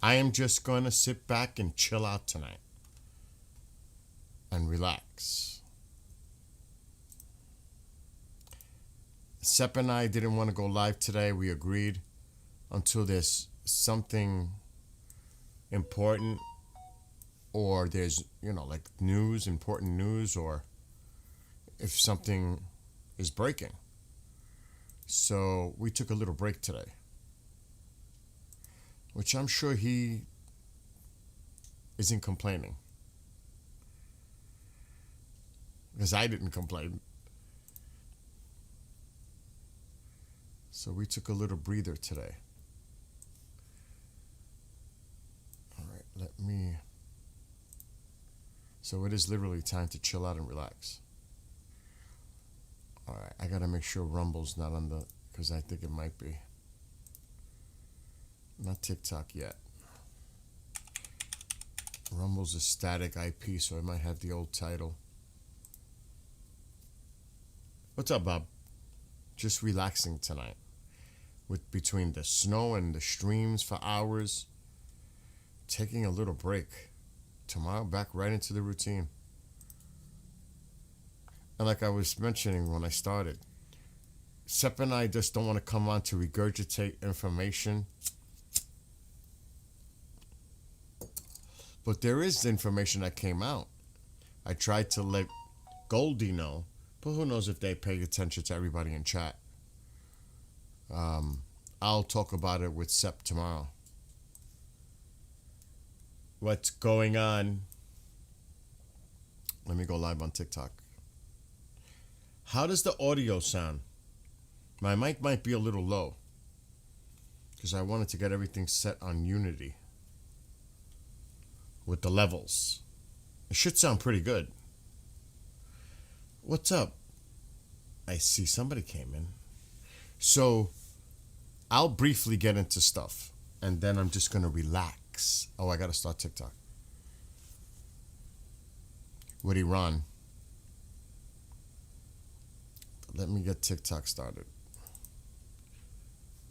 I am just going to sit back and chill out tonight and relax. Sep and I didn't want to go live today. We agreed until there's something important, or there's, like news, important news, or if something is breaking. So we took a little break today, which I'm sure he isn't complaining, because I didn't complain. So we took a little breather today. All right, let me. So it is literally time to chill out and relax. All right, I gotta make sure Rumble's not on the, because I think it might be. Not TikTok yet. Rumble's a static IP, so it might have the old title. What's up, Bob? Just relaxing tonight. With between the snow and the streams for hours, taking a little break. Tomorrow, back right into the routine. And like I was mentioning when I started, Sep and I just don't want to come on to regurgitate information. But there is information that came out. I tried to let Goldie know, but who knows if they pay attention to everybody in chat. I'll talk about it with Sep tomorrow. What's going on? Let me go live on TikTok. How does the audio sound? My mic might be a little low, because I wanted to get everything set on Unity with the levels. It should sound pretty good. What's up? I see somebody came in. So I'll briefly get into stuff, and then I'm just going to relax. Oh, I got to start TikTok. With Iran. Let me get TikTok started.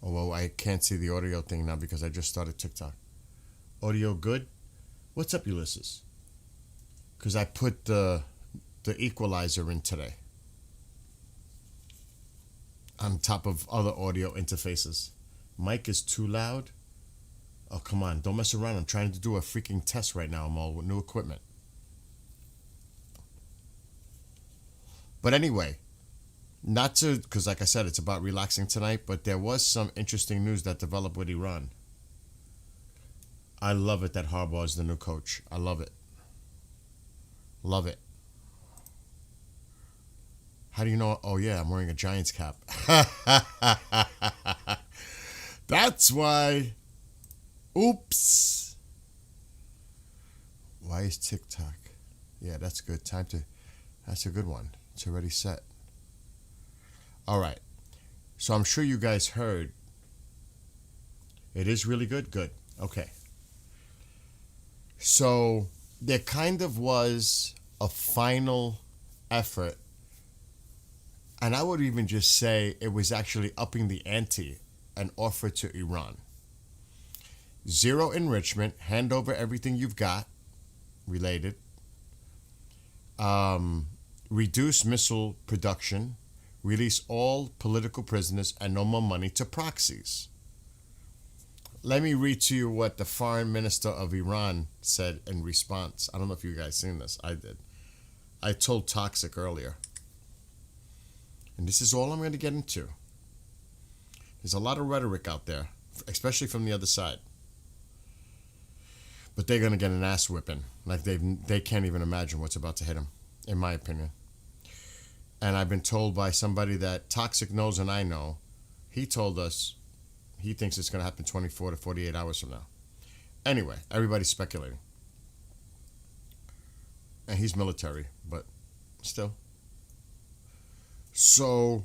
Oh, well, I can't see the audio thing now because I just started TikTok. Audio good? What's up, Ulysses? Because I put the equalizer in today, on top of other audio interfaces. Mic is too loud. Oh, come on. Don't mess around. I'm trying to do a freaking test right now. I'm all with new equipment. But anyway, not to, because like I said, it's about relaxing tonight, but there was some interesting news that developed with Iran. I love it that Harbaugh is the new coach. I love it. Love it. How do you know? Oh, yeah, I'm wearing a Giants cap. That's why. Oops. Why is TikTok? Yeah, that's good. That's a good one. It's already set. All right. So I'm sure you guys heard. It is really good? Good. Okay. So there kind of was a final effort, and I would even just say it was actually upping the ante, an offer to Iran. Zero enrichment, hand over everything you've got, related. Reduce missile production, release all political prisoners, and no more money to proxies. Let me read to you what the foreign minister of Iran said in response. I don't know if you guys seen this. I did. I told Toxic earlier. And this is all I'm going to get into. There's a lot of rhetoric out there, especially from the other side. But they're going to get an ass whipping. Like they can't even imagine what's about to hit them, in my opinion. And I've been told by somebody that Toxic knows and I know. He told us he thinks it's going to happen 24 to 48 hours from now. Anyway, everybody's speculating. And he's military, but still. So,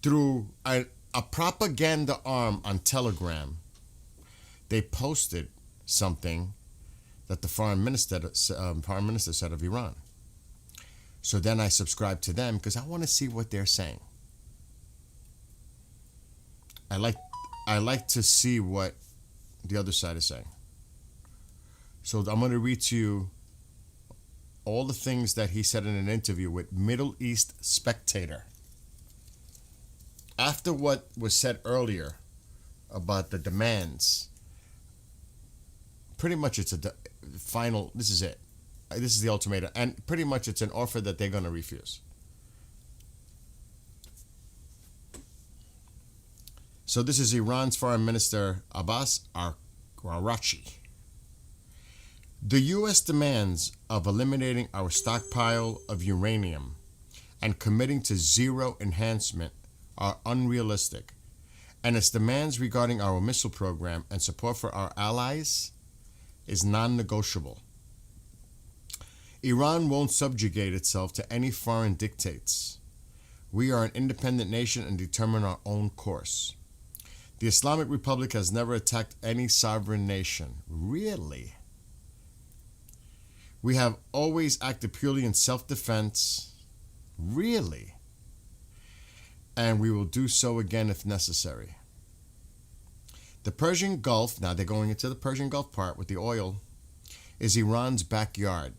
through a propaganda arm on Telegram, they posted something that the foreign minister said of Iran. So then I subscribed to them because I want to see what they're saying. I like to see what the other side is saying. So I'm going to read to you all the things that he said in an interview with Middle East Spectator. After what was said earlier about the demands, pretty much it's a final, this is it. This is the ultimatum. And pretty much it's an offer that they're going to refuse. So this is Iran's Foreign Minister Abbas Araghchi. The U.S. demands of eliminating our stockpile of uranium and committing to zero enhancement are unrealistic, and its demands regarding our missile program and support for our allies is non-negotiable. Iran won't subjugate itself to any foreign dictates. We are an independent nation and determine our own course. The Islamic Republic has never attacked any sovereign nation. Really? We have always acted purely in self-defense. Really? And we will do so again if necessary. The Persian Gulf, now they're going into the Persian Gulf part with the oil, is Iran's backyard.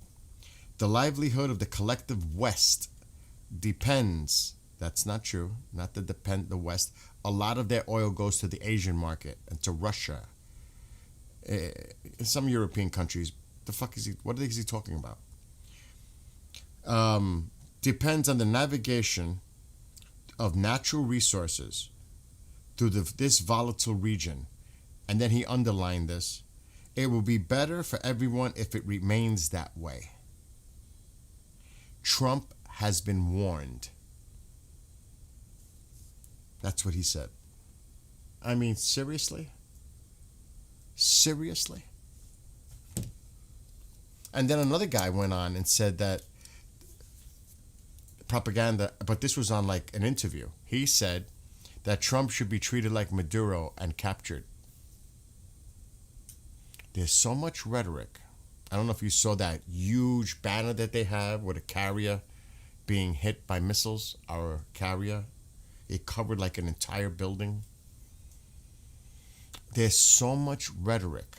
The livelihood of the collective West depends, that's not true, not the West. A lot of their oil goes to the Asian market and to Russia. Some European countries, what is he talking about? Depends on the navigation of natural resources through this volatile region. And then he underlined this. It will be better for everyone if it remains that way. Trump has been warned. That's what he said. I mean, seriously? Seriously? And then another guy went on and said that propaganda, but this was on like an interview. He said that Trump should be treated like Maduro and captured. There's so much rhetoric. I don't know if you saw that huge banner that they have with a carrier being hit by missiles, our carrier. It covered like an entire building. There's so much rhetoric.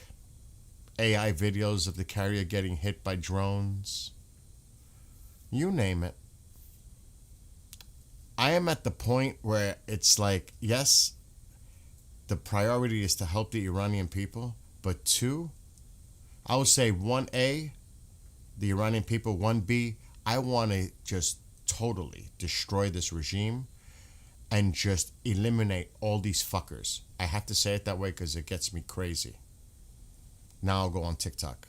AI videos of the carrier getting hit by drones. You name it. I am at the point where it's like, yes, the priority is to help the Iranian people, but two, I would say 1A, the Iranian people, 1B, I want to just totally destroy this regime and just eliminate all these fuckers. I have to say it that way because it gets me crazy. Now I'll go on TikTok.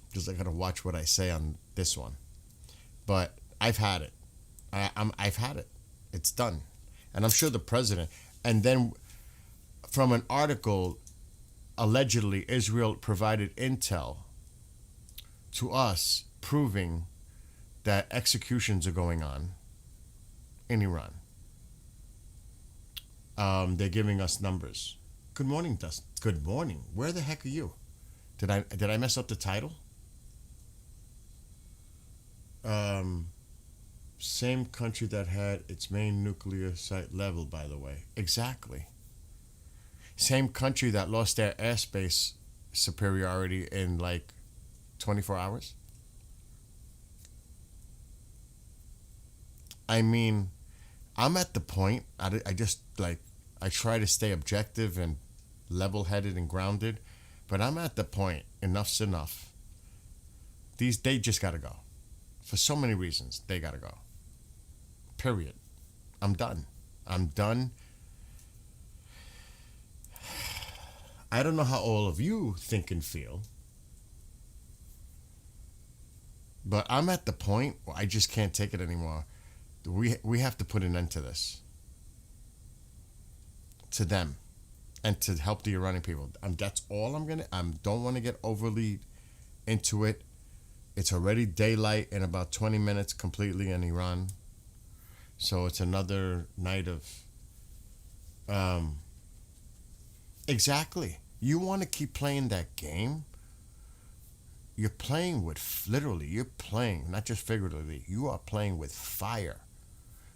Because I got to watch what I say on this one. But I've had it. I've had it. It's done. And I'm sure the president. And then from an article, allegedly Israel provided intel to us proving that executions are going on in Iran. They're giving us numbers. Good morning, Dustin. Good morning. Where the heck are you? Did I mess up the title? Same country that had its main nuclear site leveled, by the way. Exactly. Same country that lost their airspace superiority in like 24 hours. I mean, I'm at the point, I just like, I try to stay objective and level-headed and grounded, but I'm at the point, enough's enough. They just gotta go. For so many reasons, they gotta go. Period. I'm done. I don't know how all of you think and feel, but I'm at the point where I just can't take it anymore. We have to put an end to this. To them. And to help the Iranian people. That's all I don't want to get overly into it. It's already daylight in about 20 minutes completely in Iran. So it's another night of... Exactly. You want to keep playing that game? You're playing with... Literally, you're playing, not just figuratively. You are playing with fire.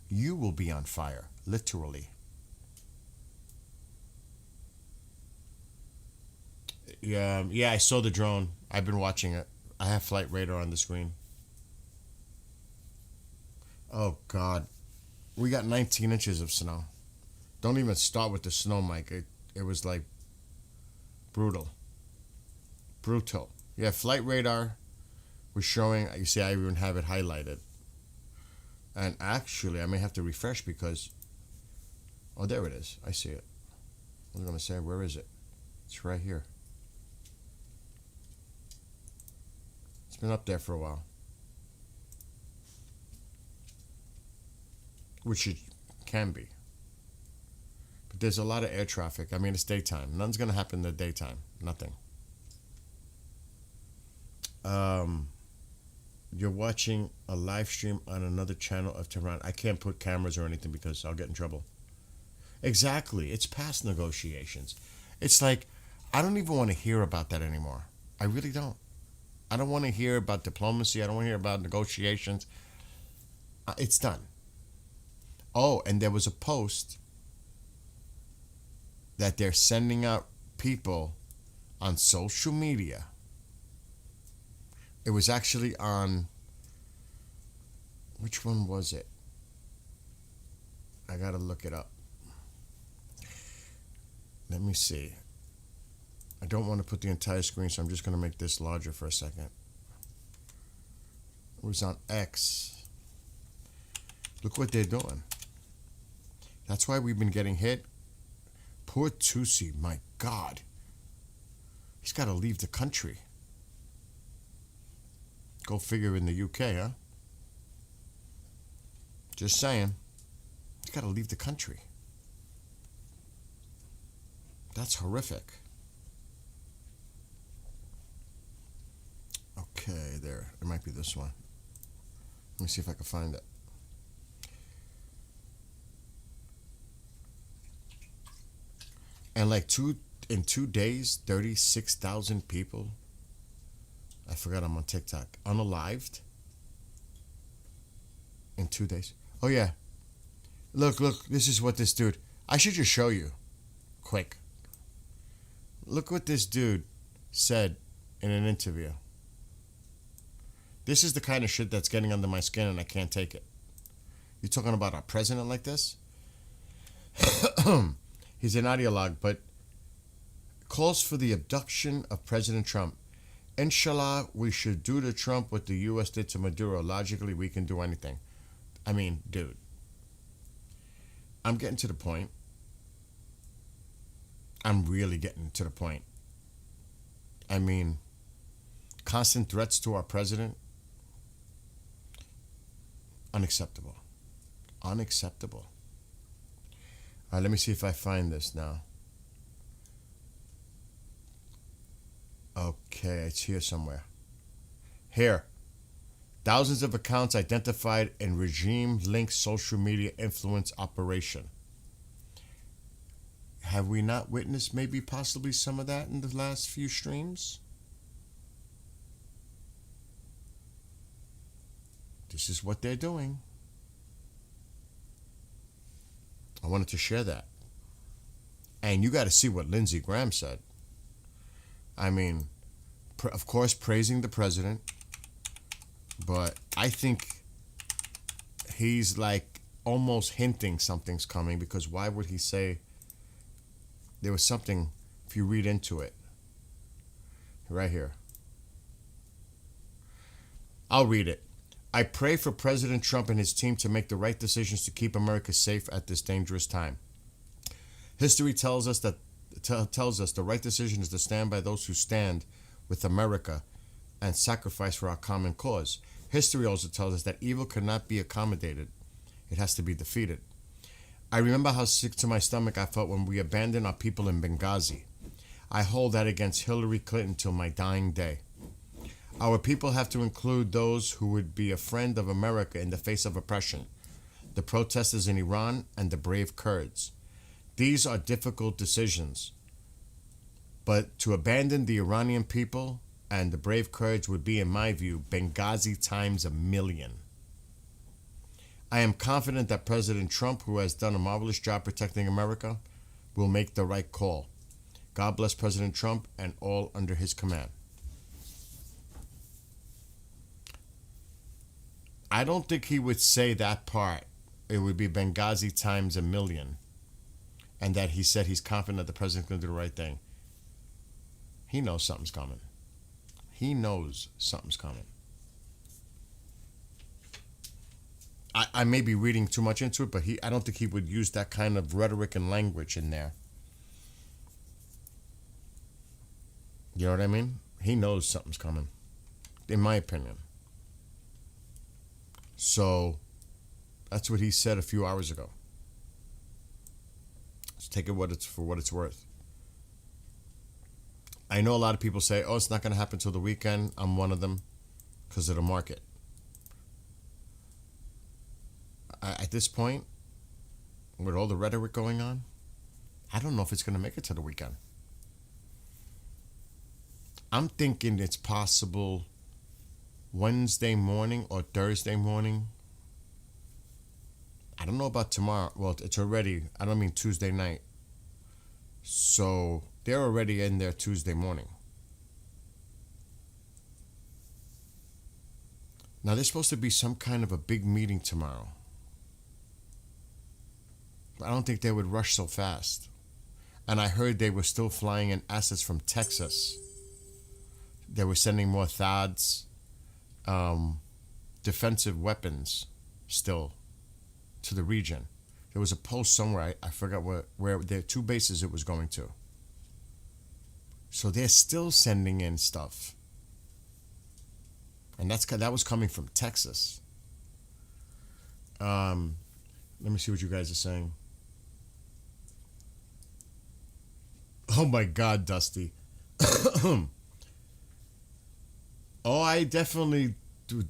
You will be on fire. Literally. Yeah, yeah, I saw the drone. I've been watching it. I have flight radar on the screen. Oh God, we got 19 inches of snow. Don't even start with the snow, Mike. It was like brutal, brutal. Yeah, flight radar was showing. You see, I even have it highlighted. And actually, I may have to refresh because. Oh, there it is. I see it. I was gonna say, where is it? It's right here. It's been up there for a while. Which it can be. But there's a lot of air traffic. I mean, it's daytime. Nothing's going to happen in the daytime. Nothing. You're watching a live stream on another channel of Tehran. I can't put cameras or anything because I'll get in trouble. Exactly. It's past negotiations. It's like, I don't even want to hear about that anymore. I really don't. I don't want to hear about diplomacy. I don't want to hear about negotiations. It's done. Oh, and there was a post that they're sending out people on social media. It was actually on, which one was it? I gotta look it up. Let me see. I don't want to put the entire screen, so I'm just gonna make this larger for a second. It was on X. Look what they're doing. That's why we've been getting hit. Poor Tusi, my God. He's got to leave the country. Go figure in the UK, huh? Just saying. He's got to leave the country. That's horrific. Okay, there. It might be this one. Let me see if I can find it. And like in 2 days, 36,000 people. I forgot I'm on TikTok. Unalived. In 2 days. Oh yeah. Look, this is what this dude. I should just show you. Quick. Look what this dude said in an interview. This is the kind of shit that's getting under my skin and I can't take it. You're talking about a president like this? He's an ideologue, but calls for the abduction of President Trump. Inshallah, we should do to Trump what the U.S. did to Maduro. Logically, we can do anything. I mean, dude. I'm getting to the point. I'm really getting to the point. I mean, constant threats to our president. Unacceptable. Unacceptable. All right, let me see if I find this now. Okay, it's here somewhere. Here. Thousands of accounts identified in regime-linked social media influence operation. Have we not witnessed maybe possibly some of that in the last few streams? This is what they're doing. I wanted to share that. And you got to see what Lindsey Graham said. I mean, of course, praising the president. But I think he's like almost hinting something's coming, because why would he say there was something, if you read into it, right here. I'll read it. I pray for President Trump and his team to make the right decisions to keep America safe at this dangerous time. History tells us the right decision is to stand by those who stand with America and sacrifice for our common cause. History also tells us that evil cannot be accommodated. It has to be defeated. I remember how sick to my stomach I felt when we abandoned our people in Benghazi. I hold that against Hillary Clinton till my dying day. Our people have to include those who would be a friend of America in the face of oppression, the protesters in Iran and the brave Kurds. These are difficult decisions, but to abandon the Iranian people and the brave Kurds would be, in my view, Benghazi times 1,000,000. I am confident that President Trump, who has done a marvelous job protecting America, will make the right call. God bless President Trump and all under his command. I don't think he would say that part. It would be Benghazi times a million. And that he said he's confident that the president's going to do the right thing. He knows something's coming. He knows something's coming. I may be reading too much into it, but I don't think he would use that kind of rhetoric and language in there. You know what I mean? He knows something's coming, in my opinion. So that's what he said a few hours ago. Let's take it for what it's worth. I know a lot of people say, oh, it's not going to happen till the weekend. I'm one of them because of the market. At this point, with all the rhetoric going on, I don't know if it's going to make it to the weekend. I'm thinking it's possible Wednesday morning or Thursday morning. I don't know about tomorrow. Well, it's already, I don't mean Tuesday night. So they're already in there Tuesday morning. Now, there's supposed to be some kind of a big meeting tomorrow. I don't think they would rush so fast. And I heard they were still flying in assets from Texas. They were sending more THAADs, defensive weapons still to the region. There was a post somewhere, I forgot where there are 2 bases it was going to. So they're still sending in stuff. And that was coming from Texas. Let me see what you guys are saying. Oh my God, Dusty. Oh, I definitely,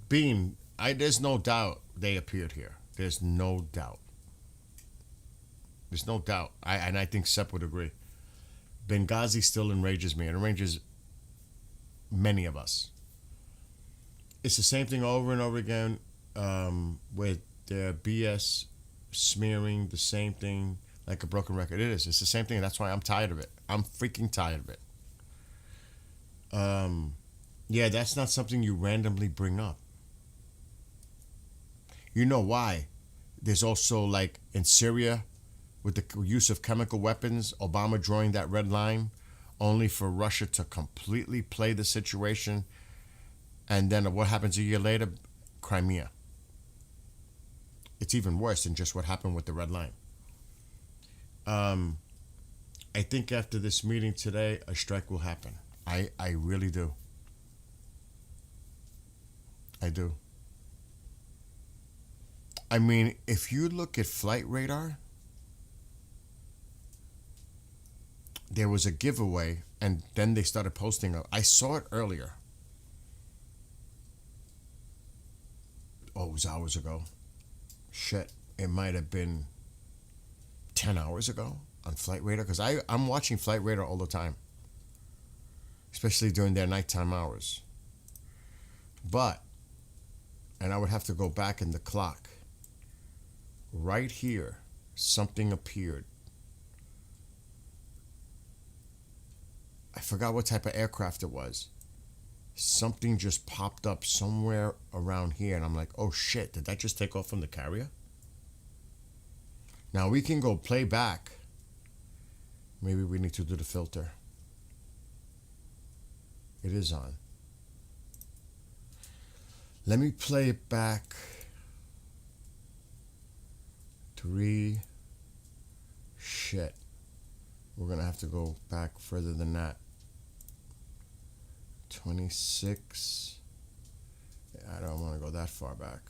Bean, there's no doubt they appeared here. There's no doubt. There's no doubt. And I think Sepp would agree. Benghazi still enrages me. It enrages many of us. It's the same thing over and over again with their BS smearing the same thing like a broken record. It is. It's the same thing. That's why I'm tired of it. I'm freaking tired of it. Yeah, that's not something you randomly bring up. You know why? There's also, like, in Syria, with the use of chemical weapons, Obama drawing that red line only for Russia to completely play the situation. And then what happens a year later? Crimea. It's even worse than just what happened with the red line. I think after this meeting today, a strike will happen. I really do. I do. I mean, if you look at flight radar, there was a giveaway, and then they started posting. I saw it earlier. Oh, it was hours ago. Shit, it might have been 10 hours ago on Flight Radar, because I'm watching Flight Radar all the time, especially during their nighttime hours. But, and I would have to go back in the clock. Right here, something appeared. I forgot what type of aircraft it was. Something just popped up somewhere around here, and I'm like, oh shit, did that just take off from the carrier? Now we can go play back. Maybe we need to do the filter. It is on. Let me play it back. 3. Shit. We're going to have to go back further than that. 26. I don't want to go that far back.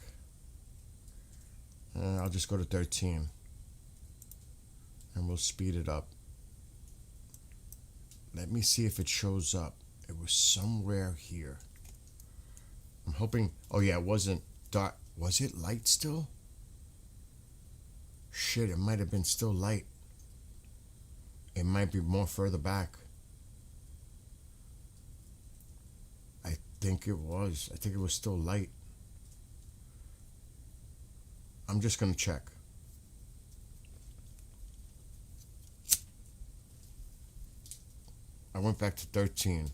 I'll just go to 13. And we'll speed it up. Let me see if it shows up. It was somewhere here. I'm hoping... Oh, yeah, it wasn't dark. Was it light still? Shit, it might have been still light. It might be more further back. I think it was. I think it was still light. I'm just going to check. I went back to 13.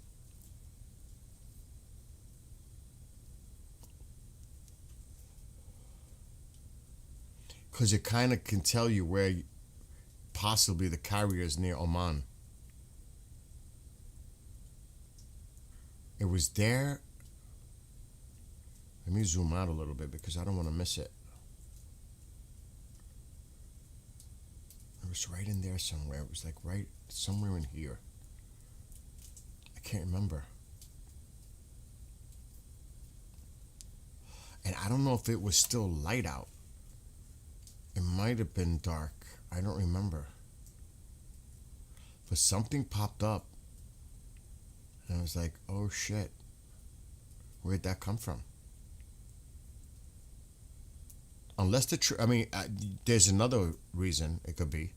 Because it kind of can tell you where possibly the carrier is near Oman. It was there. Let me zoom out a little bit because I don't want to miss it. It was right in there somewhere. It was like right somewhere in here. I can't remember. And I don't know if it was still light out. It might have been dark. I don't remember. But something popped up. And I was like, oh shit. Where'd that come from? Unless there's another reason it could be.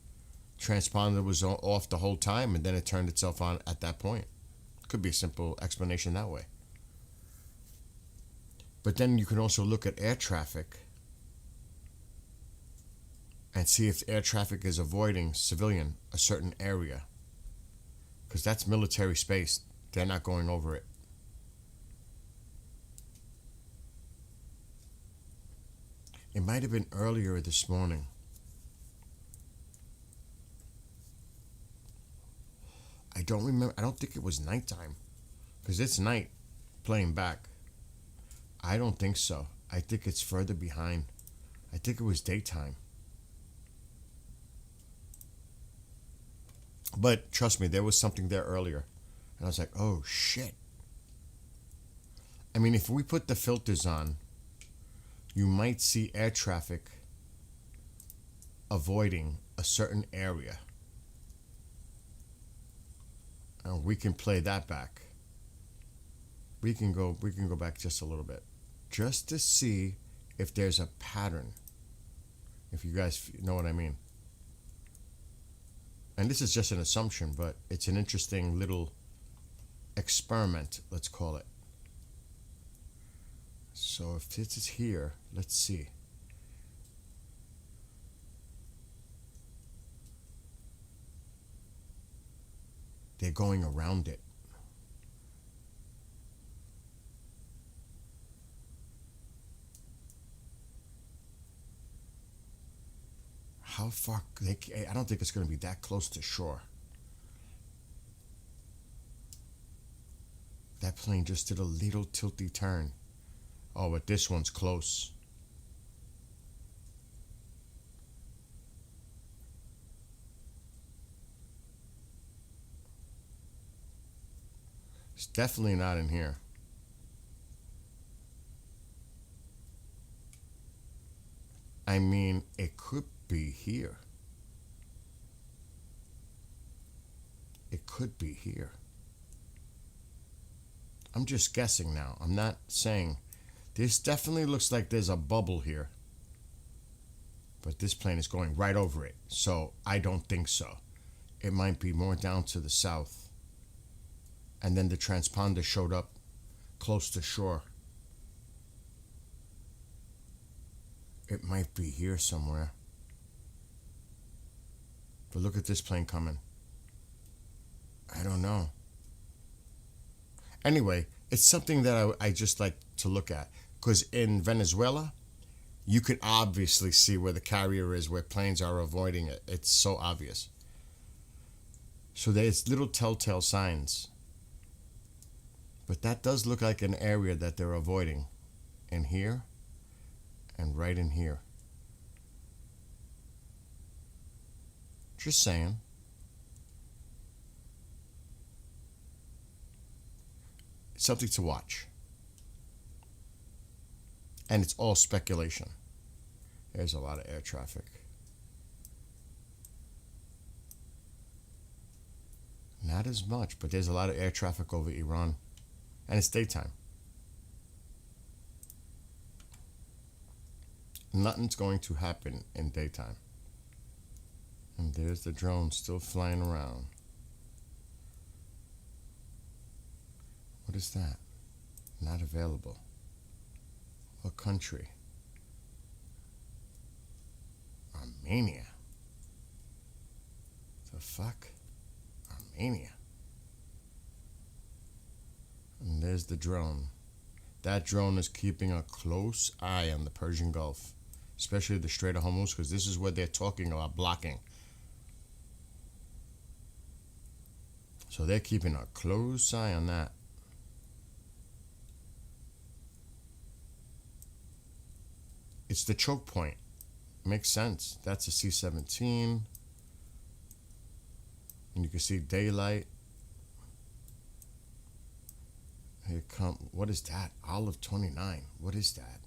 Transponder was off the whole time and then it turned itself on at that point. Could be a simple explanation that way. But then you can also look at air traffic and see if air traffic is avoiding civilian a certain area. Because that's military space. They're not going over it. It might have been earlier this morning. I don't remember. I don't think it was nighttime. Because it's night playing back. I don't think so. I think it's further behind. I think it was daytime. But trust me, there was something there earlier. And I was like, oh shit. I mean, if we put the filters on, you might see air traffic avoiding a certain area. And we can play that back. We can go back just a little bit. Just to see if there's a pattern. If you guys know what I mean. And this is just an assumption, but it's an interesting little experiment, let's call it. So if this is here, let's see. They're going around it. How far? I don't think it's going to be that close to shore. That plane just did a little tilty turn. Oh, but this one's close. It's definitely not in here. I mean, it could be here. It could be here. I'm just guessing now. I'm not saying. This definitely looks like there's a bubble here. But this plane is going right over it. So I don't think so. It might be more down to the south. And then the transponder showed up close to shore. It might be here somewhere. But look at this plane coming. I don't know. Anyway, it's something that I just like to look at. Because in Venezuela, you can obviously see where the carrier is, where planes are avoiding it. It's so obvious. So there's little telltale signs. But that does look like an area that they're avoiding. In here and right in here. Just saying. It's something to watch. And it's all speculation. There's a lot of air traffic. Not as much, but there's a lot of air traffic over Iran. And it's daytime. Nothing's going to happen in daytime. And there's the drone still flying around. What is that? Not available. What country? Armenia. The fuck? Armenia. There's the drone. That drone is keeping a close eye on the Persian Gulf, especially the Strait of Hormuz, because this is where they're talking about blocking. So they're keeping a close eye on that. It's the choke point. Makes sense. That's a C-17. And you can see daylight. Here come, what is that? Olive 29. What is that?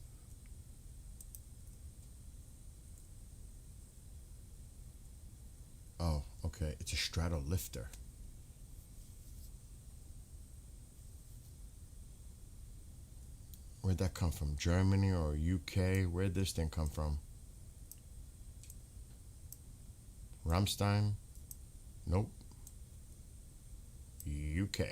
Oh, okay. It's a stratolifter. Where'd that come from? Germany or UK? Where'd this thing come from? Ramstein? Nope. UK.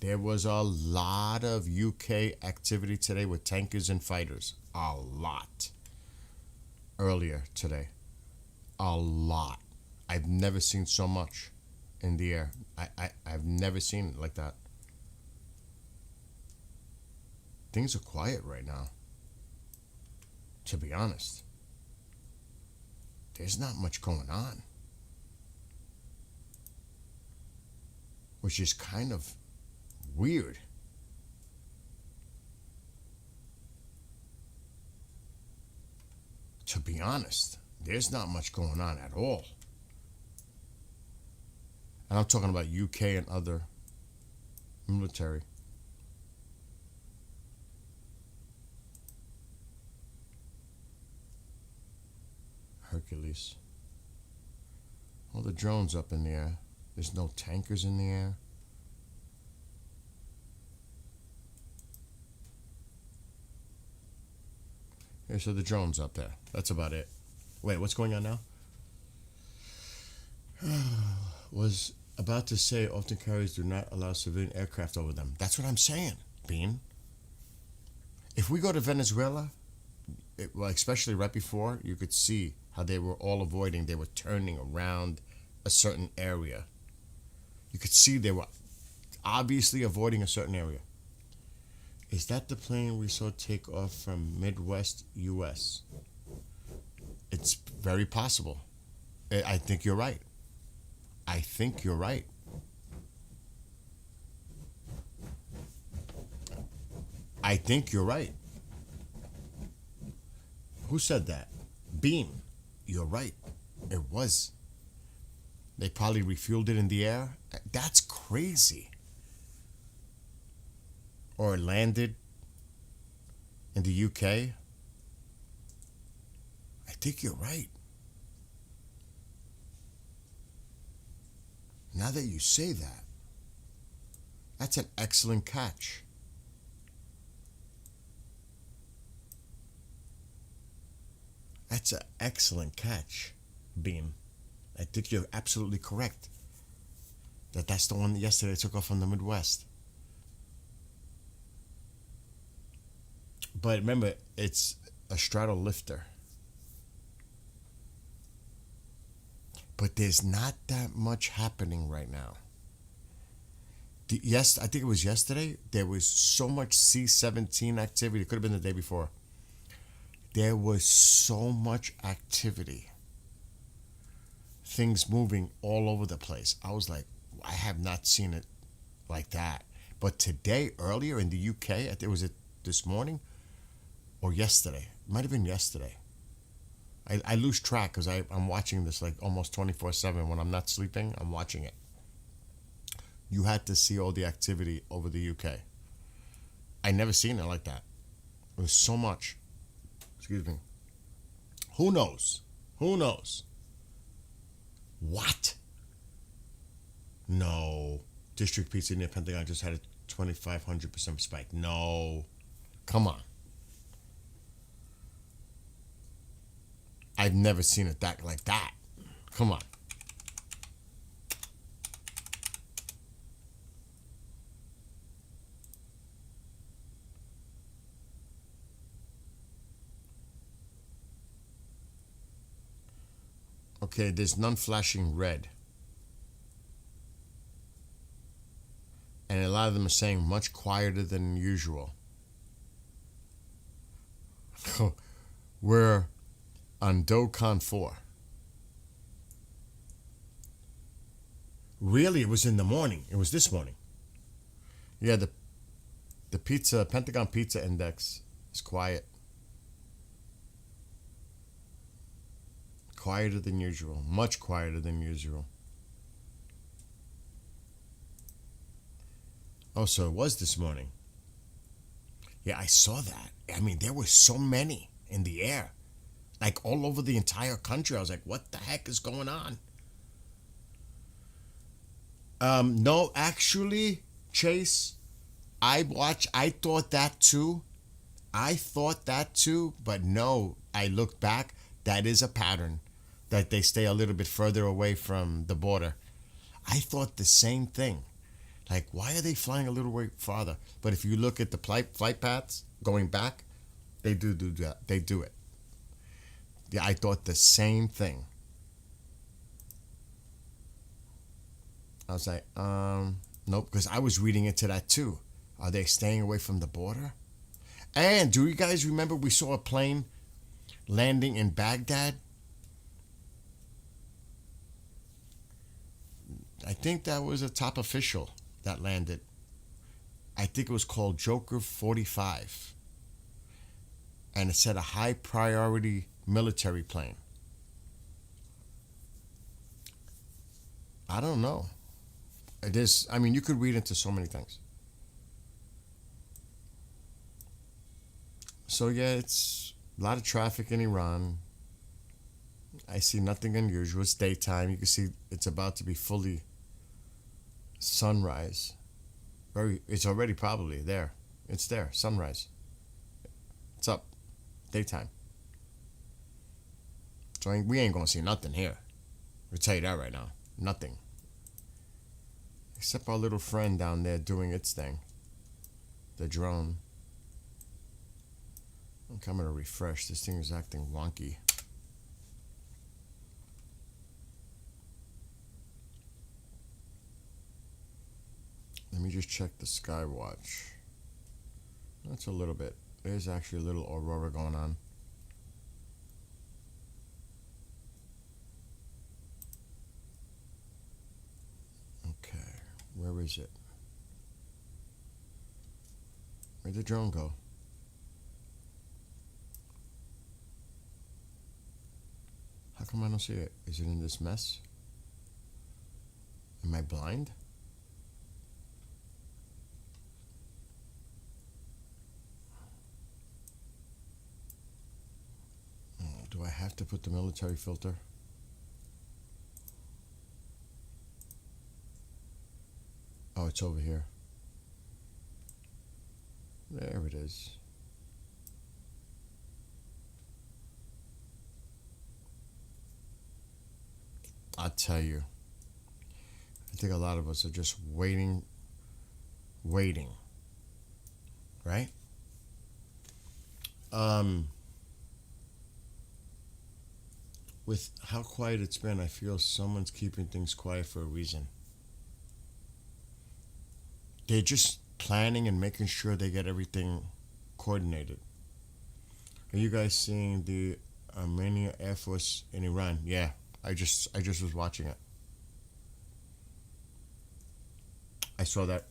There was a lot of UK activity today with tankers and fighters. A lot. Earlier today. A lot. I've never seen so much in the air. I've never seen it like that. Things are quiet right now. To be honest. There's not much going on. Which is kind of weird. To be honest, there's not much going on at all. And I'm talking about UK and other military. Hercules. All the drones up in the air. There's no tankers in the air. Okay, so the drone's up there. That's about it. Wait, what's going on now? Was about to say often carriers do not allow civilian aircraft over them. That's what I'm saying, Bean. If we go to Venezuela, well, especially right before, you could see how they were all avoiding. They were turning around a certain area. You could see they were obviously avoiding a certain area. Is that the plane we saw take off from Midwest U.S.? It's very possible. I think you're right. I think you're right. I think you're right. Who said that? Bean. You're right. It was. They probably refueled it in the air. That's crazy. Or landed in the UK. I think you're right. Now that you say that, that's an excellent catch. That's an excellent catch, Bean. I think you're absolutely correct. That's the one that yesterday took off from the Midwest. But remember, it's a stratolifter. But there's not that much happening right now. Yes, I think it was yesterday. There was so much C-17 activity. It could have been the day before. There was so much activity. Things moving all over the place. I was like, I have not seen it like that. But today, earlier in the UK, I think it was this morning or yesterday. It might have been yesterday. I lose track because I'm watching this like almost 24/7. When I'm not sleeping, I'm watching it. You had to see all the activity over the UK. I never seen it like that. It was so much. Excuse me. Who knows? Who knows? What? No. District Pizza near Pentagon just had a 2,500% spike. No. Come on. I've never seen it like that. Come on. Okay, there's none flashing red. and a lot of them are saying much quieter than usual. We're on DoCon 4. Really, it was in the morning. It was this morning. Yeah, the Pentagon Pizza Index is quiet. Quieter than usual. Much quieter than usual. Oh, so it was this morning. Yeah, I saw that. I mean, there were so many in the air. Like all over the entire country. I was like, what the heck is going on? No, actually, Chase, I thought that too. But no, I looked back. That is a pattern that they stay a little bit further away from the border. I thought the same thing. Like, why are they flying a little way farther? But if you look at the flight paths going back, they do that. They do it. Yeah, I thought the same thing. I was like, nope, because I was reading into that too. Are they staying away from the border? And do you guys remember we saw a plane landing in Baghdad? I think that was a top official that landed. I think it was called Joker 45. And it said a high priority military plane. I don't know. It is, I mean, you could read into so many things. So yeah, it's a lot of traffic in Iran. I see nothing unusual. It's daytime. You can see it's about to be fully sunrise. It's already probably there. It's there, sunrise. It's up, daytime. So we ain't gonna see nothing here. I'll tell you that right now. Nothing. Except our little friend down there doing its thing. The drone. Okay, I'm gonna refresh. This thing is acting wonky. Let me just check the sky watch. That's a little bit. There's actually a little aurora going on. Okay, where is it? Where'd the drone go? How come I don't see it? Is it in this mess? Am I blind? Do I have to put the military filter? Oh, it's over here. There it is. I'll tell you. I think a lot of us are just waiting. Right? With how quiet it's been, I feel someone's keeping things quiet for a reason. They're just planning and making sure they get everything coordinated. Are you guys seeing the Armenia Air Force in Iran? Yeah, I just was watching it. I saw that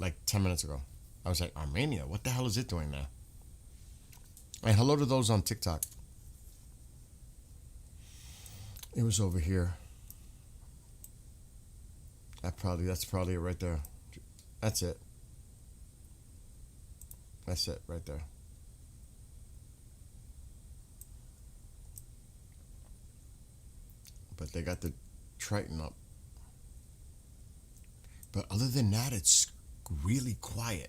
like 10 minutes ago. I was like, Armenia? What the hell is it doing there? And hello to those on TikTok. It was over here. That's probably it right there. That's it. That's it right there. But they got the Triton up. But other than that, it's really quiet.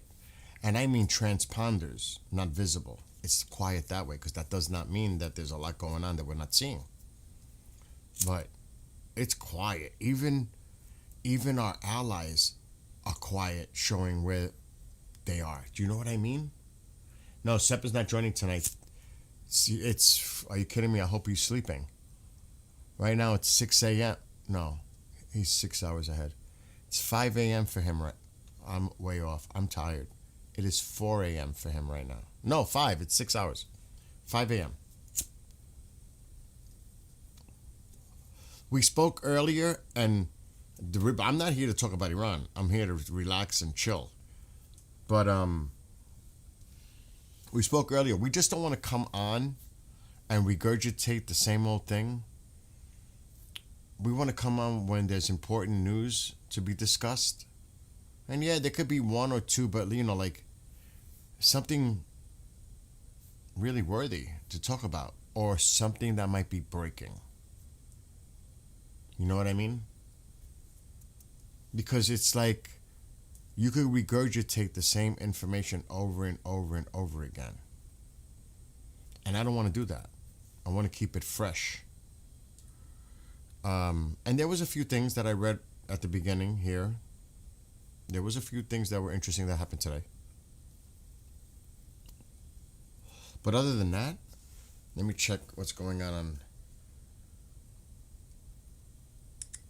And I mean transponders, not visible. It's quiet that way because that does not mean that there's a lot going on that we're not seeing. But it's quiet. Even our allies are quiet, showing where they are. Do you know what I mean? No, Sepp is not joining tonight. Are you kidding me? I hope he's sleeping. Right now it's 6 a.m. No, he's 6 hours ahead. It's 5 a.m. for him, right? I'm way off. I'm tired. It is 4 a.m. for him right now. No, 5. It's 6 hours. 5 a.m. We spoke earlier, and I'm not here to talk about Iran. I'm here to relax and chill. But we spoke earlier. We just don't want to come on and regurgitate the same old thing. We want to come on when there's important news to be discussed. And yeah, there could be one or two, but like something really worthy to talk about, or something that might be breaking. You know what I mean? Because it's like you could regurgitate the same information over and over and over again. And I don't want to do that. I want to keep it fresh. And there was a few things that I read at the beginning here. There was a few things that were interesting that happened today. But other than that, let me check what's going on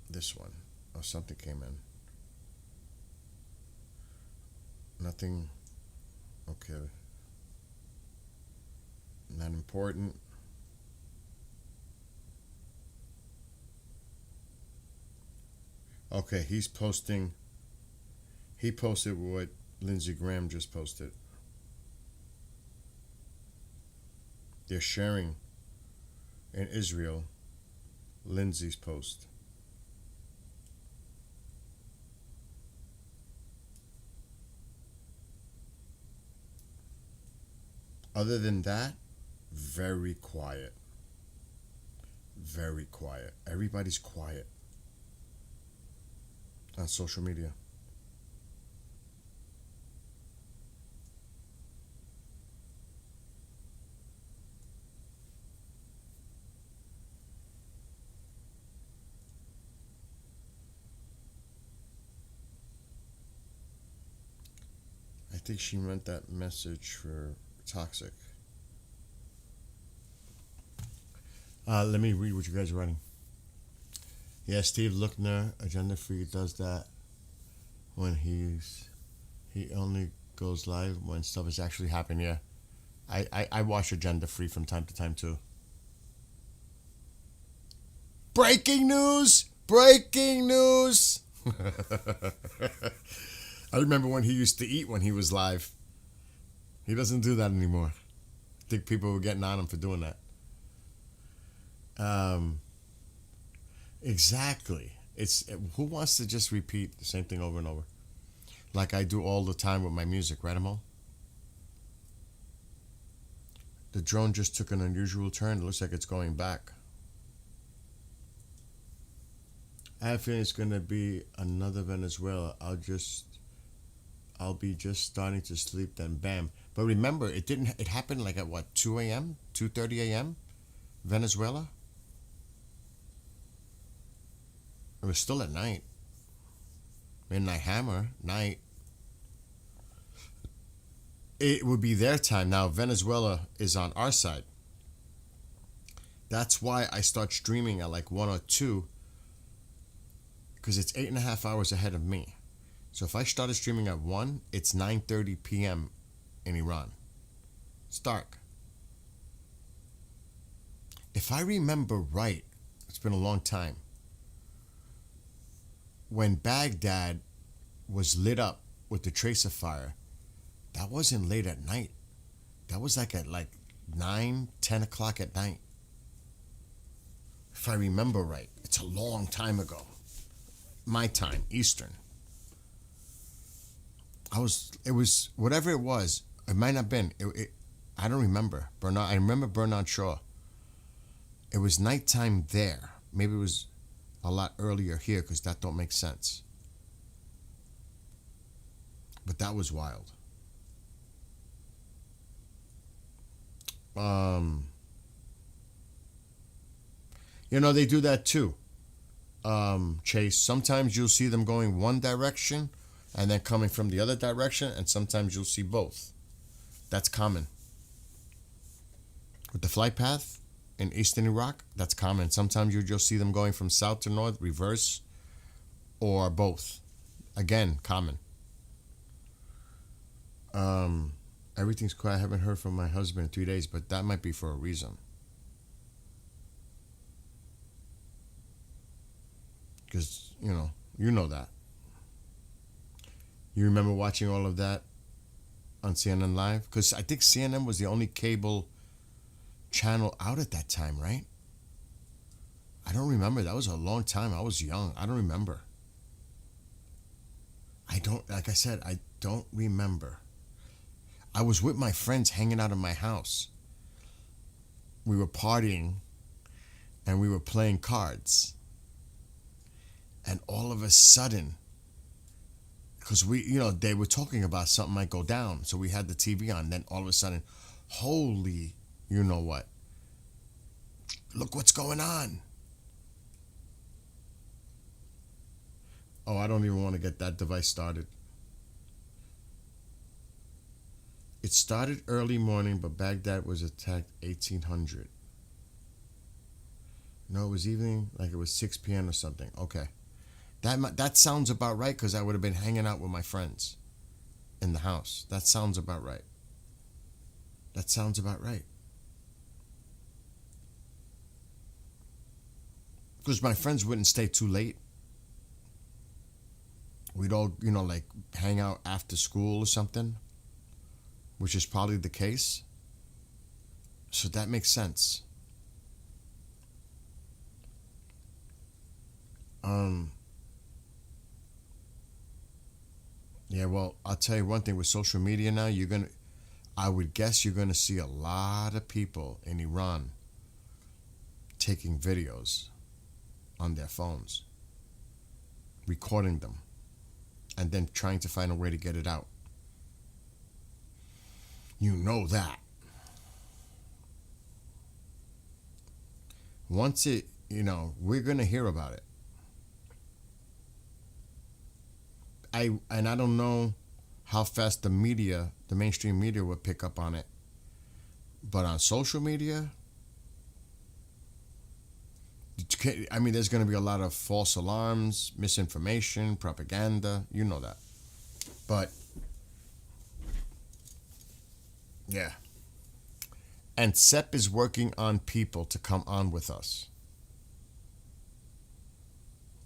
this one. Oh, something came in. Nothing. Okay. Not important. Okay, he posted what Lindsey Graham just posted. They're sharing in Israel Lindsey's post. Other than that, very quiet. Very quiet. Everybody's quiet on social media. I think she meant that message for toxic. Let me read what you guys are writing. Yeah, Steve Lookner, Agenda Free, does that when he only goes live when stuff is actually happening. Yeah, I watch Agenda Free from time to time too. Breaking news! Breaking news! I remember when he used to eat when he was live. He doesn't do that anymore. I think people were getting on him for doing that. Exactly. It's who wants to just repeat the same thing over and over, like I do all the time with my music, right, Amo? The drone just took an unusual turn. It looks like it's going back. I have a feeling it's gonna be another Venezuela. I'll be just starting to sleep, then bam. But remember, it didn't. It happened like at what, 2 a.m., 2:30 a.m. Venezuela. It was still at night. Midnight Hammer, night. It would be their time. Now, Venezuela is on our side. That's why I start streaming at like 1 or 2, because it's 8.5 hours ahead of me. So if I started streaming at 1, it's 9:30 p.m. in Iran. It's dark. If I remember right, it's been a long time, when Baghdad was lit up with the tracer fire, that wasn't late at night. That was like at 9, 10 o'clock at night. If I remember right. It's a long time ago. My time, Eastern. It was, whatever it was, it might not have been. I don't remember. I remember Bernard Shaw. It was nighttime there. Maybe it was a lot earlier here, because that don't make sense. But that was wild. They do that too. Chase, sometimes you'll see them going one direction and then coming from the other direction, and sometimes you'll see both. That's common. With the flight path in Eastern Iraq, that's common. Sometimes you'll just see them going from south to north, reverse, or both. Again, common. Um, Everything's quiet. I haven't heard from my husband in 3 days, but that might be for a reason. Because, you know that. You remember watching all of that on CNN Live? Because I think CNN was the only cable channel out at that time, right? I don't remember. That was a long time. I was young. I don't remember. Like I said, I don't remember. I was with my friends hanging out in my house. We were partying and we were playing cards. And all of a sudden, because they were talking about something might go down. So we had the TV on. Then all of a sudden, holy, you know what? Look what's going on. Oh, I don't even want to get that device started. It started early morning, but Baghdad was attacked 1800. No, it was evening, like it was 6 p.m. or something. Okay. That sounds about right because I would have been hanging out with my friends in the house. That sounds about right. That sounds about right. Because my friends wouldn't stay too late. We'd all, like hang out after school or something, which is probably the case. So that makes sense. Yeah, well, I'll tell you one thing with social media now, I would guess you're gonna see a lot of people in Iran taking videos on their phones, recording them, and then trying to find a way to get it out. You know that. Once we're gonna hear about it. I don't know how fast the mainstream media would pick up on it, but on social media, there's going to be a lot of false alarms, misinformation, propaganda. You know that, but yeah. And SEP is working on people to come on with us.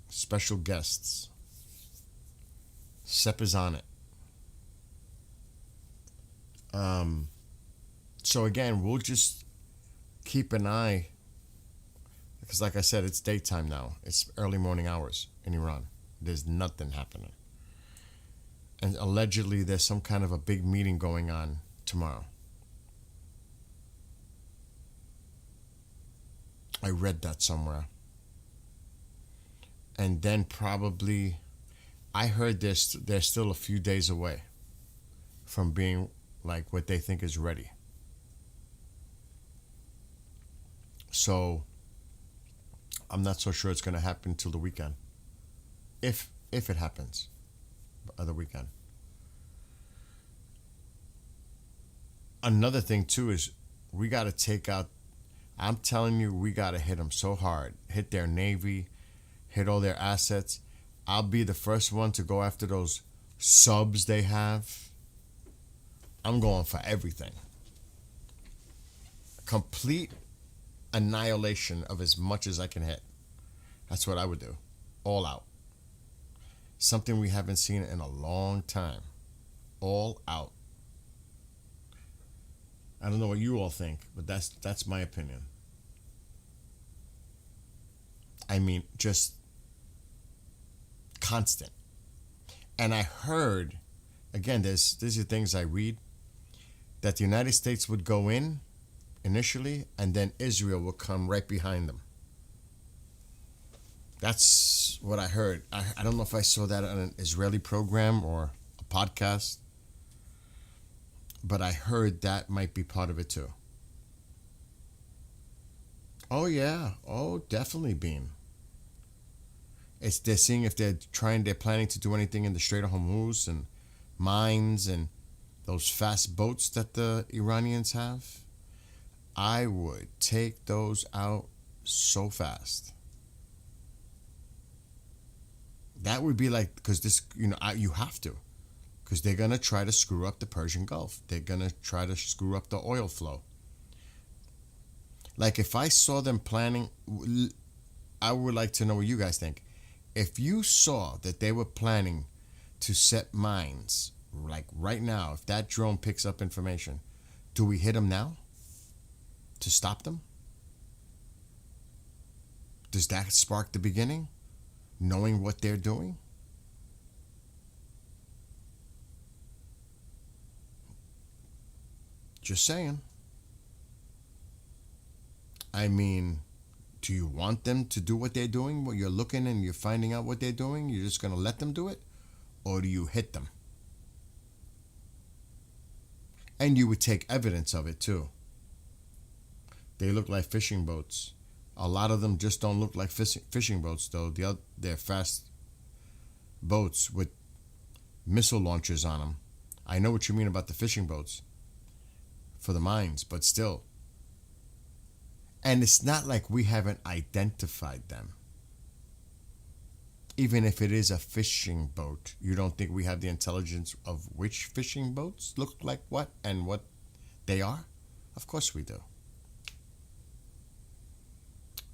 Special guests. SEP is on it. So again, we'll just keep an eye, because like I said, it's daytime now. It's early morning hours in Iran. There's nothing happening. And allegedly there's some kind of a big meeting going on tomorrow. I read that somewhere. And then probably, I heard they're still a few days away from being like what they think is ready. So I'm not so sure it's going to happen till the weekend, if it happens, the weekend. Another thing too is we got to take out. I'm telling you, we got to hit them so hard. Hit their navy, hit all their assets. I'll be the first one to go after those subs they have. I'm going for everything. Complete annihilation of as much as I can hit. That's what I would do. All out. Something we haven't seen in a long time. All out. I don't know what you all think, but that's my opinion. I mean, just constant. And I heard, again, these are things I read, that the United States would go in initially and then Israel would come right behind them. That's what I heard. I don't know if I saw that on an Israeli program or a podcast, but I heard that might be part of it too. Oh yeah. Oh, definitely, Bean. They're seeing if they're planning to do anything in the Strait of Hormuz and mines and those fast boats that the Iranians have. I would take those out so fast. That would be like, because this, you have to, because they're going to try to screw up the Persian Gulf. They're going to try to screw up the oil flow. Like, if I saw them planning, I would like to know what you guys think. If you saw that they were planning to set mines, like right now, if that drone picks up information, do we hit them now to stop them? Does that spark the beginning? Knowing what they're doing? Just saying. I mean, do you want them to do what they're doing? When you're looking and you're finding out what they're doing, you're just going to let them do it? Or do you hit them? And you would take evidence of it too. They look like fishing boats. A lot of them just don't look like fishing boats, though. They're fast boats with missile launchers on them. I know what you mean about the fishing boats for the mines, but still. And it's not like we haven't identified them. Even if it is a fishing boat, you don't think we have the intelligence of which fishing boats look like what and what they are? Of course we do.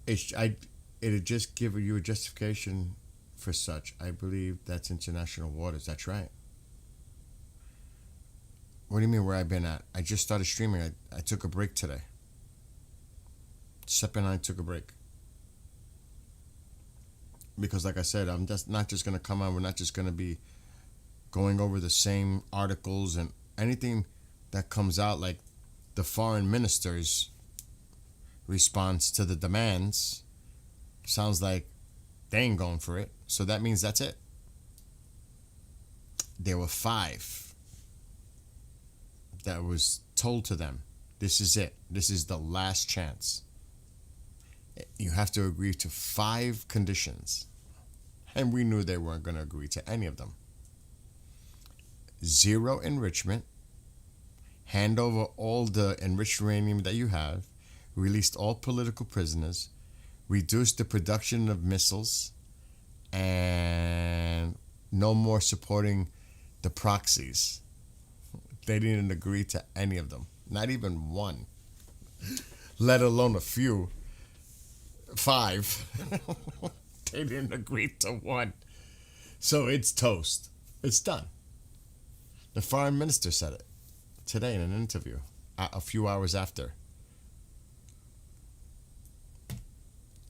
It'd just give you a justification for such. I believe that's international waters. That's right. What do you mean where I've been at? I just started streaming. I took a break today. Sepp and I took a break. Because like I said, I'm just not just going to come on. We're not just going to be going over the same articles and anything that comes out, like the foreign minister's response to the demands. Sounds like they ain't going for it. So that means that's it. There were 5 that was told to them, this is it. This is the last chance. You have to agree to 5 conditions. And we knew they weren't going to agree to any of them. 0 enrichment. Hand over all the enriched uranium that you have. Released all political prisoners. Reduce the production of missiles. And no more supporting the proxies. They didn't agree to any of them. Not even one. Let alone a few. 5. They didn't agree to 1. So it's toast. It's done. The foreign minister said it today in an interview, a few hours after.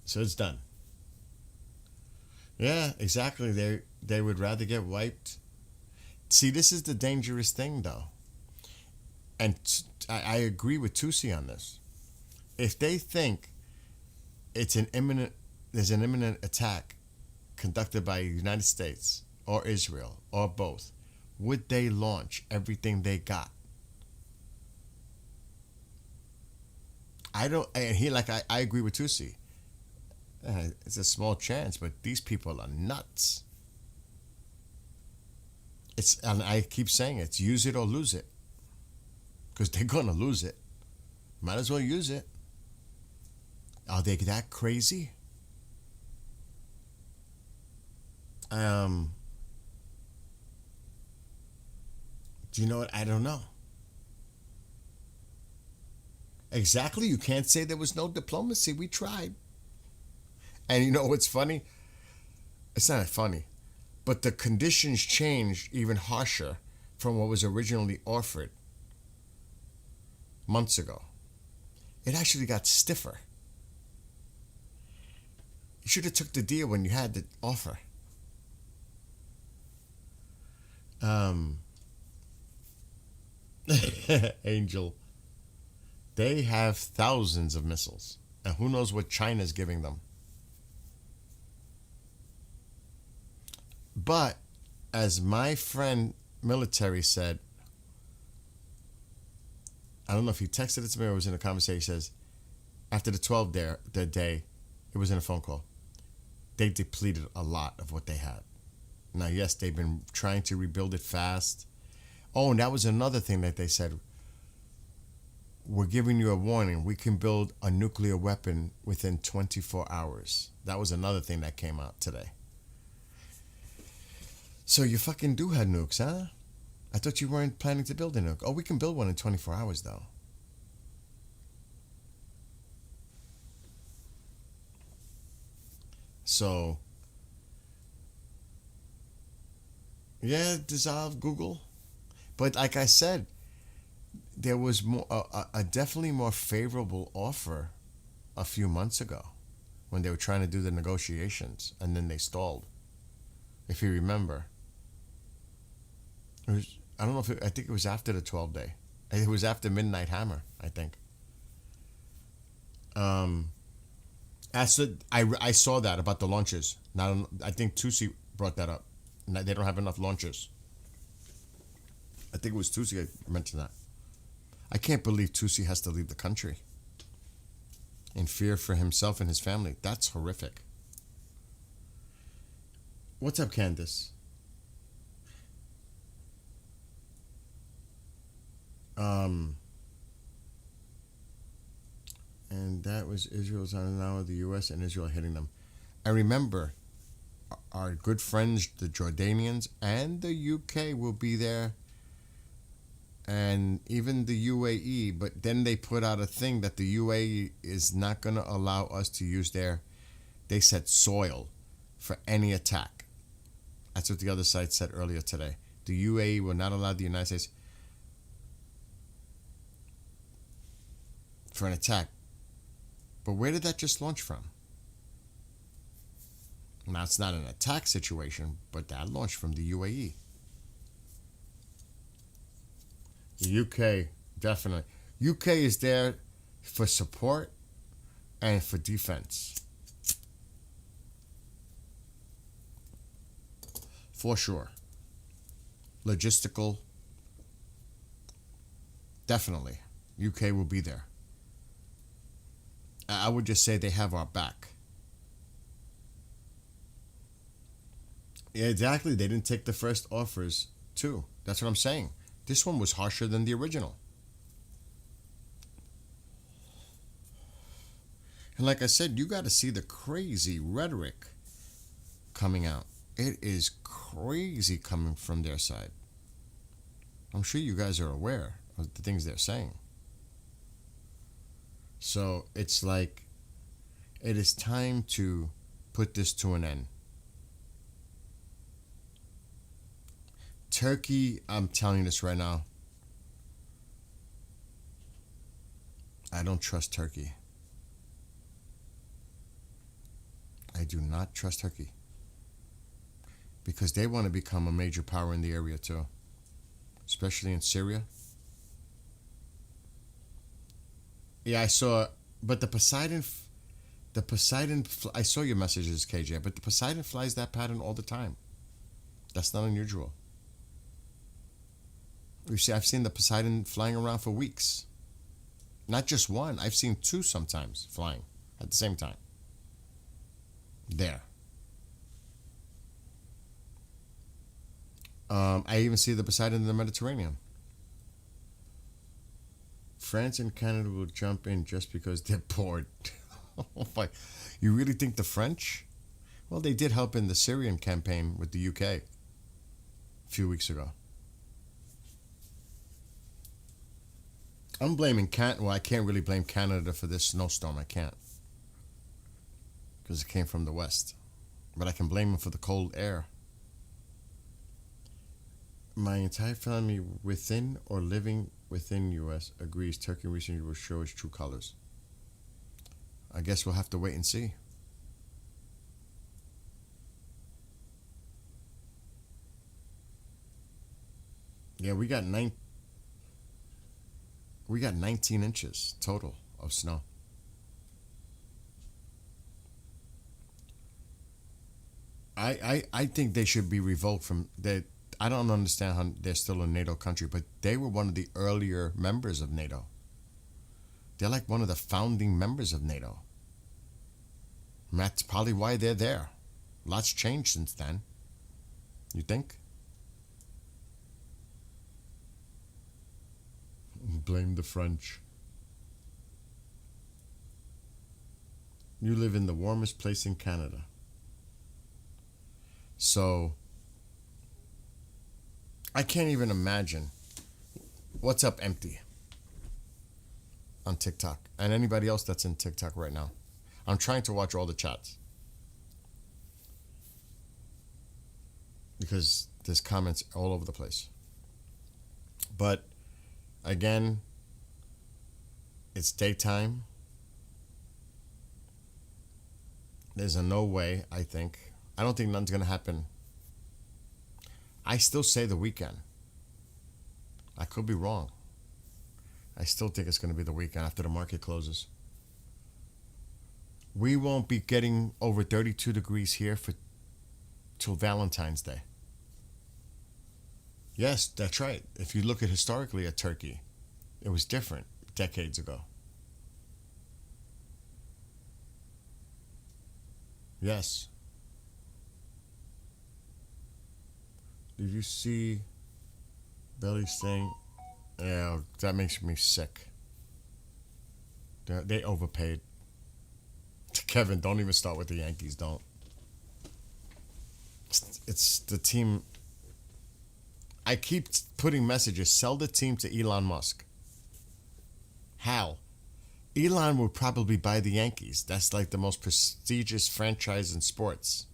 So it's done. Yeah, exactly. They would rather get wiped. See, this is the dangerous thing, though. And I agree with Tusi on this. If they think there's an imminent attack conducted by the United States or Israel or both, would they launch everything they got? I agree with Tusi. It's a small chance, but these people are nuts. And I keep saying it's use it or lose it. Because they're going to lose it. Might as well use it. Are they that crazy? Do you know what? I don't know. Exactly. You can't say there was no diplomacy. We tried. And you know what's funny? It's not funny. But the conditions changed even harsher from what was originally offered months ago. It actually got stiffer. You should have took the deal when you had the offer. Angel. They have thousands of missiles. And who knows what China's giving them. But, as my friend military said, I don't know if he texted it to me or was in a conversation, he says, after the 12 day, it was in a phone call, they depleted a lot of what they had. Now, yes, they've been trying to rebuild it fast. Oh, and that was another thing that they said. We're giving you a warning. We can build a nuclear weapon within 24 hours. That was another thing that came out today. So you fucking do have nukes, huh? I thought you weren't planning to build a nuke. Oh, we can build one in 24 hours, though. So, yeah, dissolve Google. But like I said, there was a definitely more favorable offer a few months ago when they were trying to do the negotiations, and then they stalled. If you remember, it was, I don't know if I think it was after the 12 day. It was after Midnight Hammer, I think. Um, I saw that about the launches. Not I think Tusi brought that up. They don't have enough launches. I think it was Tusi I mentioned that. I can't believe Tusi has to leave the country in fear for himself and his family. That's horrific. What's up, Candace? Um, and that was Israel's on now the U.S. and Israel hitting them. I remember our good friends, the Jordanians and the UK, will be there, and even the UAE. But then they put out a thing that the UAE is not going to allow us to use their, they said, soil for any attack. That's what the other side said earlier today. The UAE will not allow the United States for an attack. But where did that just launch from? Now, it's not an attack situation, but that launched from the UAE. The UK, definitely. UK is there for support and for defense. For sure. Logistical, definitely. UK will be there. I would just say they have our back. Yeah, exactly. They didn't take the first offers, too. That's what I'm saying. This one was harsher than the original. And like I said, you got to see the crazy rhetoric coming out. It is crazy coming from their side. I'm sure you guys are aware of the things they're saying. So it's like, it is time to put this to an end. Turkey, I'm telling you this right now, I don't trust Turkey. I do not trust Turkey. Because they want to become a major power in the area too. Especially in Syria. Yeah, I saw, but the Poseidon, I saw your messages, KJ, but the Poseidon flies that pattern all the time. That's not unusual. You see, I've seen the Poseidon flying around for weeks. Not just one, I've seen two sometimes flying at the same time. There. I even see the Poseidon in the Mediterranean. France and Canada will jump in just because they're bored. Oh, you really think the French? Well, they did help in the Syrian campaign with the UK a few weeks ago. I'm blaming Canada. Well, I can't really blame Canada for this snowstorm. I can't. Because it came from the west. But I can blame them for the cold air. My entire family within or living within U.S. agrees Turkey recently will show its true colors. I guess we'll have to wait and see. Yeah, we got 19 inches total of snow. I think they should be revoked from that. I don't understand how they're still a NATO country, but they were one of the earlier members of NATO. They're like one of the founding members of NATO. And that's probably why they're there. Lots changed since then. You think? Blame the French. You live in the warmest place in Canada. So, I can't even imagine. What's up, empty? On TikTok. And anybody else that's in TikTok right now. I'm trying to watch all the chats. Because there's comments all over the place. But again, it's daytime. There's a no way, I think. I don't think nothing's going to happen. I still say the weekend. I could be wrong. I still think it's going to be the weekend after the market closes. We won't be getting over 32 degrees here till Valentine's Day. Yes, that's right. If you look at historically at Turkey, it was different decades ago. Yes. Did you see Billy's thing? Yeah, that makes me sick. They overpaid. Kevin, don't even start with the Yankees. Don't. It's the team. I keep putting messages. Sell the team to Elon Musk. How? Elon would probably buy the Yankees. That's like the most prestigious franchise in sports.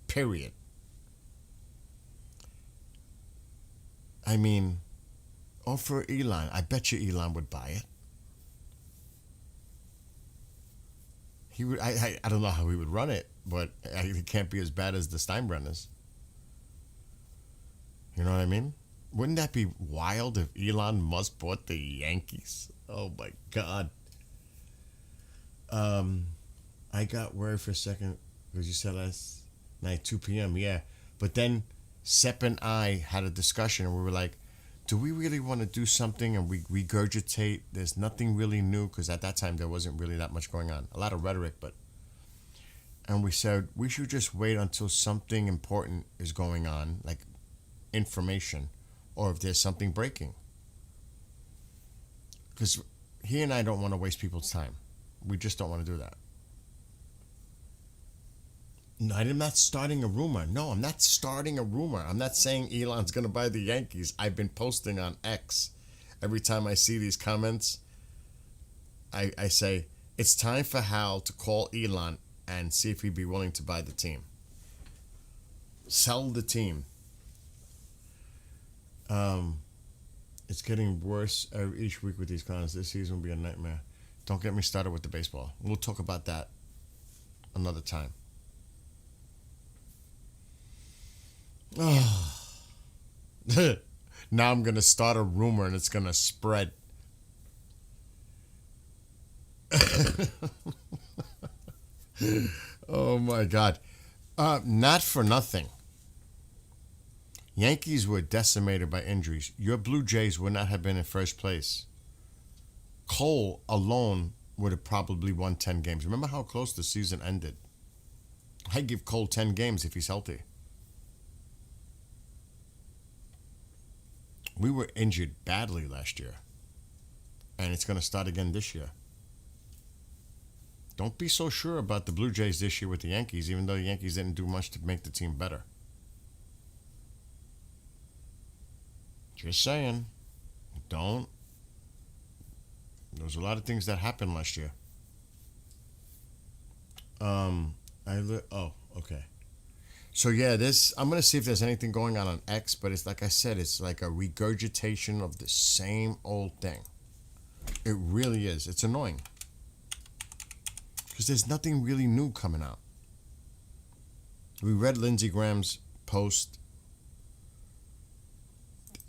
Period. I mean, offer Elon. I bet you Elon would buy it. He would. I don't know how he would run it, but it can't be as bad as the Steinbrenners. You know what I mean? Wouldn't that be wild if Elon Musk bought the Yankees? Oh my God. I got worried for a second because you said last night 2 p.m. Yeah, but then Sepp and I had a discussion and we were like, do we really want to do something and we regurgitate? There's nothing really new because at that time there wasn't really that much going on. A lot of rhetoric, but. And we said we should just wait until something important is going on, like information, or if there's something breaking. Because he and I don't want to waste people's time. We just don't want to do that. No, I'm not starting a rumor. No, I'm not starting a rumor. I'm not saying Elon's going to buy the Yankees. I've been posting on X. Every time I see these comments, I say, it's time for Hal to call Elon and see if he'd be willing to buy the team. Sell the team. It's getting worse each week with these comments. This season will be a nightmare. Don't get me started with the baseball. We'll talk about that another time. Oh. Now I'm going to start a rumor and it's going to spread. Oh my God. Not for nothing. Yankees were decimated by injuries. Your Blue Jays would not have been in first place. Cole alone would have probably won 10 games. Remember how close the season ended? I'd give Cole 10 games if he's healthy. We were injured badly last year. And it's going to start again this year. Don't be so sure about the Blue Jays this year with the Yankees, even though the Yankees didn't do much to make the team better. Just saying. Don't. There was a lot of things that happened last year. Okay. So yeah, I'm gonna see if there's anything going on X, but it's like I said, it's like a regurgitation of the same old thing. It really is. It's annoying. Because there's nothing really new coming out. We read Lindsey Graham's post.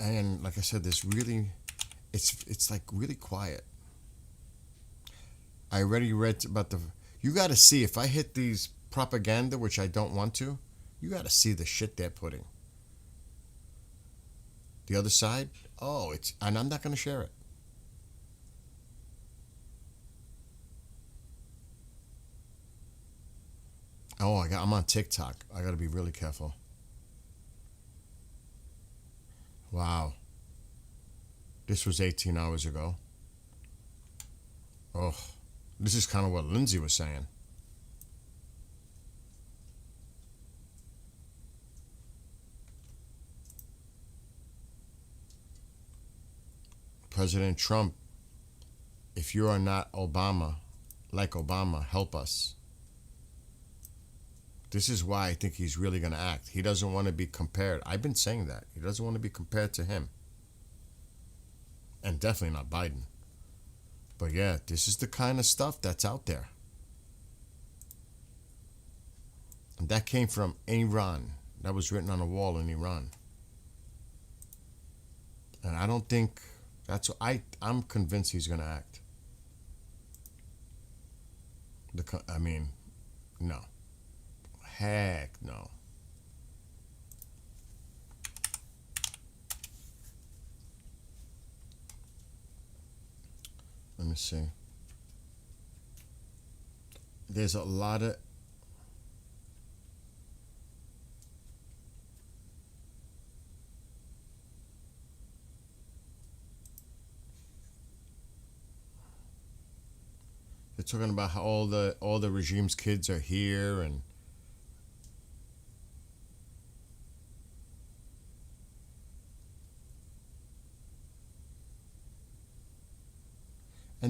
And like I said, it's like really quiet. I already read about you got to see, if I hit these propaganda, which I don't want to, you got to see the shit they're putting. The other side, and I'm not going to share it. I'm on TikTok. I got to be really careful. Wow. This was 18 hours ago. Oh, this is kind of what Lindsay was saying. President Trump, if you are not Obama, like Obama, help us. This is why I think he's really going to act. He doesn't want to be compared. I've been saying that. He doesn't want to be compared to him. And definitely not Biden. But yeah, this is the kind of stuff that's out there. And that came from Iran. That was written on a wall in Iran. And I don't think that's what I'm convinced he's going to act. I mean, no. Heck no. Let me see. There's a lot of they're talking about how all the regime's kids are here and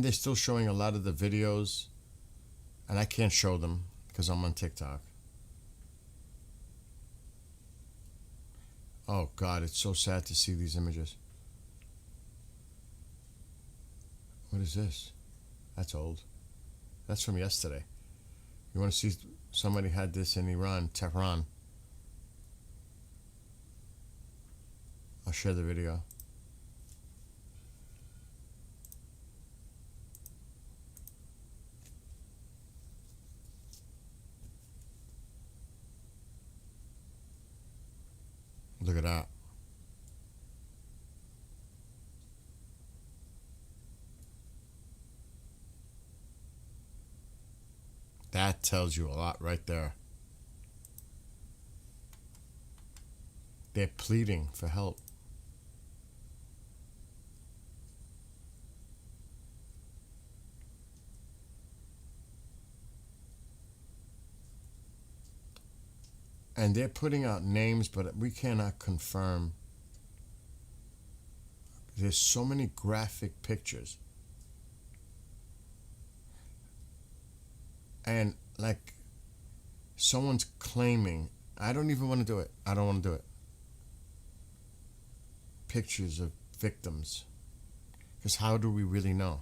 they're still showing a lot of the videos, and I can't show them because I'm on TikTok. Oh God, it's so sad to see these images. What is this? That's old. That's from yesterday. You want to see somebody had this in Iran, Tehran. I'll share the video. Look at that. That tells you a lot right there. They're pleading for help. And they're putting out names, but we cannot confirm. There's so many graphic pictures. And like someone's claiming, I don't even want to do it. I don't want to do it. Pictures of victims. Because how do we really know?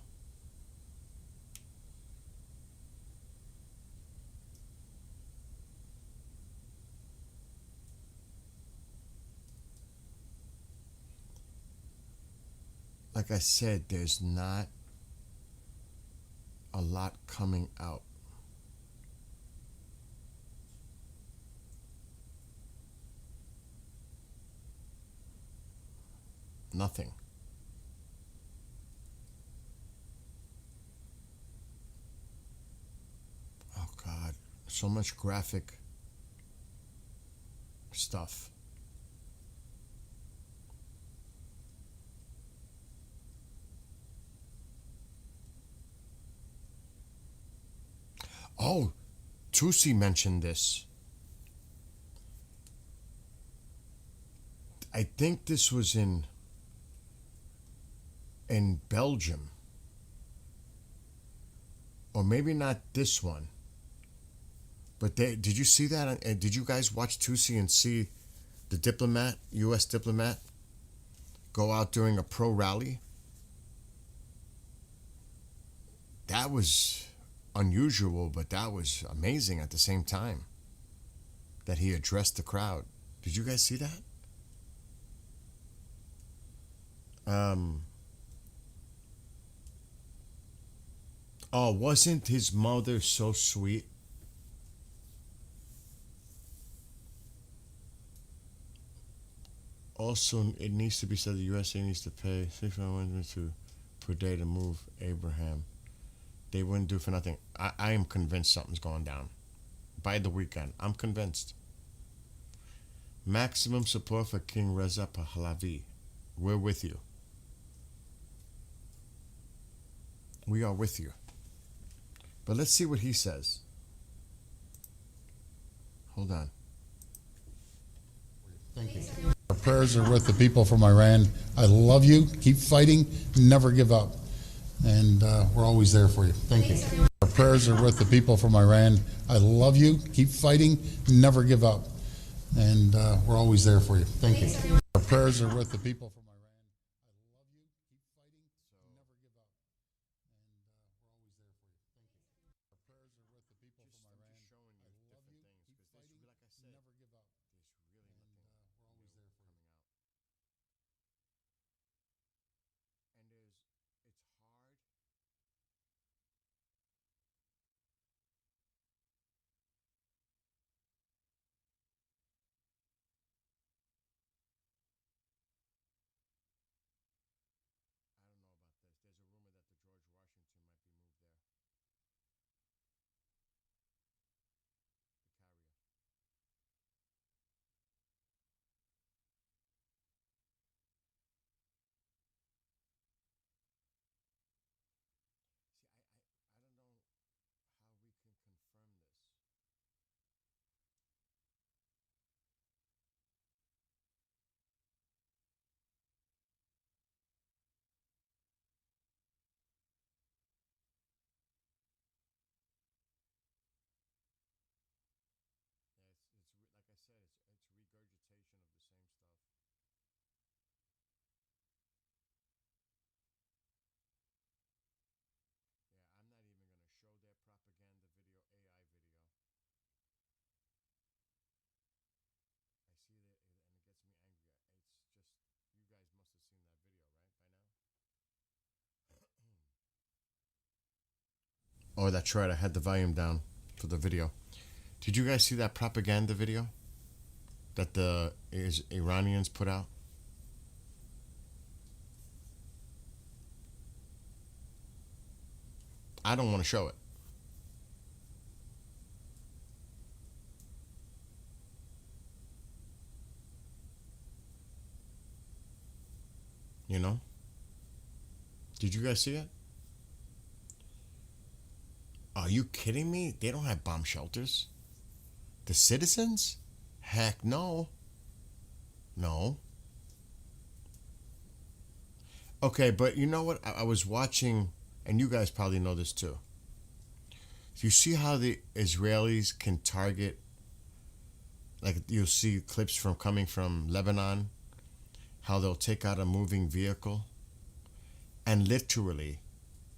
Like I said, there's not a lot coming out. Nothing. Oh God, so much graphic stuff. Oh, Tusi mentioned this. I think this was in Belgium. Or maybe not this one. But did you see that? Did you guys watch Tusi and see the diplomat, U.S. diplomat, go out during a pro rally? That was unusual, but that was amazing at the same time. That he addressed the crowd. Did you guys see that? Oh, wasn't his mother so sweet? Also, it needs to be said the USA needs to pay $600 per day to move Abraham. They wouldn't do for nothing. I am convinced something's going down. By the weekend, I'm convinced. Maximum support for King Reza Pahlavi. We're with you. We are with you. But let's see what he says. Hold on. Thank you. prayers are with the people from Iran. I love you. Keep fighting. Never give up. And we're always there for you. Thank you. Our prayers are with the people from Iran. I love you. Keep fighting. Never give up. And we're always there for you. Thank you. Our prayers are with the people from Iran. Oh, that's right. I had the volume down for the video. Did you guys see that propaganda video that the Iranians put out? I don't want to show it. You know? Did you guys see it? Are you kidding me? They don't have bomb shelters. The citizens? Heck no. No. Okay, but you know what? I was watching, and you guys probably know this too. You see how the Israelis can target, like you'll see clips from coming from Lebanon, how they'll take out a moving vehicle, and literally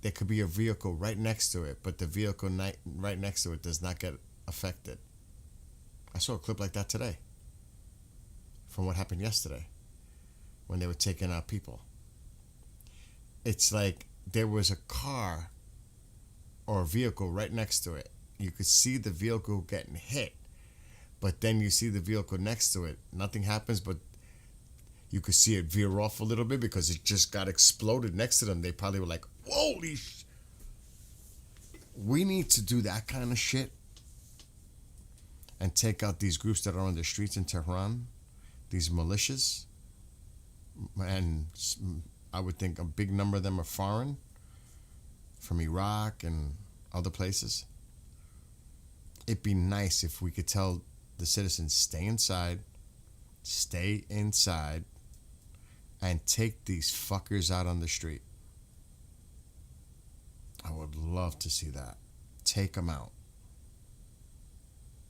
there could be a vehicle right next to it, but the vehicle right next to it does not get affected. I saw a clip like that today from what happened yesterday when they were taking out people. It's like there was a car or a vehicle right next to it. You could see the vehicle getting hit, but then you see the vehicle next to it. Nothing happens, but you could see it veer off a little bit because it just got exploded next to them. They probably were like, holy sh-. We need to do that kind of shit and take out these groups that are on the streets in Tehran, these militias. And I would think a big number of them are foreign, from Iraq and other places. It'd be nice if we could tell the citizens, stay inside, and take these fuckers out on the street. I would love to see that. Take them out.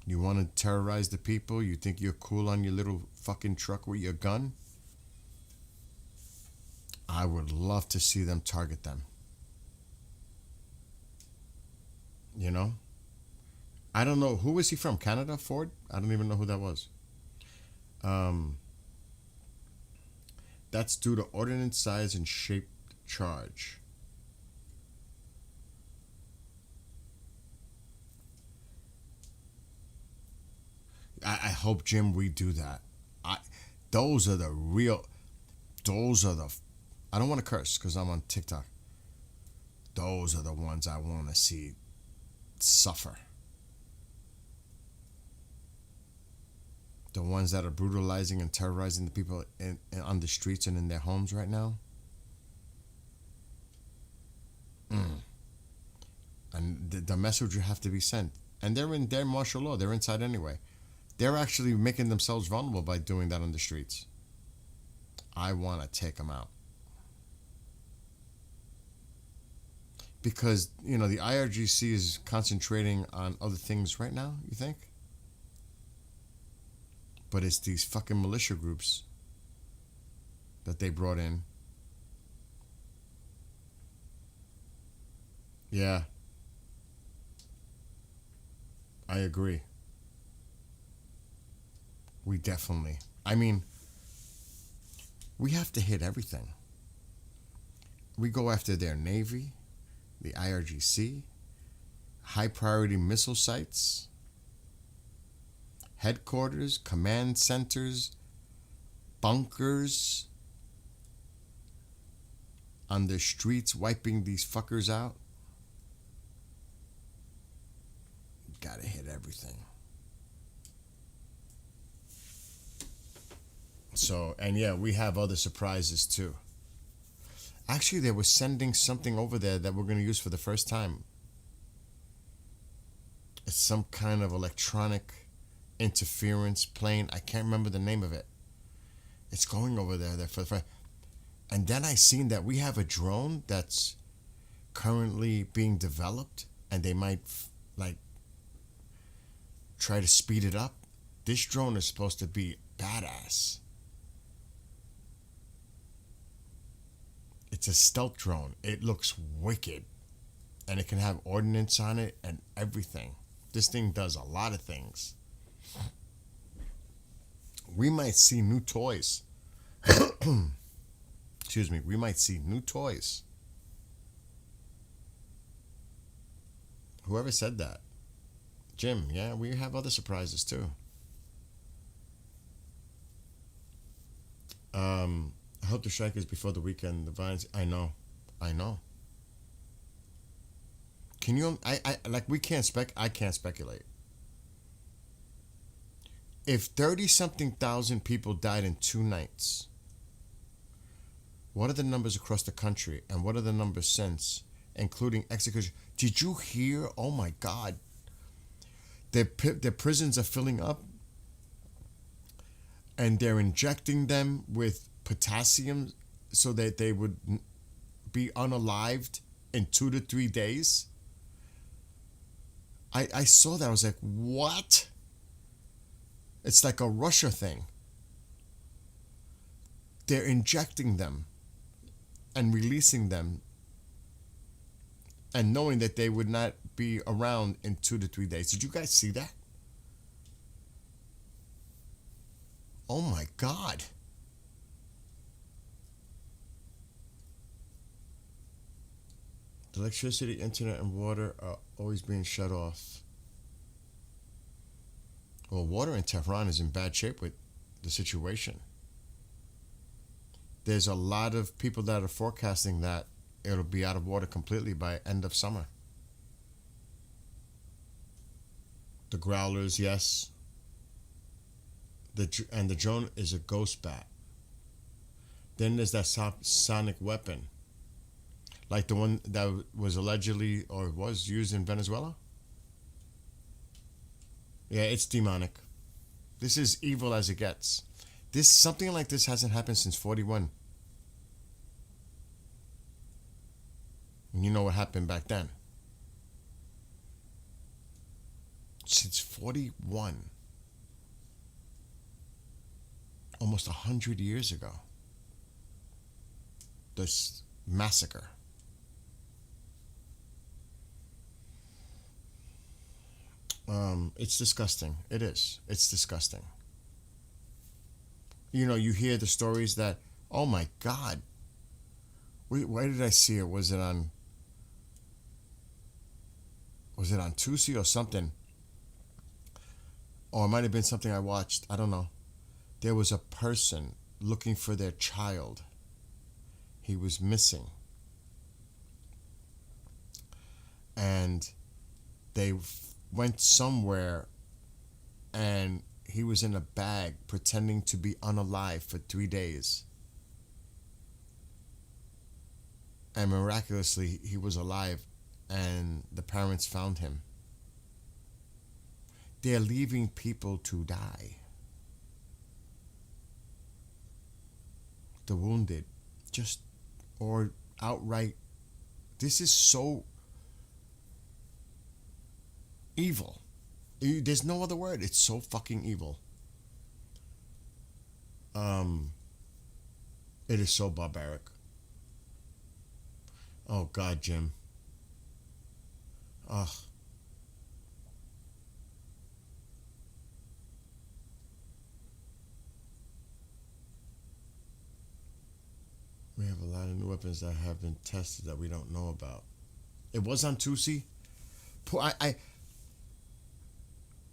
You want to terrorize the people? You think you're cool on your little fucking truck with your gun? I would love to see them target them. You know? I don't know. Who was he from? Canada? Ford? I don't even know who that was. That's due to ordnance size and shape charge. I hope, Jim, we do that. Those are the real... Those are the... I don't want to curse because I'm on TikTok. Those are the ones I want to see suffer. The ones that are brutalizing and terrorizing the people on the streets and in their homes right now. And the message would have to be sent. And they're in their martial law. They're inside anyway. They're actually making themselves vulnerable by doing that on the streets. I want to take them out. Because, the IRGC is concentrating on other things right now, you think? But it's these fucking militia groups that they brought in. Yeah. I agree. We definitely. We have to hit everything. We go after their Navy, the IRGC, high priority missile sites, headquarters, command centers, bunkers, on the streets wiping these fuckers out. Gotta hit everything. So, and yeah, we have other surprises too. Actually, they were sending something over there that we're going to use for the first time. It's some kind of electronic interference plane. I can't remember the name of it. It's going over there for the first. And then I seen that we have a drone that's currently being developed, and they might try to speed it up. This drone is supposed to be badass. It's a stealth drone. It looks wicked. And it can have ordnance on it and everything. This thing does a lot of things. We might see new toys. Excuse me. We might see new toys. Whoever said that? Jim, yeah, we have other surprises too. I hope the strike is before the weekend. The vines, I know. Can you? We can't I can't speculate. If 30-something thousand people died in 2 nights, what are the numbers across the country, and what are the numbers since, including execution? Did you hear? Oh my God! Their prisons are filling up, and they're injecting them with potassium so that they would be unalived in 2 to 3 days. I saw that. I was like, what? It's like a Russia thing. They're injecting them and releasing them, and knowing that they would not be around in 2 to 3 days. Did you guys see that? Oh my God. The electricity, internet, and water are always being shut off. Well, water in Tehran is in bad shape with the situation. There's a lot of people that are forecasting that it'll be out of water completely by end of summer. The growlers, yes. The drone is a ghost bat. Then there's that sonic weapon, like the one that was allegedly or was used in Venezuela. Yeah, it's demonic. This is evil as it gets. Something like this hasn't happened since 41. And you know what happened back then. Since 41. Almost 100 years ago. This massacre. It's disgusting. It is. It's disgusting. You hear the stories that, oh my God, where did I see it? Was it on Tusi or something? Or it might have been something I watched. I don't know. There was a person looking for their child. He was missing. And they went somewhere, and he was in a bag pretending to be unalive for 3 days. And miraculously, he was alive, and the parents found him. They're leaving people to die. the wounded, just or outright. This is so evil. There's no other word. It's so fucking evil. It is so barbaric. Oh God, Jim. Ugh. We have a lot of new weapons that have been tested that we don't know about. It was on Tusi.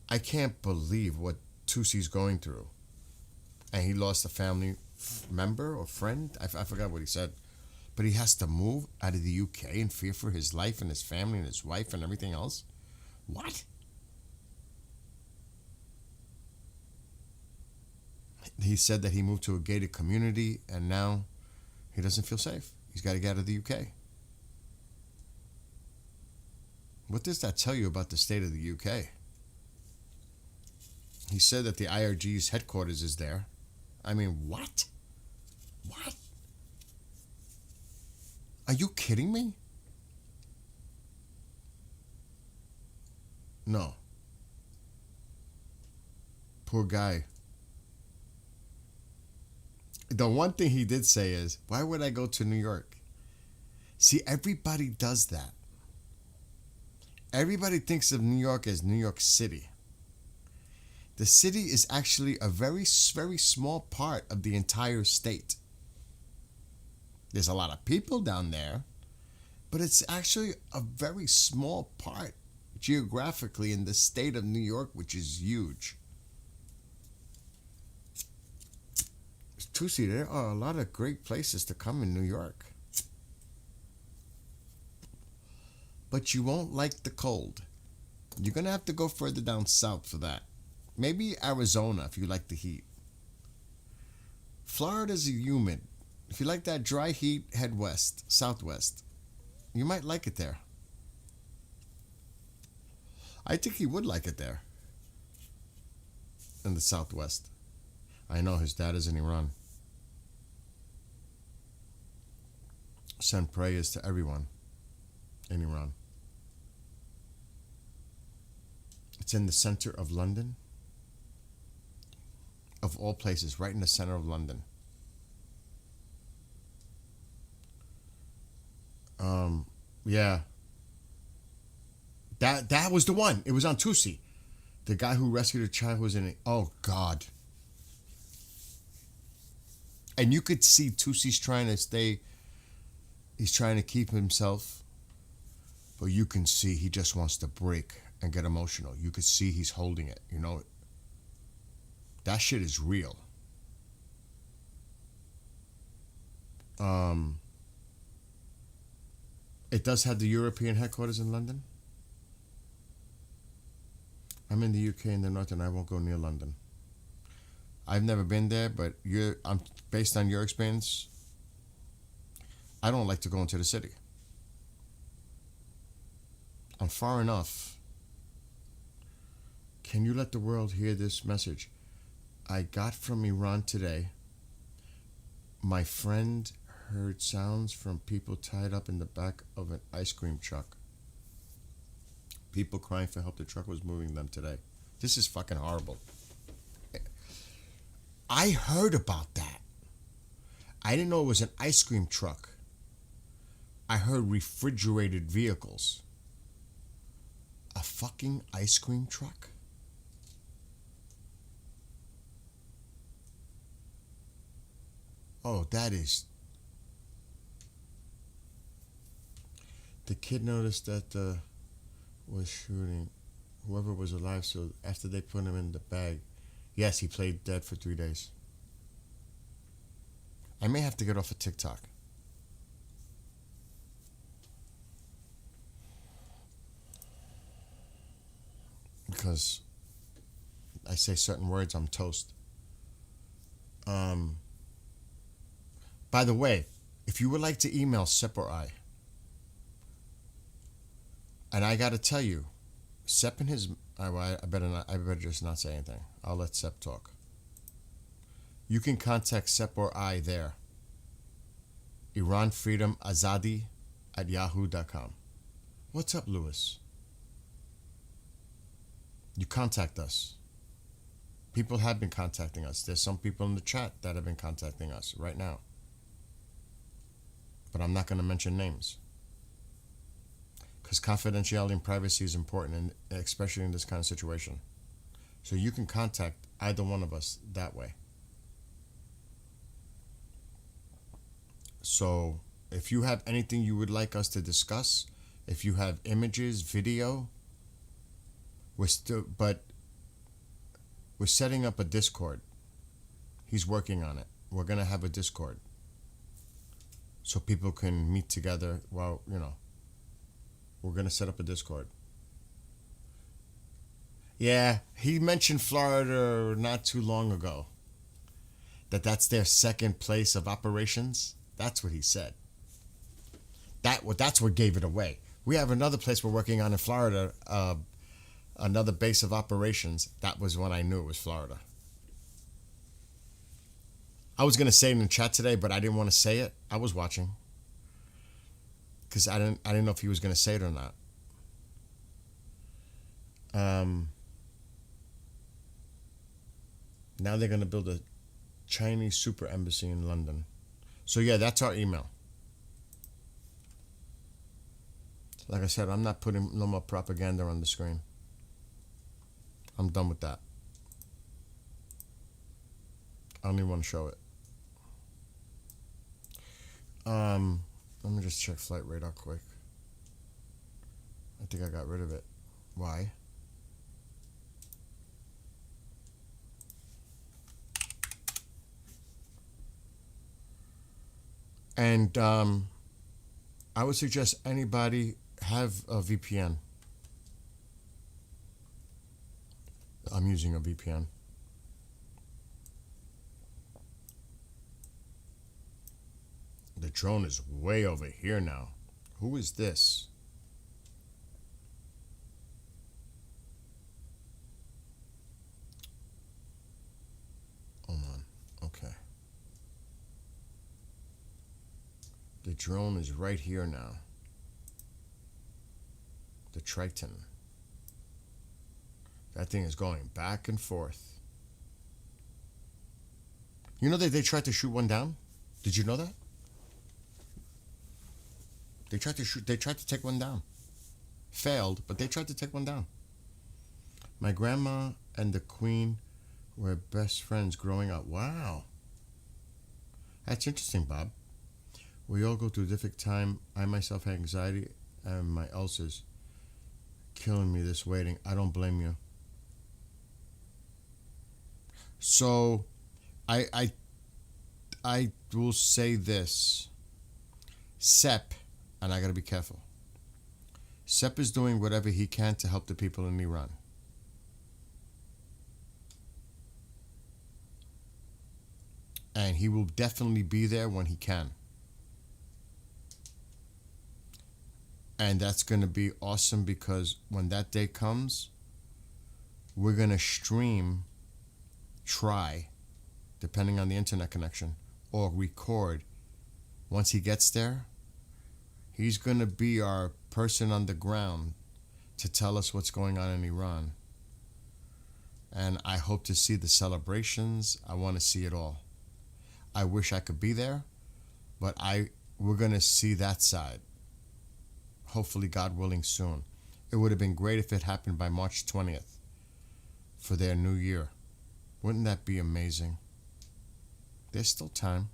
I can't believe what Tusi's going through. And he lost a family member or friend. I forgot what he said. But he has to move out of the UK in fear for his life and his family and his wife and everything else. What? He said that he moved to a gated community and now he doesn't feel safe. He's got to get out of the UK. What does that tell you about the state of the UK? He said that the IRG's headquarters is there. I mean, what? What? Are you kidding me? No. Poor guy. The one thing he did say is, why would I go to New York? See, everybody does that. Everybody thinks of New York as New York City. The city is actually a very, very small part of the entire state. There's a lot of people down there, but it's actually a very small part geographically in the state of New York, which is huge. Tusi, there are a lot of great places to come in New York. But you won't like the cold. You're going to have to go further down south for that. Maybe Arizona if you like the heat. Florida's humid. If you like that dry heat, head west, southwest. You might like it there. I think he would like it there. In the southwest. I know his dad is in Iran. Send prayers to everyone in Iran. It's in the center of London. Of all places, right in the center of London. Yeah. That was the one. It was on Tusi. The guy who rescued a child was in it. Oh, God. And you could see Tusi's trying to stay. He's trying to keep himself. But you can see he just wants to break and get emotional. You could see he's holding it. You know, that shit is real. It does have the European headquarters in London. I'm in the UK in the north and I won't go near London. I've never been there, but I'm based on your experience, I don't like to go into the city. I'm far enough. Can you let the world hear this message? I got from Iran today. My friend heard sounds from people tied up in the back of an ice cream truck. People crying for help. The truck was moving them today. This is fucking horrible. I heard about that. I didn't know it was an ice cream truck. I heard refrigerated vehicles. A fucking ice cream truck? Oh, that is... The kid noticed that was shooting whoever was alive, so after they put him in the bag, yes, he played dead for 3 days. I may have to get off of TikTok. Because I say certain words, I'm toast. By the way, if you would like to email Sep or I, and I got to tell you, Sep and his... I better just not say anything. I'll let Sep talk. You can contact Sep or I there. iranfreedomazadi@yahoo.com. What's up, Lewis? You contact us. People have been contacting us. There's some people in the chat that have been contacting us right now. But I'm not going to mention names. Because confidentiality and privacy is important, especially in this kind of situation. So you can contact either one of us that way. So if you have anything you would like us to discuss, if you have images, video, we're setting up a Discord. He's working on it. We're going to have a Discord so people can meet together while, we're going to set up a Discord. Yeah, he mentioned Florida not too long ago. That's their second place of operations. That's what he said. That's what gave it away. We have another place we're working on in Florida, another base of operations. That was when I knew it was Florida. I was gonna say it in the chat today, but I didn't want to say it. I was watching because I didn't know if he was gonna say it or not. Now they're gonna build a Chinese super embassy in London. So yeah, that's our email. Like I said, I'm not putting no more propaganda on the screen. I'm done with that. I don't even want to show it. Let me just check flight radar quick. I think I got rid of it. Why? And I would suggest anybody have a VPN. I'm using a VPN. The drone is way over here now. Who is this? Hold on. Okay. The drone is right here now. The Triton. That thing is going back and forth. You know that they tried to shoot one down? Did you know that? They tried to take one down. Failed, but they tried to take one down. My grandma and the Queen were best friends growing up. Wow. That's interesting, Bob. We all go through a difficult time. I myself have anxiety and my ulcers killing me this waiting. I don't blame you. So I will say this. Sep, and I gotta be careful. Sep is doing whatever he can to help the people in Iran. And he will definitely be there when he can. And that's going to be awesome because when that day comes, we're going to try, depending on the internet connection, or record. Once he gets there, he's going to be our person on the ground to tell us what's going on in Iran. And I hope to see the celebrations. I want to see it all. I wish I could be there, but we're going to see that side. Hopefully, God willing, soon. It would have been great if it happened by March 20th for their new year. Wouldn't that be amazing? There's still time.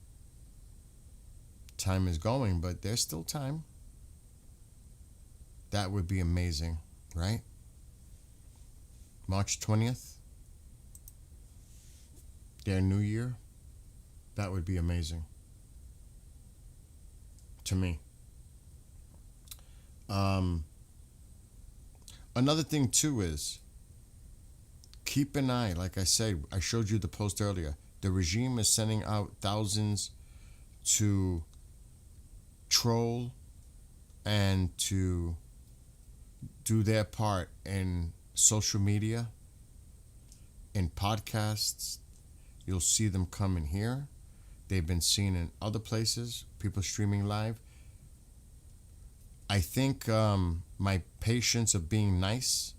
Time is going, but there's still time. That would be amazing, right? March 20th, their new year. That would be amazing. To me. Another thing too is keep an eye. Like I said, I showed you the post earlier. The regime is sending out thousands to troll and to do their part in social media, in podcasts. You'll see them come in here. They've been seen in other places, people streaming live. I think my patience of being nice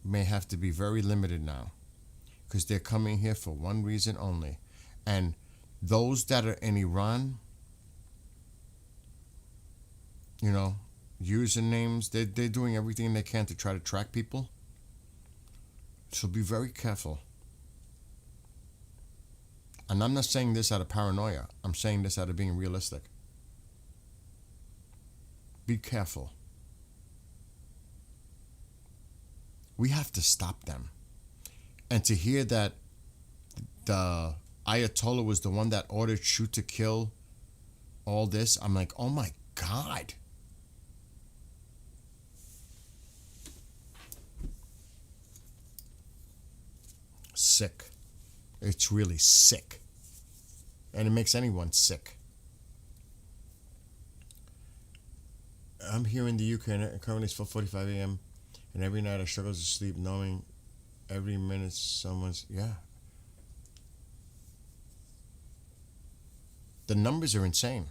may have to be very limited now, because they're coming here for one reason only. And those that are in Iran, you know, usernames, they're doing everything they can to try to track people. So be very careful. And I'm not saying this out of paranoia. I'm saying this out of being realistic. Be careful. We have to stop them. And to hear that the Ayatollah was the one that ordered shoot to kill all this, I'm like, oh my God. Sick. It's really sick. And it makes anyone sick. I'm here in the UK and currently it's 4:45 a.m. and every night I struggle to sleep knowing every minute someone's, yeah. The numbers are insane.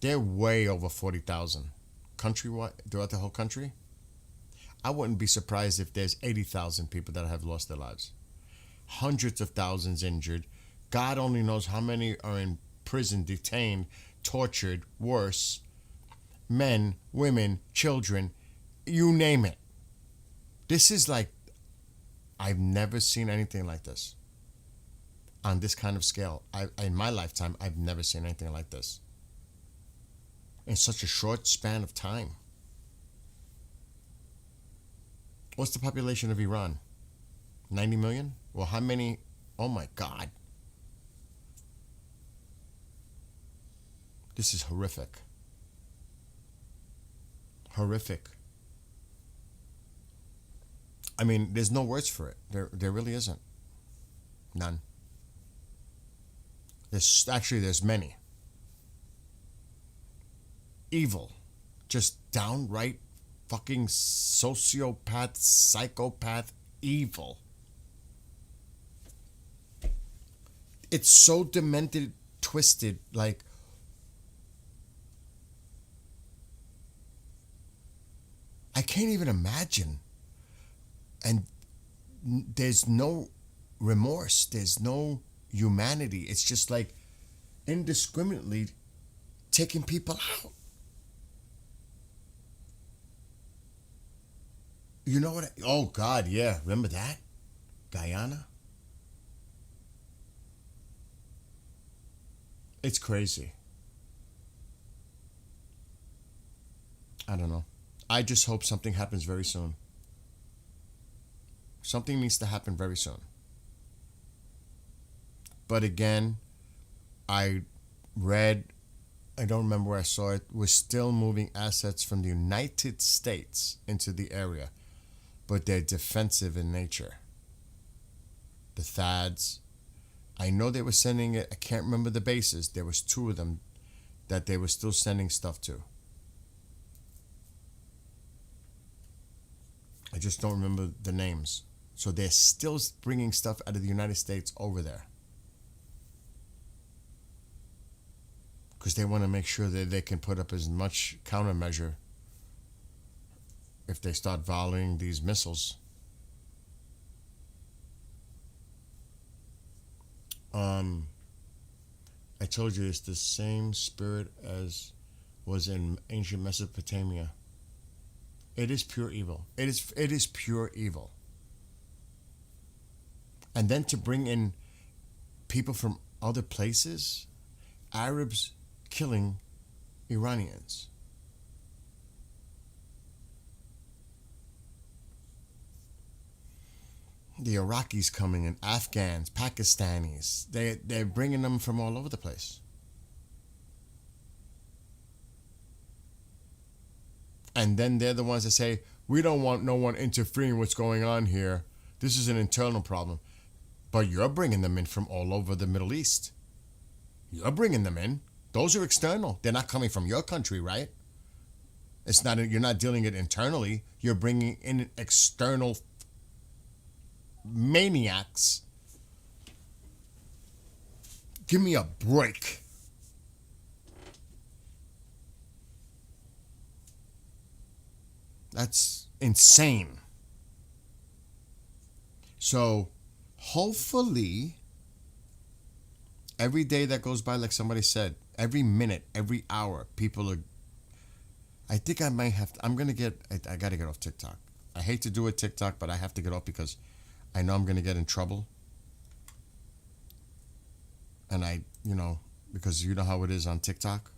They're way over 40,000 countrywide, throughout the whole country. I wouldn't be surprised if there's 80,000 people that have lost their lives. Hundreds of thousands injured. God only knows how many are in prison, detained, tortured, worse. Men, women, children, you name it. This is like, I've never seen anything like this. On this kind of scale. In my lifetime, I've never seen anything like this. In such a short span of time. What's the population of Iran? 90 million? Well, how many? Oh my God. This is horrific. Horrific. I mean, there's no words for it. There really isn't. None. There's many. Evil. Just downright fucking sociopath, psychopath evil. It's so demented, twisted, like I can't even imagine. And there's no remorse. There's no humanity. It's just like indiscriminately taking people out. You know what? Oh, God, yeah. Remember that? Guyana? It's crazy. I don't know. I just hope something happens very soon. Something needs to happen very soon. But again, I read, I don't remember where I saw it, we're still moving assets from the United States into the area, but they're defensive in nature. The THAADs, I know they were sending it, I can't remember the bases, there was 2 of them that they were still sending stuff to. I just don't remember the names. So they're still bringing stuff out of the United States over there. Because they want to make sure that they can put up as much countermeasure if they start volleying these missiles. I told you it's the same spirit as was in ancient Mesopotamia. It is pure evil. It is pure evil. And then to bring in people from other places, Arabs killing Iranians. The Iraqis coming in, Afghans, Pakistanis, they're bringing them from all over the place. And then they're the ones that say, we don't want no one interfering in what's going on here. This is an internal problem. But you're bringing them in from all over the Middle East. You're bringing them in. Those are external. They're not coming from your country, right? It's not. You're not dealing it internally. You're bringing in external maniacs Give me a break. That's insane. So hopefully every day that goes by, like somebody said, every minute, every hour, people are. I think I might have to. I'm gonna get. I gotta get off TikTok. I hate to do it TikTok, but I have to get off because I know I'm gonna get in trouble. And because you know how it is on TikTok,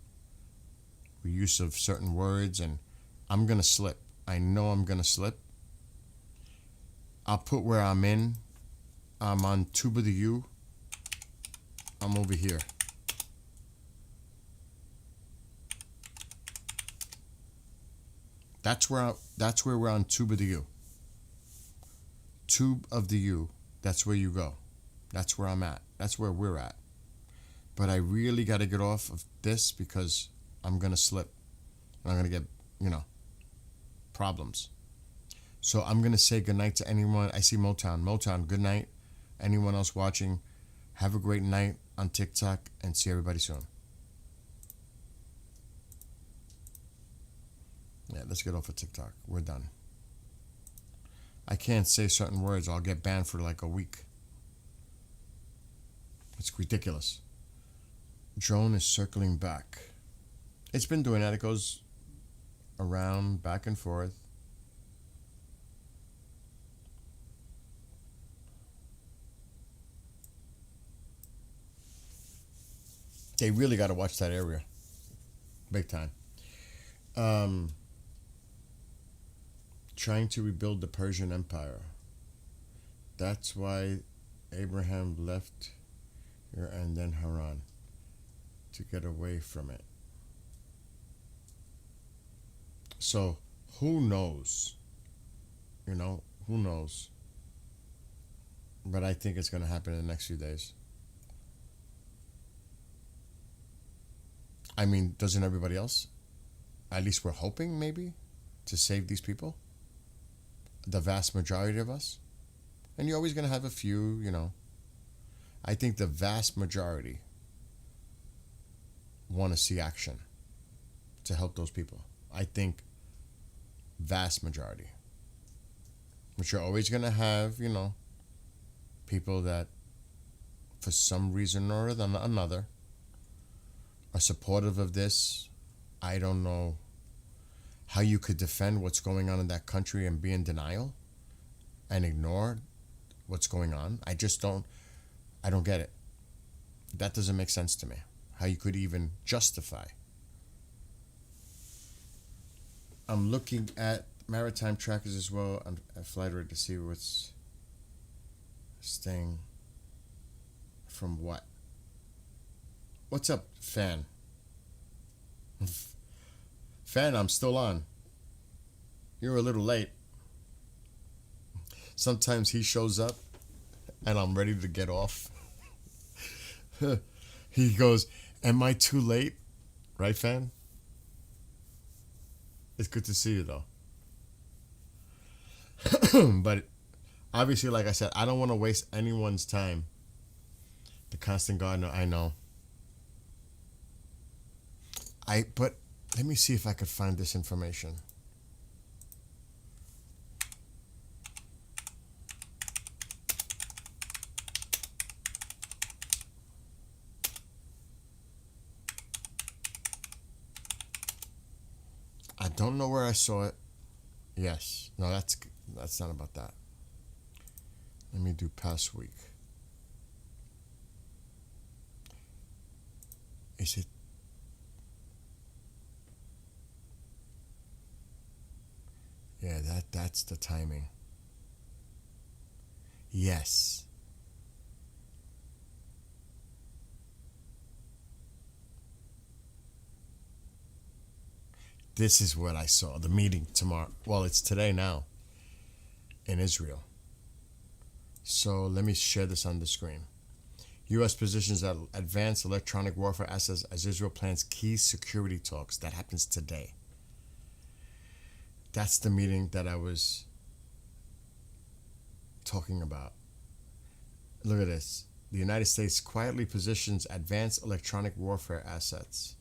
the use of certain words, and I'm gonna slip. I know I'm gonna slip. I'll put where I'm in. I'm on Tuba the U. I'm over here. That's where we're on Tube of the U. Tube of the U. That's where you go. That's where I'm at. That's where we're at. But I really got to get off of this because I'm going to slip. And I'm going to get, problems. So I'm going to say goodnight to anyone. I see Motown. Motown, good night. Anyone else watching, have a great night on TikTok and see everybody soon. Yeah, let's get off of TikTok. We're done. I can't say certain words. I'll get banned for like a week. It's ridiculous. Drone is circling back. It's been doing that. It goes around, back and forth. They really got to watch that area. Big time. Trying to rebuild the Persian Empire. That's why Abraham left here and then Haran, to get away from it. So who knows? Who knows? But I think it's going to happen in the next few days. I mean, doesn't everybody else? At least we're hoping, maybe, to save these people. The vast majority of us. And you're always going to have a few, I think the vast majority want to see action to help those people. I think vast majority. But you're always going to have, people that for some reason or another are supportive of this. I don't know how you could defend what's going on in that country and be in denial and ignore what's going on. I don't get it. That doesn't make sense to me. How you could even justify. I'm looking at maritime trackers as well on Flight Radar to see what's staying from what. What's up, Fan? Fan, I'm still on. You're a little late. Sometimes he shows up and I'm ready to get off. He goes, am I too late? Right, Fan? It's good to see you, though. But obviously, like I said, I don't want to waste anyone's time. The constant gardener, I know. But let me see if I could find this information. I don't know where I saw it. Yes. No, that's not about that. Let me do past week. Is it? Yeah, that's the timing. Yes. This is what I saw. The meeting tomorrow. Well, it's today now in Israel. So let me share this on the screen. U.S. positions that advanced electronic warfare assets as Israel plans key security talks. That happens today. That's the meeting that I was talking about. Look at this. the United States quietly positions advanced electronic warfare assets.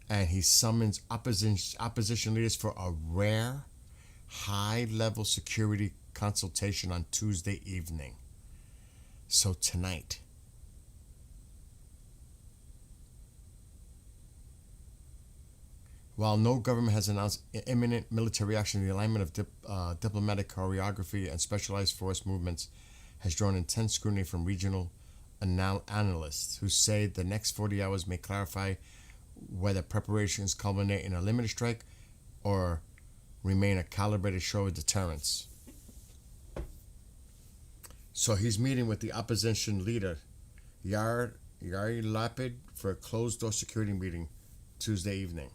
And he summons opposition leaders for a rare, high-level security consultation on Tuesday evening. So tonight. While no government has announced imminent military action, the alignment of diplomatic choreography and specialized force movements has drawn intense scrutiny from regional analysts who say the next 40 hours may clarify whether preparations culminate in a limited strike or remain a calibrated show of deterrence. So he's meeting with the opposition leader, Yair Lapid, for a closed-door security meeting Tuesday evening.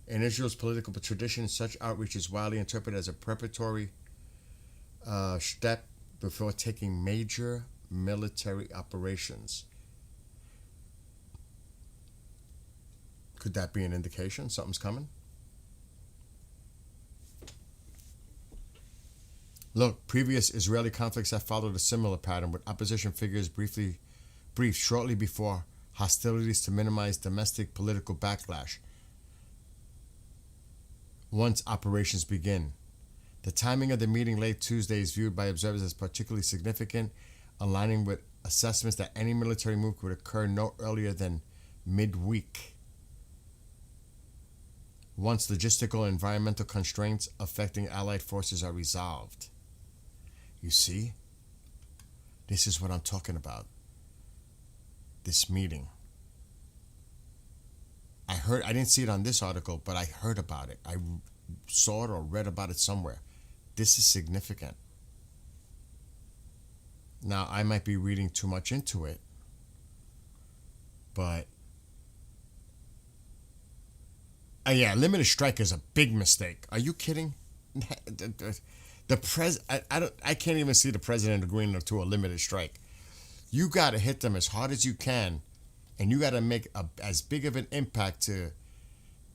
In Israel's political tradition, such outreach is widely interpreted as a preparatory step before taking major military operations. Could that be an indication something's coming? Look, previous Israeli conflicts have followed a similar pattern, with opposition figures briefed shortly before hostilities to minimize domestic political backlash once operations begin. The timing of the meeting late Tuesday is viewed by observers as particularly significant, aligning with assessments that any military move could occur no earlier than midweek, once logistical and environmental constraints affecting Allied forces are resolved. You see? This is what I'm talking about. This meeting. I didn't see it on this article, but I heard about it. I saw it or read about it somewhere. This is significant. Now, I might be reading too much into it, but yeah, limited strike is a big mistake. Are you kidding? I can't even see the president agreeing to a limited strike. You got to hit them as hard as you can, and you got to make as big of an impact to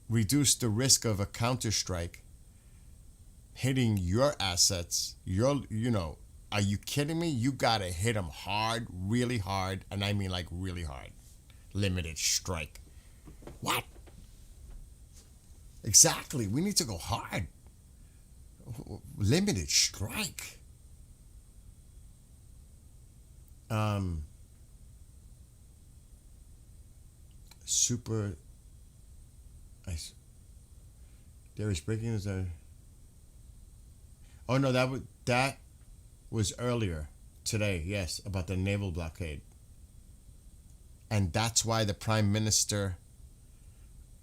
reduce the risk of a counterstrike hitting your assets. Are you kidding me? You got to hit them hard, really hard, and I mean like really hard. Limited strike. What? Exactly. We need to go hard. Limited strike. There is breaking news. Oh no, that was earlier today. Yes, about the naval blockade, and that's why the Prime Minister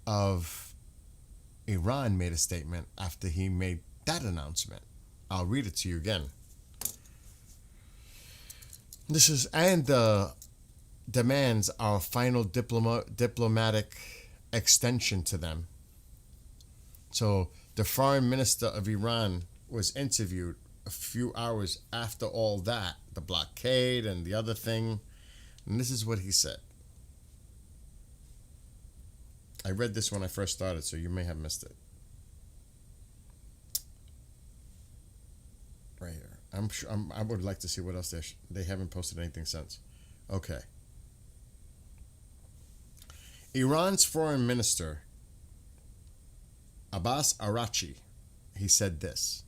of Iran made a statement after he made that announcement. I'll read it to you again. This is demands our final diplomatic extension to them. So the foreign minister of Iran was interviewed a few hours after all that, the blockade and the other thing, and this is what he said. I read this when I first started, so you may have missed it. Right here. I would like to see what else they haven't posted anything since. Okay. Iran's foreign minister, Abbas Araghchi, he said this: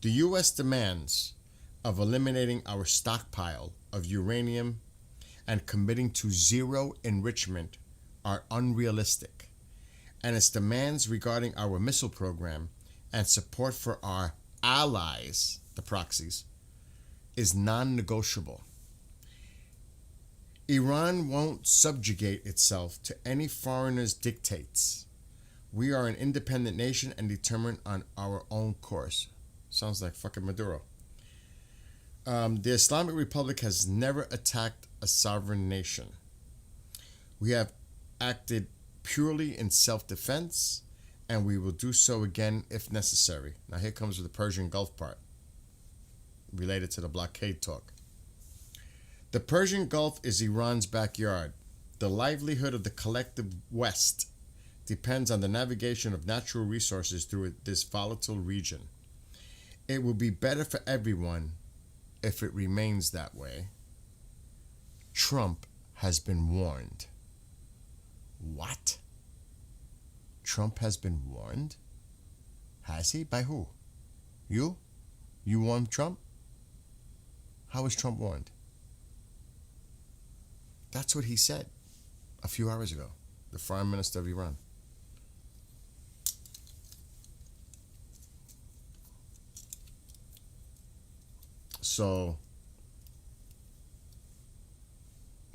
the U.S. demands of eliminating our stockpile of uranium and committing to zero enrichment are unrealistic, and its demands regarding our missile program and support for our allies, the proxies, is non-negotiable. Iran won't subjugate itself to any foreigner's dictates. We are an independent nation and determined on our own course. Sounds like fucking Maduro. The Islamic Republic has never attacked a sovereign nation. We have acted purely in self-defense, and we will do so again if necessary. Now here comes the Persian Gulf part, related to the blockade talk. The Persian Gulf is Iran's backyard. The livelihood of the collective West depends on the navigation of natural resources through this volatile region. It will be better for everyone if it remains that way. Trump has been warned. What? Trump has been warned? Has he? By who? You? You warned Trump? How was Trump warned? That's what he said a few hours ago, the Foreign Minister of Iran. So,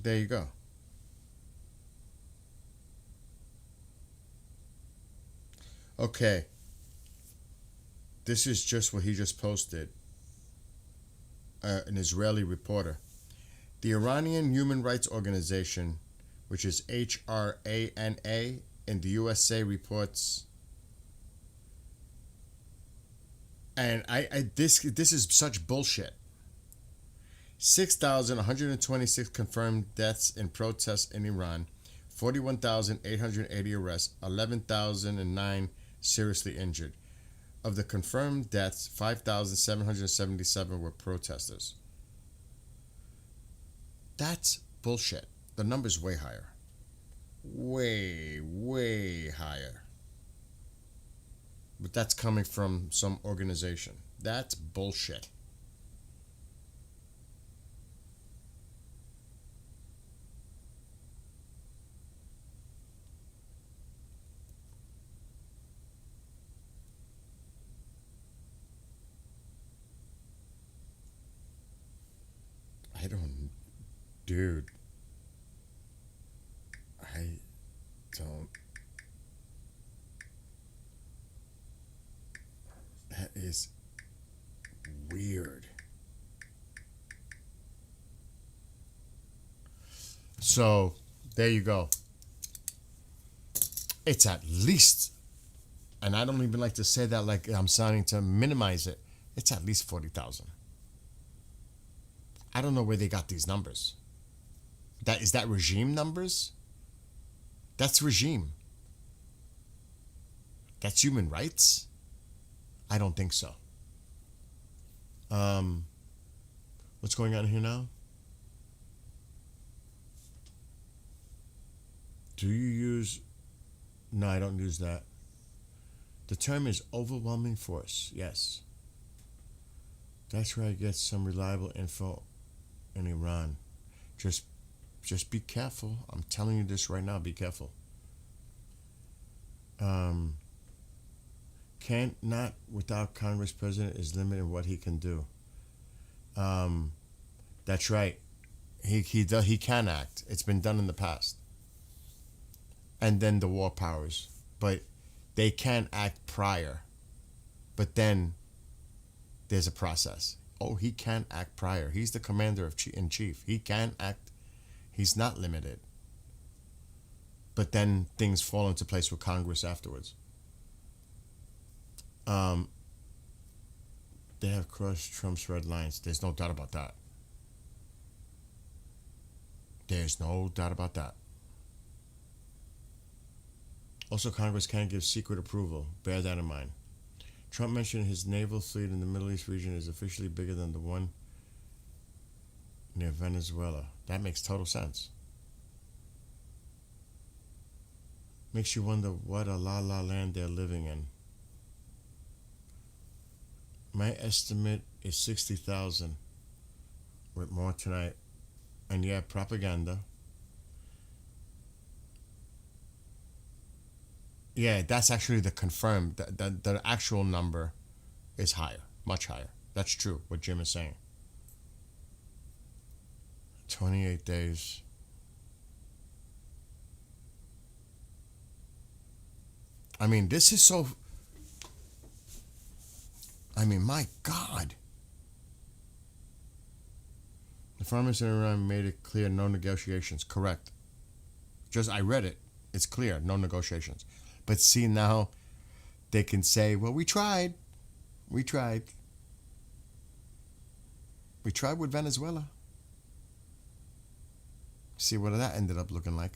there you go. Okay. This is just what he just posted. An Israeli reporter. The Iranian Human Rights Organization, which is HRANA in the USA, reports, and this is such bullshit. 6,126 confirmed deaths in protests in Iran, 41,880 arrests, 11,009 seriously injured. Of the confirmed deaths, 5,777 were protesters. That's bullshit. The number's way higher. Way, way higher. But that's coming from some organization. That's bullshit. I don't, dude. I don't. That is weird. So, there you go. It's at least, and I don't even like to say that like I'm sounding to minimize it, it's at least 40,000. I don't know where they got these numbers. Is that regime numbers? That's regime. That's human rights? I don't think so. What's going on here now? Do you use... No, I don't use that. The term is overwhelming force. Yes. That's where I get some reliable info in Iran. Just be careful. I'm telling you this right now. Be careful. Can't not without Congress president is limited in what he can do. That's right. He can act. It's been done in the past. And then the war powers, but they can act prior. But then there's a process. Oh, he can act prior. He's the commander in chief. He can act. He's not limited. But then things fall into place with Congress afterwards. They have crossed Trump's red lines. There's no doubt about that. There's no doubt about that. Also, Congress can't give secret approval. Bear that in mind. Trump mentioned his naval fleet in the Middle East region is officially bigger than the one near Venezuela. That makes total sense. Makes you wonder what a la-la land they're living in. My estimate is 60,000. With more tonight. And yeah, propaganda. Yeah, that's actually the confirmed. The actual number is higher, much higher. That's true, what Jim is saying. 28 days. I mean, this is so... I mean, my God. The farmers in Iran made it clear no negotiations. Correct. I read it. It's clear, no negotiations. But see, now they can say, well, we tried. We tried. We tried with Venezuela. See what that ended up looking like.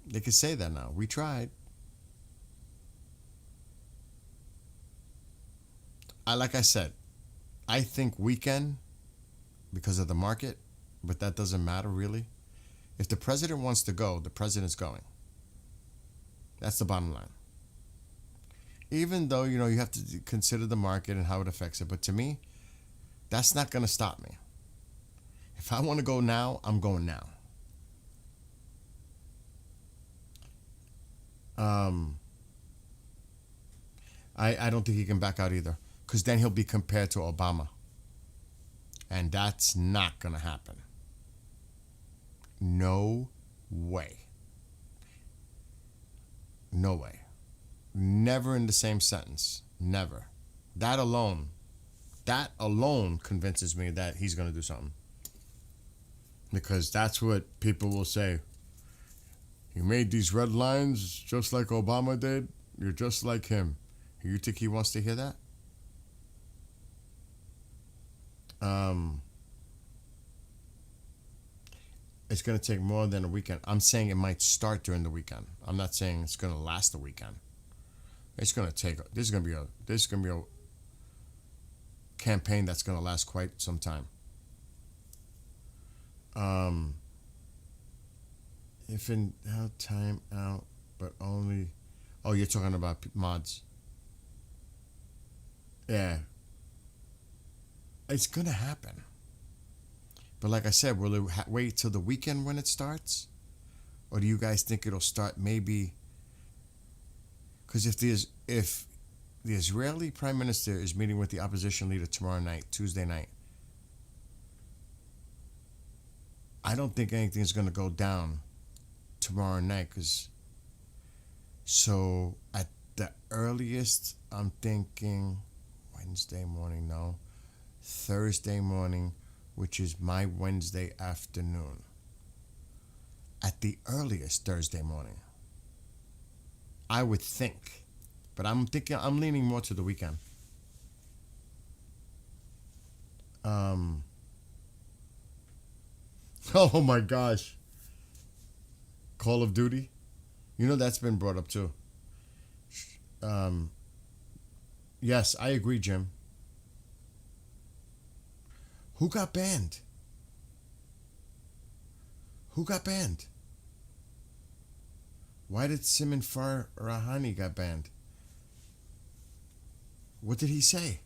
They could say that now. We tried. Like I said, I think weekend, because of the market, but that doesn't matter really. If the president wants to go, the president's going. That's the bottom line. Even though, you have to consider the market and how it affects it. But to me, that's not going to stop me. If I want to go now, I'm going now. I don't think he can back out either. Because then he'll be compared to Obama. And that's not going to happen. No way. No way. Never in the same sentence. Never. That alone convinces me that he's going to do something. Because that's what people will say. You made these red lines just like Obama did. You're just like him. You think he wants to hear that? It's going to take more than a weekend. I'm saying it might start during the weekend. I'm not saying it's going to last the weekend. It's going to take. This is going to be a campaign that's going to last quite some time. If in time out, but only. Oh, you're talking about mods. Yeah. It's going to happen. But like I said, will it wait till the weekend when it starts? Or do you guys think it'll start maybe? Because if the Israeli prime minister is meeting with the opposition leader tomorrow night, Tuesday night, I don't think anything's going to go down tomorrow night. So at the earliest, I'm thinking Wednesday morning, no. Thursday morning, which is my Wednesday afternoon. At the earliest, Thursday morning. I would think. But I'm leaning more to the weekend. Oh my gosh. Call of Duty. That's been brought up too. Yes, I agree, Jim. Who got banned? Who got banned? Why did Simon Farahani got banned? What did he say?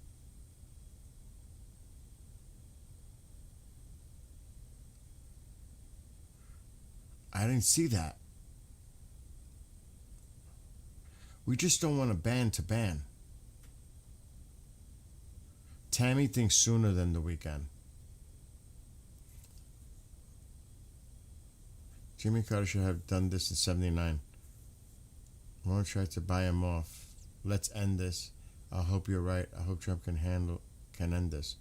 I didn't see that. We just don't want to ban. Tammy thinks sooner than the weekend. Jimmy Carter should have done this in 79. Won't try to buy him off. Let's end this. I hope you're right. I hope Trump can end this.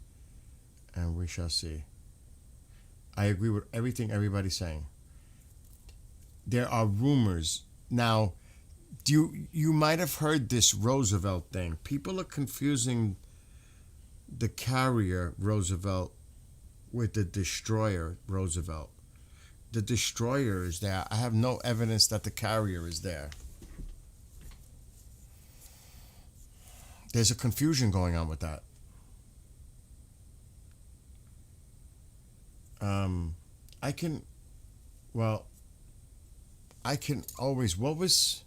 And we shall see. I agree with everything everybody's saying. There are rumors. Now, you might have heard this Roosevelt thing. People are confusing the carrier Roosevelt with the destroyer Roosevelt. The destroyer is there. I have no evidence that the carrier is there. There's a confusion going on with that. I can always,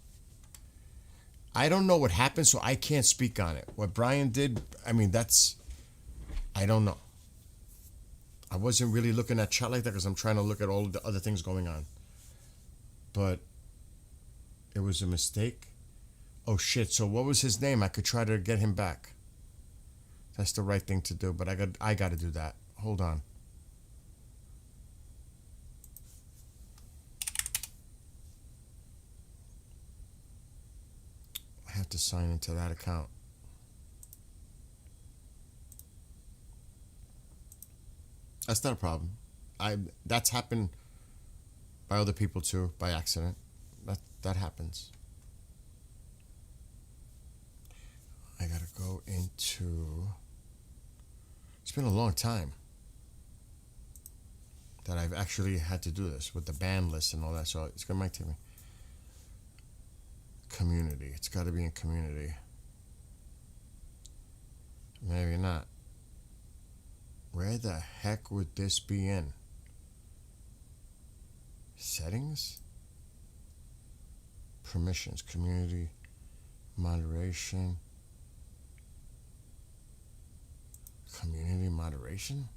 I don't know what happened, so I can't speak on it. What Brian did, I don't know. I wasn't really looking at chat like that because I'm trying to look at all the other things going on. But it was a mistake. Oh shit, so what was his name? I could try to get him back. That's the right thing to do, but I got to do that. Hold on. I have to sign into that account. That's not a problem. That's happened by other people too, by accident. That happens. I gotta go into. It's been a long time that I've actually had to do this with the ban list and all that. So it's gonna might take me. Community. It's got to be in community. Maybe not. Where the heck would this be in? Settings? Permissions, community, moderation. Community moderation?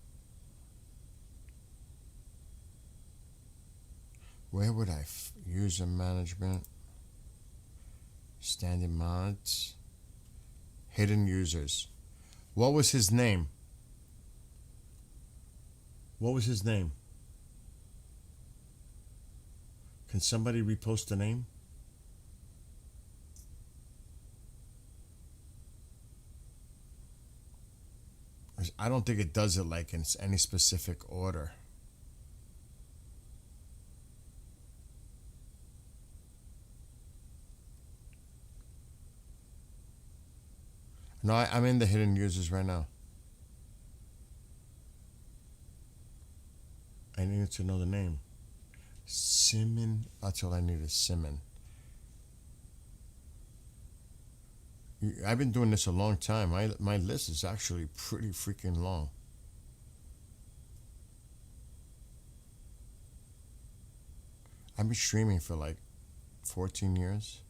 Where would I user management? Standing mods. Hidden users. What was his name? What was his name? Can somebody repost the name? I don't think it does it like in any specific order. No, I'm in the hidden users right now. I needed to know the name. Simon. That's all I need is Simon. I've been doing this a long time. My list is actually pretty freaking long. I've been streaming for like 14 years.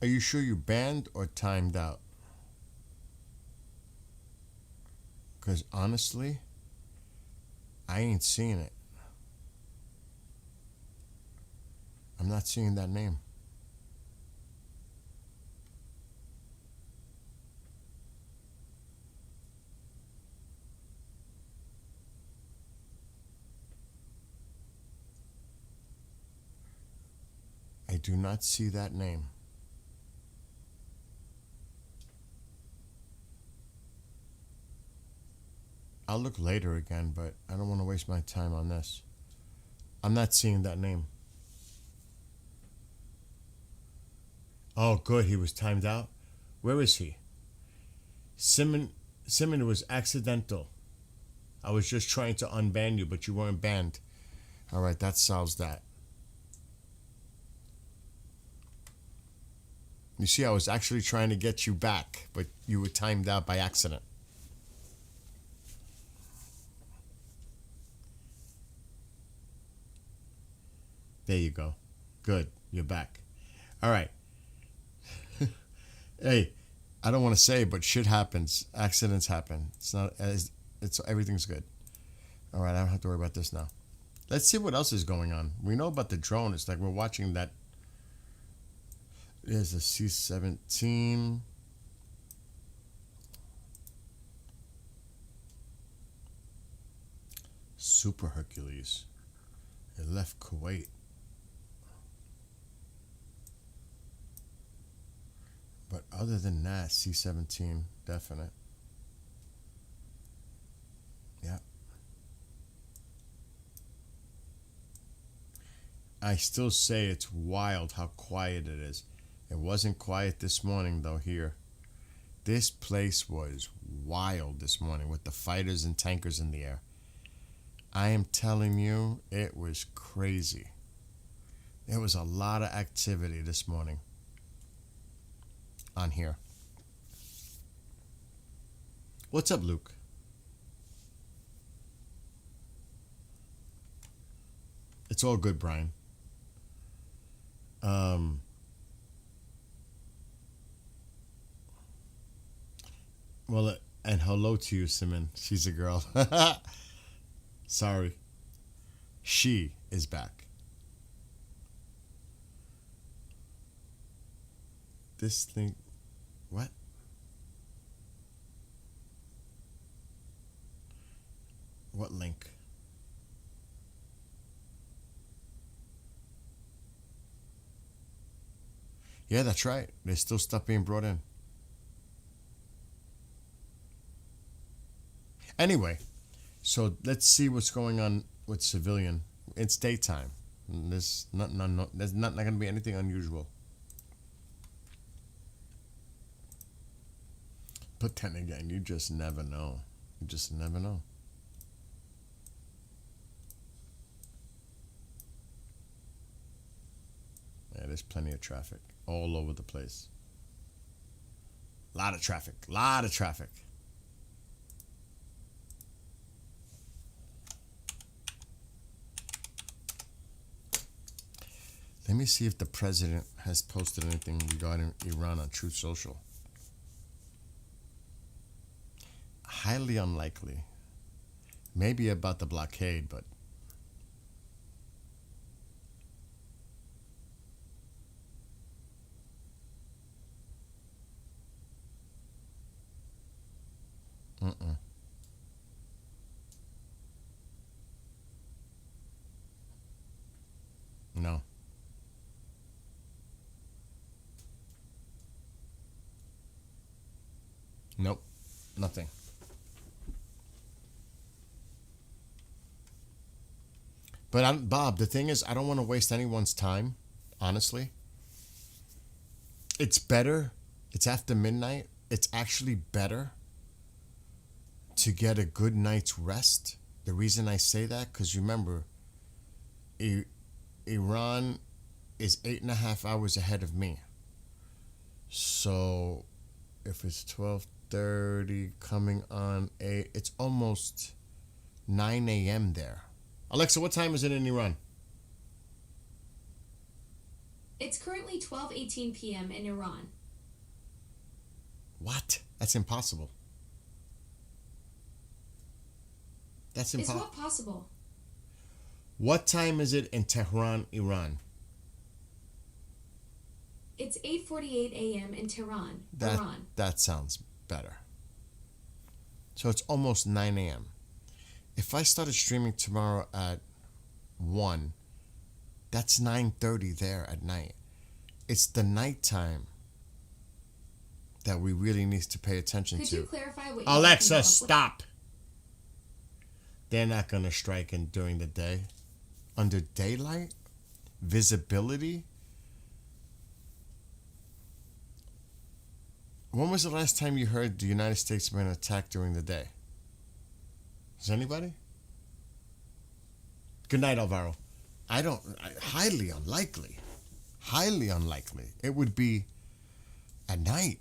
Are you sure you banned or timed out? Because honestly, I ain't seeing it. I'm not seeing that name. I do not see that name. I'll look later again, but I don't want to waste my time on this. I'm not seeing that name. Oh, good. He was timed out. Where is he? Simon, it was accidental. I was just trying to unban you, but you weren't banned. All right, that solves that. You see, I was actually trying to get you back, but you were timed out by accident. There you go. Good. You're back. All right. Hey, I don't want to say, but shit happens. Accidents happen. It's everything's good. All right, I don't have to worry about this now. Let's see what else is going on. We know about the drone. It's like we're watching that. There's a C-17. Super Hercules. It left Kuwait. But other than that, C-17, definite. Yeah. I still say it's wild how quiet it is. It wasn't quiet this morning, though, here. This place was wild this morning with the fighters and tankers in the air. I am telling you, it was crazy. There was a lot of activity this morning on here. What's up, Luke? It's all good, Brian. Well, and hello to you, Simon. She's a girl. Sorry. She is back. This thing. What? What link? Yeah, that's right. There's still stuff being brought in. Anyway, so let's see what's going on with civilian. It's daytime. There's not going to be anything unusual. But then again, you just never know. You just never know. there's plenty of traffic all over the place. Lot of traffic. Lot of traffic. Let me see if the president has posted anything regarding Iran on Truth Social. Highly unlikely. Maybe about the blockade, but no. Nope. Nothing. But Bob, the thing is, I don't want to waste anyone's time, honestly. It's better. It's after midnight. It's actually better to get a good night's rest. The reason I say that, because remember, Iran is 8.5 hours ahead of me. So if it's 12:30 coming on 8, it's almost 9 a.m. there. Alexa, what time is it in Iran? It's currently 12:18 p.m. in Iran. What? That's impossible. That's Is impossible. what possible? What time is it in Tehran, Iran? It's 8:48 a.m. in Tehran, Iran. That sounds better. So it's almost 9 a.m. If I started streaming tomorrow at 1, that's 9:30 there at night. It's the nighttime that we really need to pay attention Could to. you clarify what you Alexa, stop. They're not going to strike in during the day. Under daylight? Visibility? When was the last time you heard the United States been attacked during the day? Is anybody? Good night, Alvaro. Highly unlikely. Highly unlikely. It would be at night.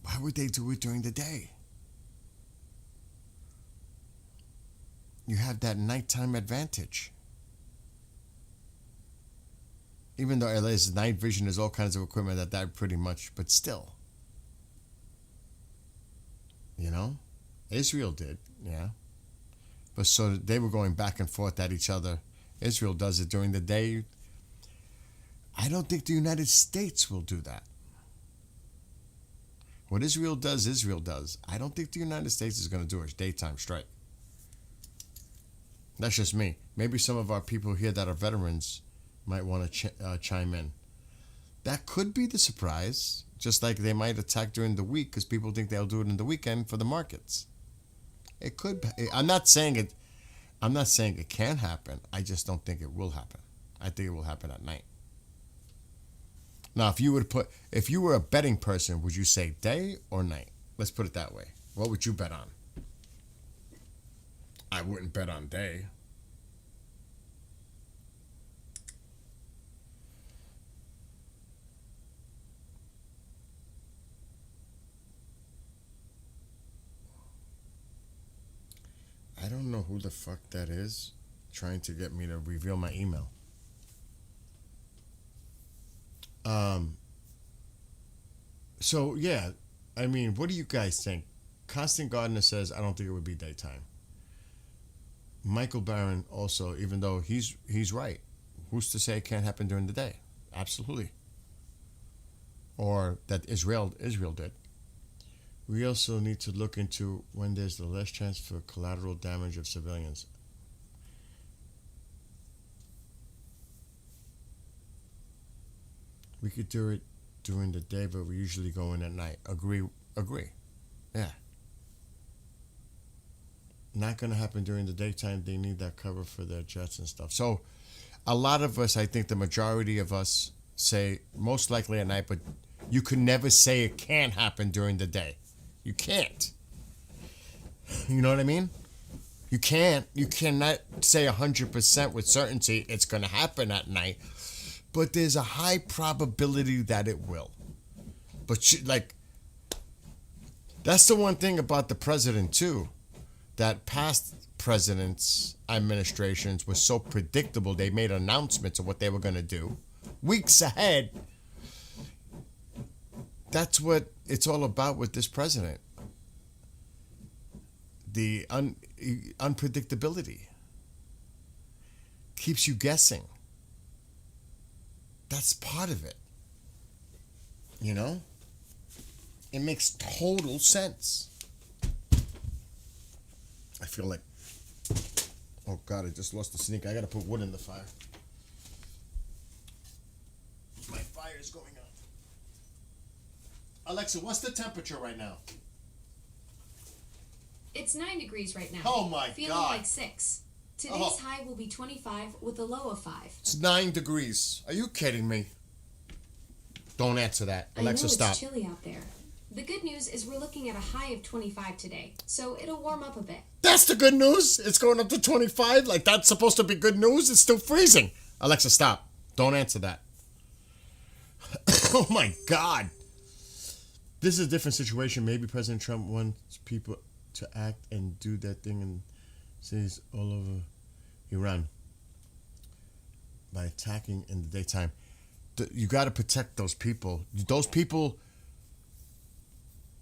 Why would they do it during the day? You have that nighttime advantage. Even though LA's night vision is all kinds of equipment that died pretty much, but still. You know? Israel did, yeah. But so they were going back and forth at each other. Israel does it during the day. I don't think the United States will do that. What Israel does, Israel does. I don't think the United States is going to do a daytime strike. That's just me. Maybe some of our people here that are veterans might want to chime in. That could be the surprise, just like they might attack during the week because people think they'll do it in the weekend for the markets. It could. I'm not saying it. I'm not saying it can happen. I just don't think it will happen. I think it will happen at night. Now, if you were a betting person, would you say day or night? Let's put it that way. What would you bet on? I wouldn't bet on day. I don't know who the fuck that is trying to get me to reveal my email. So yeah, I mean, what do you guys think? Constant Gardner says, I don't think it would be daytime. Michael Barron also, even though he's right. Who's to say it can't happen during the day? Absolutely. Or that Israel did. We also need to look into when there's the less chance for collateral damage of civilians. We could do it during the day, but we usually go in at night. Agree. Yeah. Not going to happen during the daytime. They need that cover for their jets and stuff. So a lot of us, I think the majority of us say most likely at night, but you could never say it can't happen during the day. You can't. You know what I mean? You can't. You cannot say 100% with certainty it's going to happen at night. But there's a high probability that it will. But that's the one thing about the president too, that past presidents' administrations were so predictable. They made announcements of what they were going to do weeks ahead. That's what it's all about with this president. The unpredictability keeps you guessing. That's part of it. You know? It makes total sense. I feel like, oh God, I just lost the sneaker. I gotta put wood in the fire. My fire is going out. Alexa, what's the temperature right now? It's 9 degrees right now. Oh my Feeling God. like 6. Today's high will be 25 with a low of 5. It's 9 degrees. Are you kidding me? Don't answer that. Alexa, stop. I know it's chilly out there. The good news is we're looking at a high of 25 today, so it'll warm up a bit. That's the good news? It's going up to 25? Like that's supposed to be good news? It's still freezing. Alexa, stop. Don't answer that. Oh my God. This is a different situation. Maybe President Trump wants people to act and do that thing in cities all over Iran by attacking in the daytime. You got to protect those people. Those people,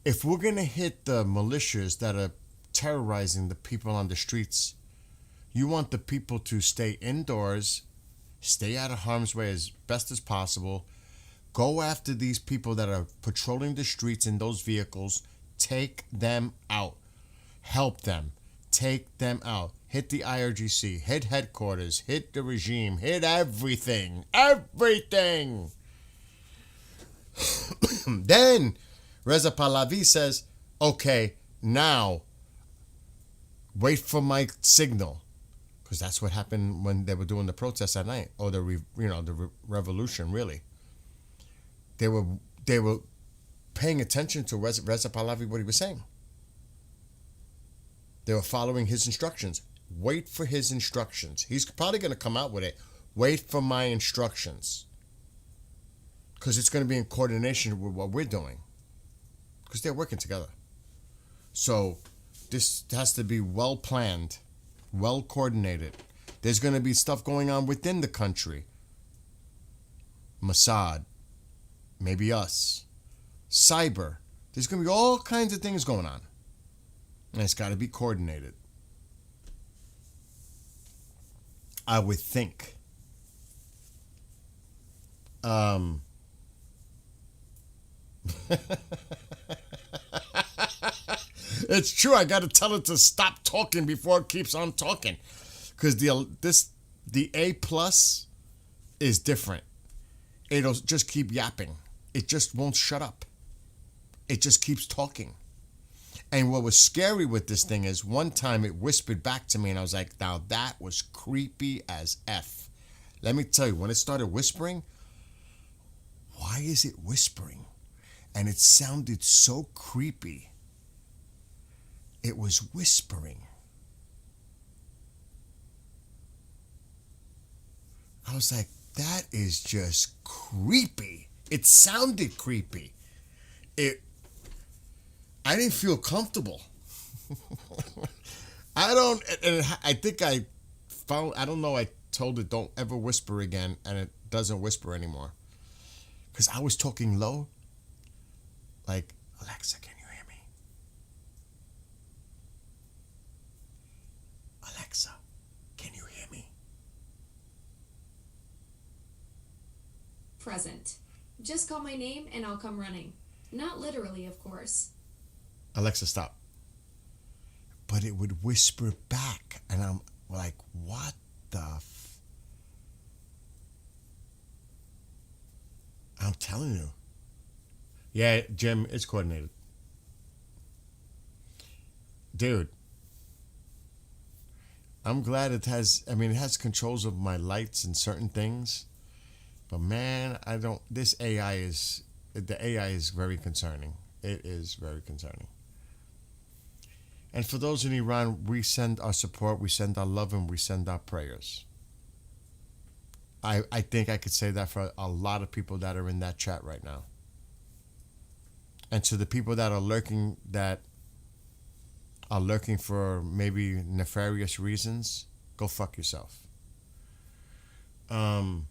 if we're going to hit the militias that are terrorizing the people on the streets, you want the people to stay indoors, stay out of harm's way as best as possible, go after these people that are patrolling the streets in those vehicles, take them out, help them, take them out. Hit the IRGC, hit headquarters, hit the regime, hit everything. Everything! Then Reza Pahlavi says, okay, now wait for my signal. Because that's what happened when they were doing the protests at night. Or the revolution, really. They were paying attention to Reza Pahlavi, what he was saying. They were following his instructions. Wait for his instructions. He's probably going to come out with it. Wait for my instructions. Because it's going to be in coordination with what we're doing. Because they're working together. So this has to be well planned, well coordinated. There's going to be stuff going on within the country. Mossad, maybe us, cyber. There's going to be all kinds of things going on. And it's got to be coordinated. I would think. It's true. I got to tell it to stop talking before it keeps on talking, because the A plus is different. It'll just keep yapping. It just won't shut up. It just keeps talking. And what was scary with this thing is one time it whispered back to me and I was like, now that was creepy as F. Let me tell you, when it started whispering, why is it whispering? And it sounded so creepy. It was whispering. I was like, that is just creepy. It sounded creepy. I didn't feel comfortable. I told it don't ever whisper again, and it doesn't whisper anymore. Because I was talking low. Like, Alexa, can you hear me? Alexa, can you hear me? Present. Just call my name and I'll come running. Not literally, of course. Alexa, stop. But it would whisper back, and I'm like, what the I'm telling you. Yeah, Jim, it's coordinated. Dude, I'm glad it has controls of my lights and certain things. But man, the AI is very concerning. It is very concerning. And for those in Iran, we send our support, we send our love, and we send our prayers. I think I could say that for a lot of people that are in that chat right now. And to the people that are lurking for maybe nefarious reasons, go fuck yourself. Do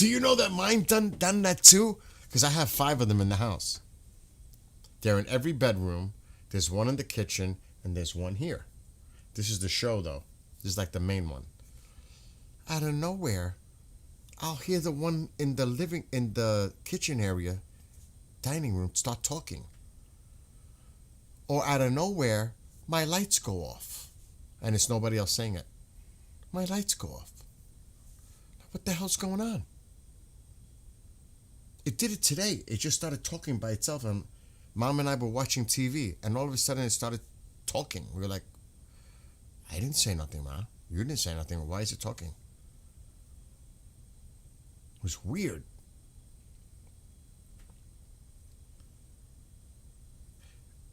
you know that mine done that too? Because I have 5 of them in the house. They're in every bedroom. There's one in the kitchen, and there's one here. This is the show, though. This is like the main one. Out of nowhere, I'll hear the one in the kitchen area, dining room, start talking. Or out of nowhere, my lights go off. And it's nobody else saying it. My lights go off. What the hell's going on? It did it today. It just started talking by itself. And Mom and I were watching TV. And all of a sudden, it started talking. We were like, I didn't say nothing, Ma. You didn't say nothing. Why is it talking? It was weird.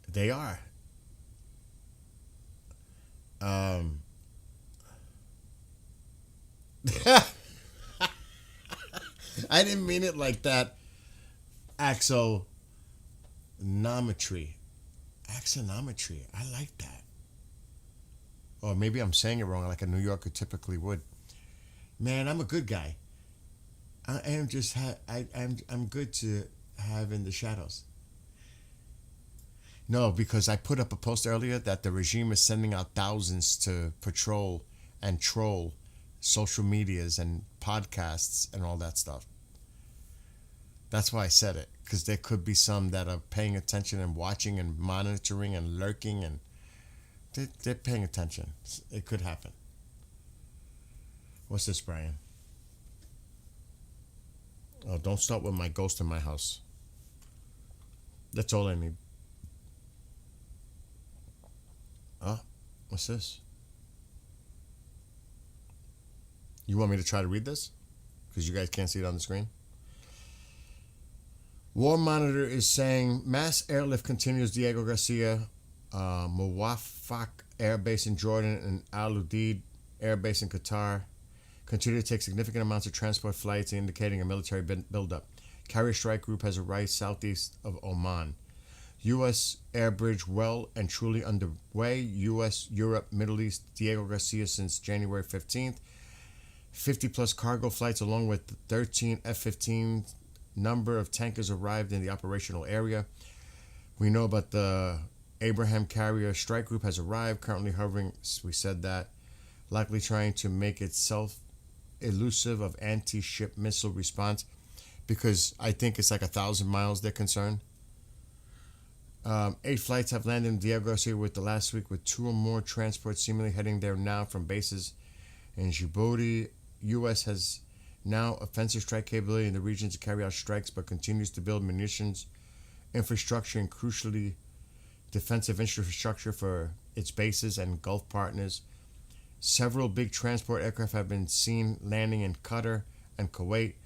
They are. I didn't mean it like that. Axonometry. Axonometry. I like that. Or maybe I'm saying it wrong, like a New Yorker typically would. Man, I'm a good guy. I am just I'm good to have in the shadows. No, because I put up a post earlier that the regime is sending out thousands to patrol and troll social medias and podcasts and all that stuff. That's why I said it, because there could be some that are paying attention and watching and monitoring and lurking, and they're paying attention. It could happen. What's this, Brian? Oh, don't start with my ghost in my house. That's all I need. Oh, what's this? You want me to try to read this? Because you guys can't see it on the screen? War Monitor is saying mass airlift continues Diego Garcia, Muwafaq Air Base in Jordan, and Al Udeid Air Base in Qatar continue to take significant amounts of transport flights, indicating a military buildup. Carrier strike group has arrived southeast of Oman. U.S. air bridge well and truly underway. U.S., Europe, Middle East, Diego Garcia since January 15th. 50-plus cargo flights along with 13 F-15 number of tankers arrived in the operational area. We know about the Abraham Carrier Strike Group has arrived, currently hovering, we said that, likely trying to make itself elusive of anti-ship missile response, because I think it's like 1,000 miles they're concerned. 8 flights have landed in Diego Garcia with the last week, with 2 or more transports seemingly heading there now from bases in Djibouti. U.S. has now offensive strike capability in the region to carry out strikes, but continues to build munitions, infrastructure, and crucially defensive infrastructure for its bases and Gulf partners. Several big transport aircraft have been seen landing in Qatar and Kuwait,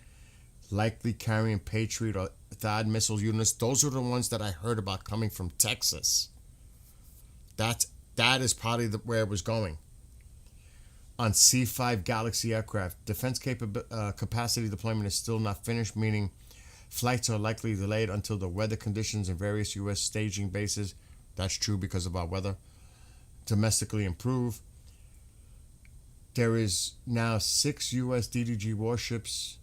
likely carrying Patriot or THAAD missile units. Those are the ones that I heard about coming from Texas. That is probably where it was going. On C-5 Galaxy aircraft, defense capacity deployment is still not finished, meaning flights are likely delayed until the weather conditions in various U.S. staging bases, that's true because of our weather, domestically improve. There is now 6 U.S. DDG warships,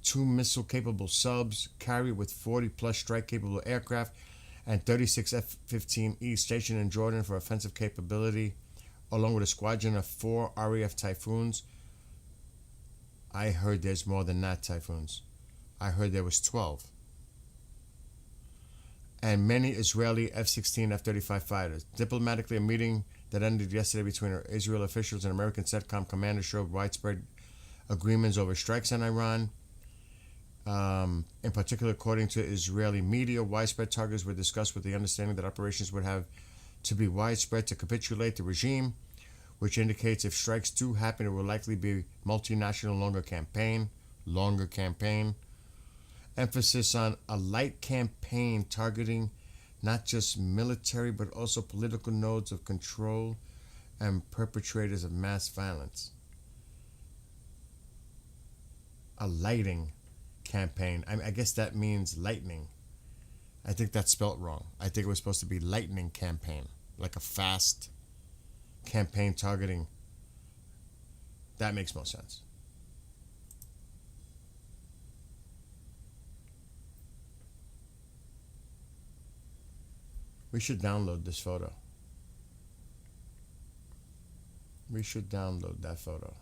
2 missile-capable subs, carried with 40-plus strike-capable aircraft, and 36 F-15E stationed in Jordan for offensive capability, along with a squadron of 4 RAF Typhoons. I heard there's more than that, Typhoons. I heard there was 12. And many Israeli F-16, F-35 fighters. Diplomatically, a meeting that ended yesterday between Israel officials and American CENTCOM commanders showed widespread agreements over strikes on Iran. In particular, according to Israeli media, widespread targets were discussed with the understanding that operations would have to be widespread to capitulate the regime, which indicates if strikes do happen, it will likely be multinational, longer campaign. Emphasis on a light campaign targeting not just military but also political nodes of control and perpetrators of mass violence. A lighting campaign. I guess that means lightning. I think that's spelt wrong. I think it was supposed to be lightning campaign, like a fast campaign targeting. That makes more sense. We should download this photo. We should download that photo.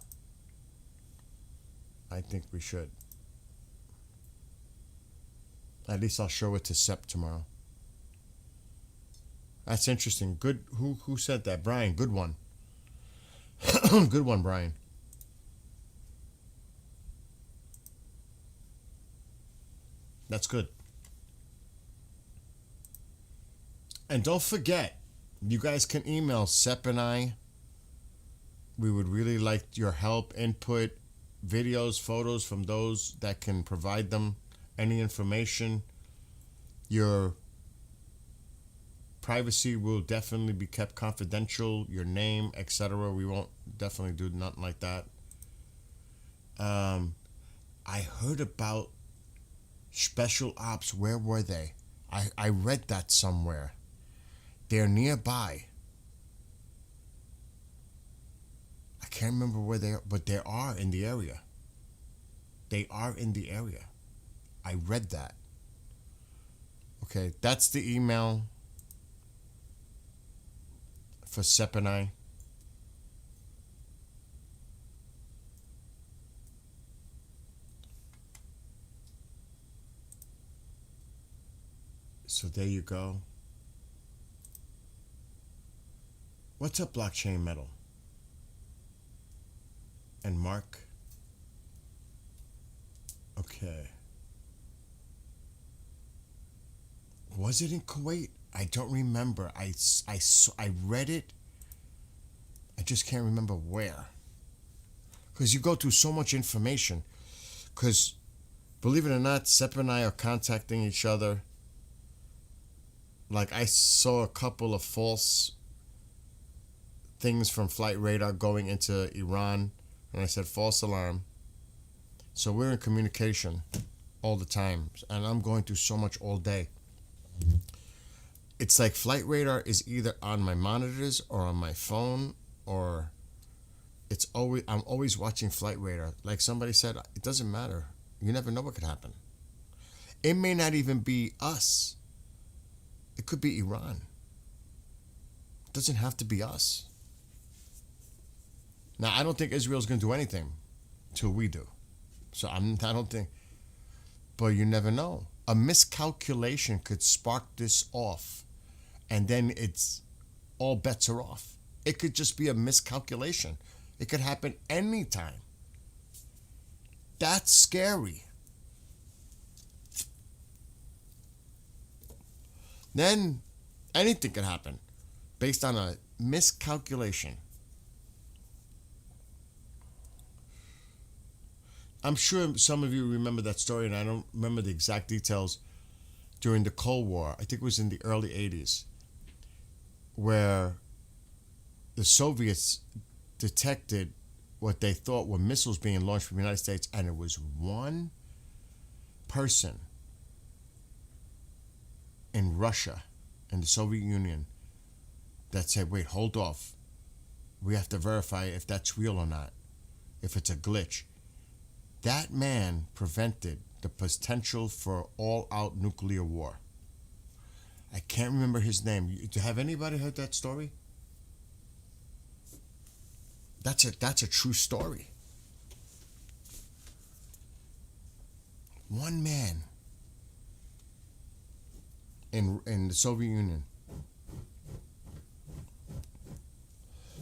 I think we should. At least I'll show it to Sep tomorrow. That's interesting. Good. Who said that? Brian. Good one. Good one, Brian. That's good. And don't forget, you guys can email Sep and I. We would really like your help, input, videos, photos from those that can provide them any information. Your privacy will definitely be kept confidential, your name, etc. We won't definitely do nothing like that. I heard about special ops. Where were they? I read that somewhere. They're nearby. I can't remember where they are, but they are in the area. They are in the area. I read that. Okay, that's the email for Sep and I. So there you go. What's up, Blockchain Metal? And Mark? Okay. Was it in Kuwait? I don't remember. I read it. I just can't remember where. Because you go through so much information. Because, believe it or not, Sep and I are contacting each other. Like, I saw a couple of false things from Flight Radar going into Iran. And I said, false alarm. So we're in communication all the time. And I'm going through so much all day. It's like Flight Radar is either on my monitors or on my phone, or I'm always watching Flight Radar. Like somebody said, it doesn't matter. You never know what could happen. It may not even be us. It could be Iran. It doesn't have to be us. Now, I don't think Israel's going to do anything till we do. So I don't think. But you never know. A miscalculation could spark this off. And then it's all bets are off. It could just be a miscalculation. It could happen anytime. That's scary. Then anything could happen based on a miscalculation. I'm sure some of you remember that story, and I don't remember the exact details, during the Cold War. I think it was in the early 80s, where the Soviets detected what they thought were missiles being launched from the United States, and it was one person in Russia, in the Soviet Union, that said, wait, hold off. We have to verify if that's real or not, if it's a glitch. That man prevented the potential for all-out nuclear war. I can't remember his name. Have anybody heard that story? That's a true story. One man in the Soviet Union.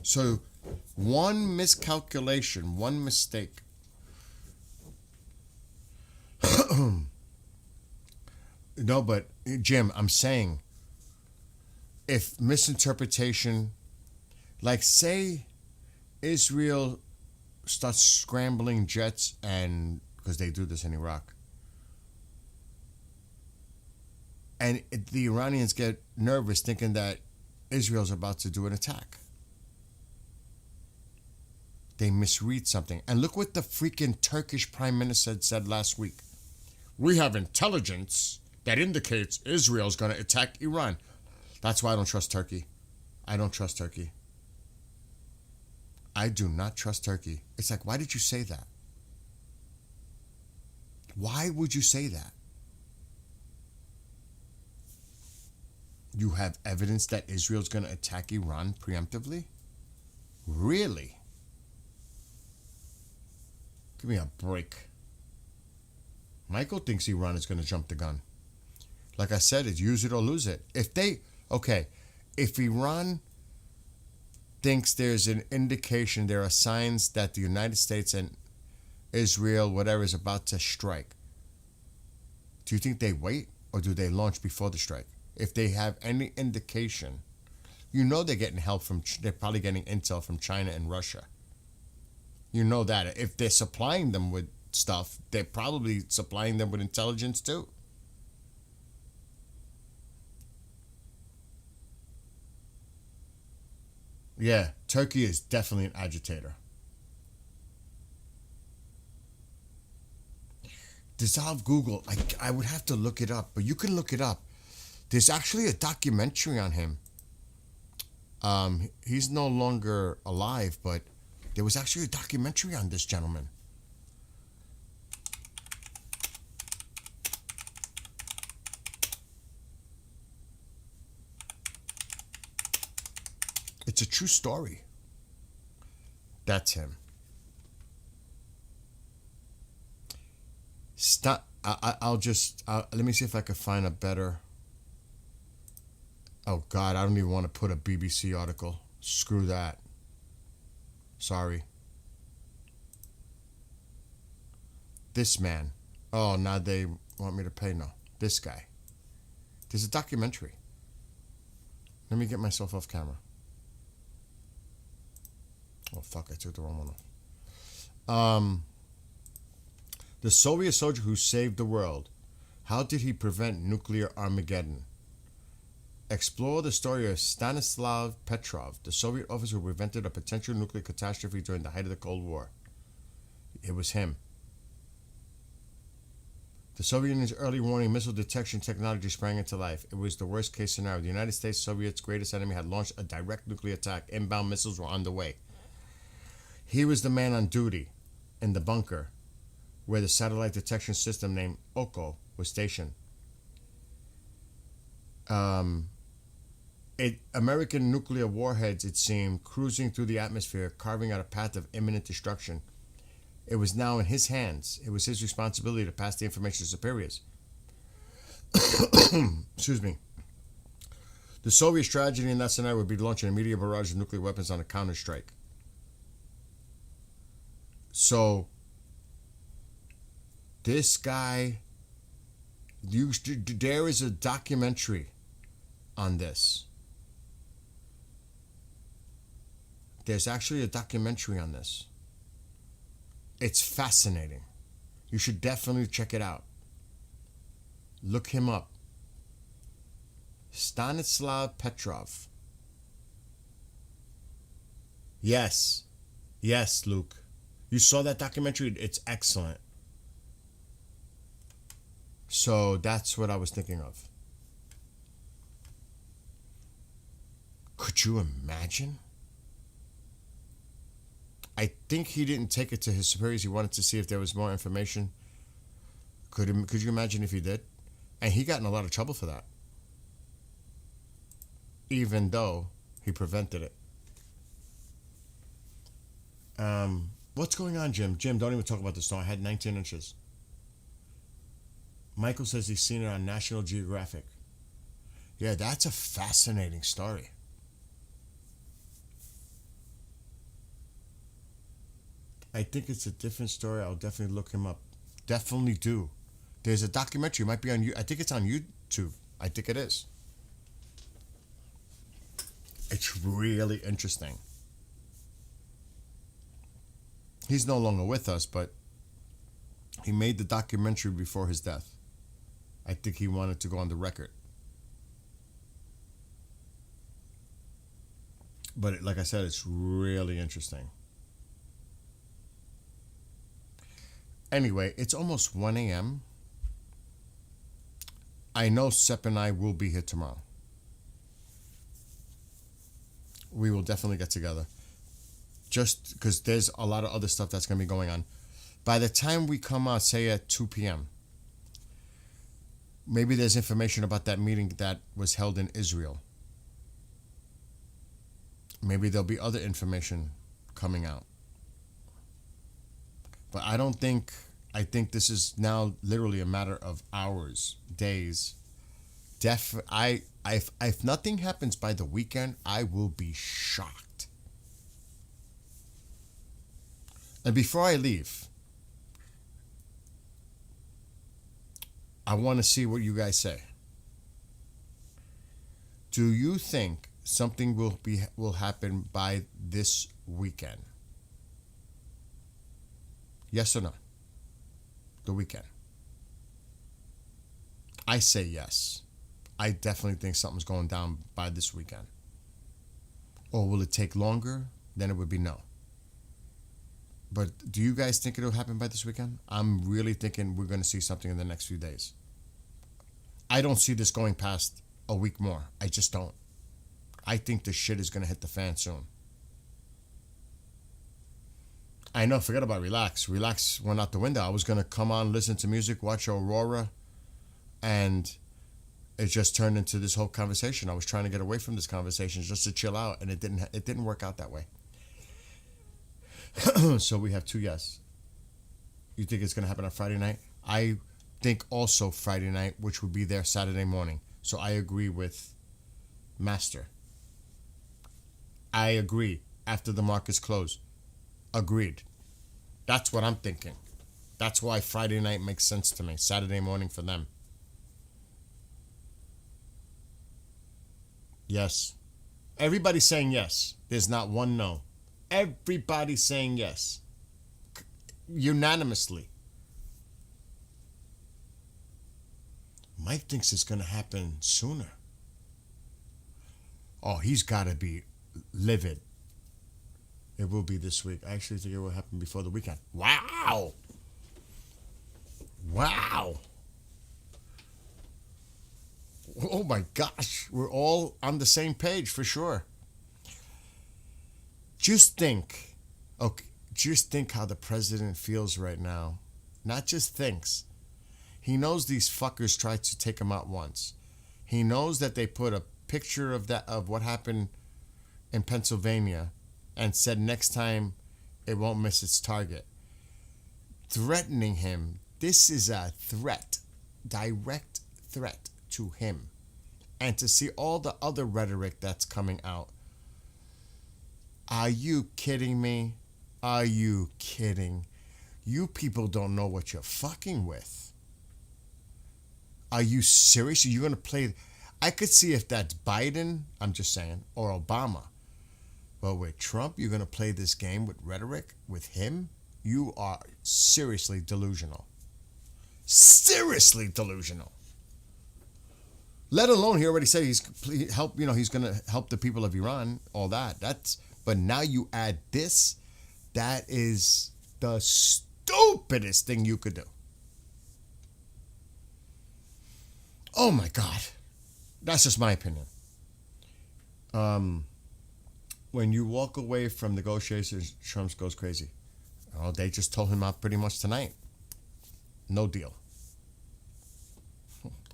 So one miscalculation, one mistake. No, but Jim, I'm saying, if misinterpretation, like say Israel starts scrambling jets, and because they do this in Iraq, And the Iranians get nervous thinking that Israel's about to do an attack. They misread something. And look what the freaking Turkish prime minister said last week. We have intelligence that indicates Israel's going to attack Iran. That's why I don't trust Turkey. I don't trust Turkey. I do not trust Turkey. It's like, why did you say that? Why would you say that? You have evidence that Israel's going to attack Iran preemptively? Really? Give me a break. Michael thinks Iran is going to jump the gun. Like I said, it's use it or lose it. If Iran thinks there's an indication, there are signs that the United States and Israel, whatever, is about to strike, do you think they wait or do they launch before the strike? If they have any indication, you know they're getting help they're probably getting intel from China and Russia. You know that. If they're supplying them with stuff, they're probably supplying them with intelligence too. Yeah, Turkey is definitely an agitator. Dissolve Google. I would have to look it up, but you can look it up. There's actually a documentary on him. He's no longer alive, but there was actually a documentary on this gentleman. It's a true story. That's him. Stop. I'll just let me see if I can find a better. Oh God, I don't even want to put a BBC article. Screw that. Sorry. This man. Oh, now they want me to pay? No. This guy. There's a documentary. Let me get myself off camera. Oh fuck, I took the wrong one off. The Soviet soldier who saved the world. How did he prevent nuclear Armageddon? Explore the story of Stanislav Petrov, the Soviet officer who prevented a potential nuclear catastrophe during the height of the Cold War. It was him. The Soviet Union's early warning missile detection technology sprang into life. It was the worst case scenario. The United States, Soviet's greatest enemy, had launched a direct nuclear attack. Inbound missiles were on the way. He was the man on duty in the bunker where the satellite detection system named Oko was stationed. American nuclear warheads, it seemed, cruising through the atmosphere, carving out a path of imminent destruction. It was now in his hands. It was his responsibility to pass the information to superiors. Excuse me. The Soviet strategy in that scenario would be launching an immediate barrage of nuclear weapons on a counterstrike. So, this guy, there is a documentary on this. There's actually a documentary on this. It's fascinating. You should definitely check it out. Look him up. Stanislav Petrov. Yes. Yes, Luke. You saw that documentary? It's excellent. So that's what I was thinking of. Could you imagine? I think he didn't take it to his superiors. He wanted to see if there was more information. Could you imagine if he did? And he got in a lot of trouble for that. Even though he prevented it. What's going on, Jim? Jim, don't even talk about this snow. I had 19 inches. Michael says he's seen it on National Geographic. Yeah, that's a fascinating story. I think it's a different story. I'll definitely look him up. Definitely do. There's a documentary. It might be on you. I think it's on YouTube. I think it is. It's really interesting. He's no longer with us, but he made the documentary before his death. I think he wanted to go on the record. But like I said, it's really interesting. Anyway, it's almost 1 a.m. I know Sepp and I will be here tomorrow. We will definitely get together. Just because there's a lot of other stuff that's going to be going on. By the time we come out, say at 2 p.m., maybe there's information about that meeting that was held in Israel. Maybe there'll be other information coming out. But I think this is now literally a matter of hours, days. If nothing happens by the weekend, I will be shocked. And before I leave, I want to see what you guys say. Do you think something will happen by this weekend? Yes or no? The weekend. I say yes. I definitely think something's going down by this weekend. Or will it take longer? Then it would be no. But do you guys think it'll happen by this weekend? I'm really thinking we're going to see something in the next few days. I don't see this going past a week more. I just don't. I think the shit is going to hit the fan soon. I know, forget about Relax. Relax went out the window. I was going to come on, listen to music, watch Aurora, and it just turned into this whole conversation. I was trying to get away from this conversation just to chill out, and it didn't work out that way. So we have 2 yes. You think it's going to happen on Friday night? I think also Friday night, which would be there Saturday morning. So I agree with Master. I agree. After the markets close. Agreed. That's what I'm thinking. That's why Friday night makes sense to me. Saturday morning for them. Yes. Everybody's saying yes. There's not one no. Everybody's saying yes. Unanimously. Mike thinks it's going to happen sooner. Oh, he's got to be livid. It will be this week. I actually think it will happen before the weekend. Wow. Wow. Oh my gosh. We're all on the same page for sure. Just think how the president feels right now. Not just thinks. He knows these fuckers tried to take him out once. He knows that they put a picture of what happened in Pennsylvania and said next time it won't miss its target. Threatening him. This is a threat. Direct threat to him. And to see all the other rhetoric that's coming out. Are you kidding me? Are you kidding? You people don't know what you're fucking with. Are you serious? Are you going to play? I could see if that's Biden, I'm just saying, or Obama. But with Trump, you're going to play this game with rhetoric with him? You are seriously delusional. Seriously delusional. Let alone he already said he's going to help the people of Iran, all that. But now you add this, that is the stupidest thing you could do. Oh my God. That's just my opinion. When you walk away from negotiations, Trump goes crazy. Oh, they just told him out pretty much tonight. No deal.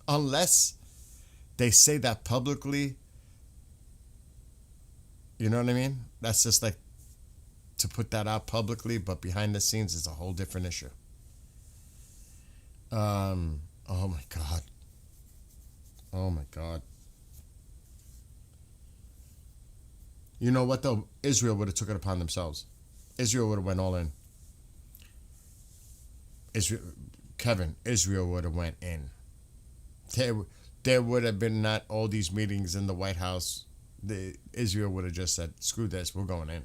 Unless they say that publicly, you know what I mean? That's just like to put that out publicly, but behind the scenes is a whole different issue. Oh my God. Oh my God. You know what though? Israel would have took it upon themselves. Israel would have went all in. Israel would have went in. There would have been not all these meetings in the White House. Israel would have just said, screw this, we're going in.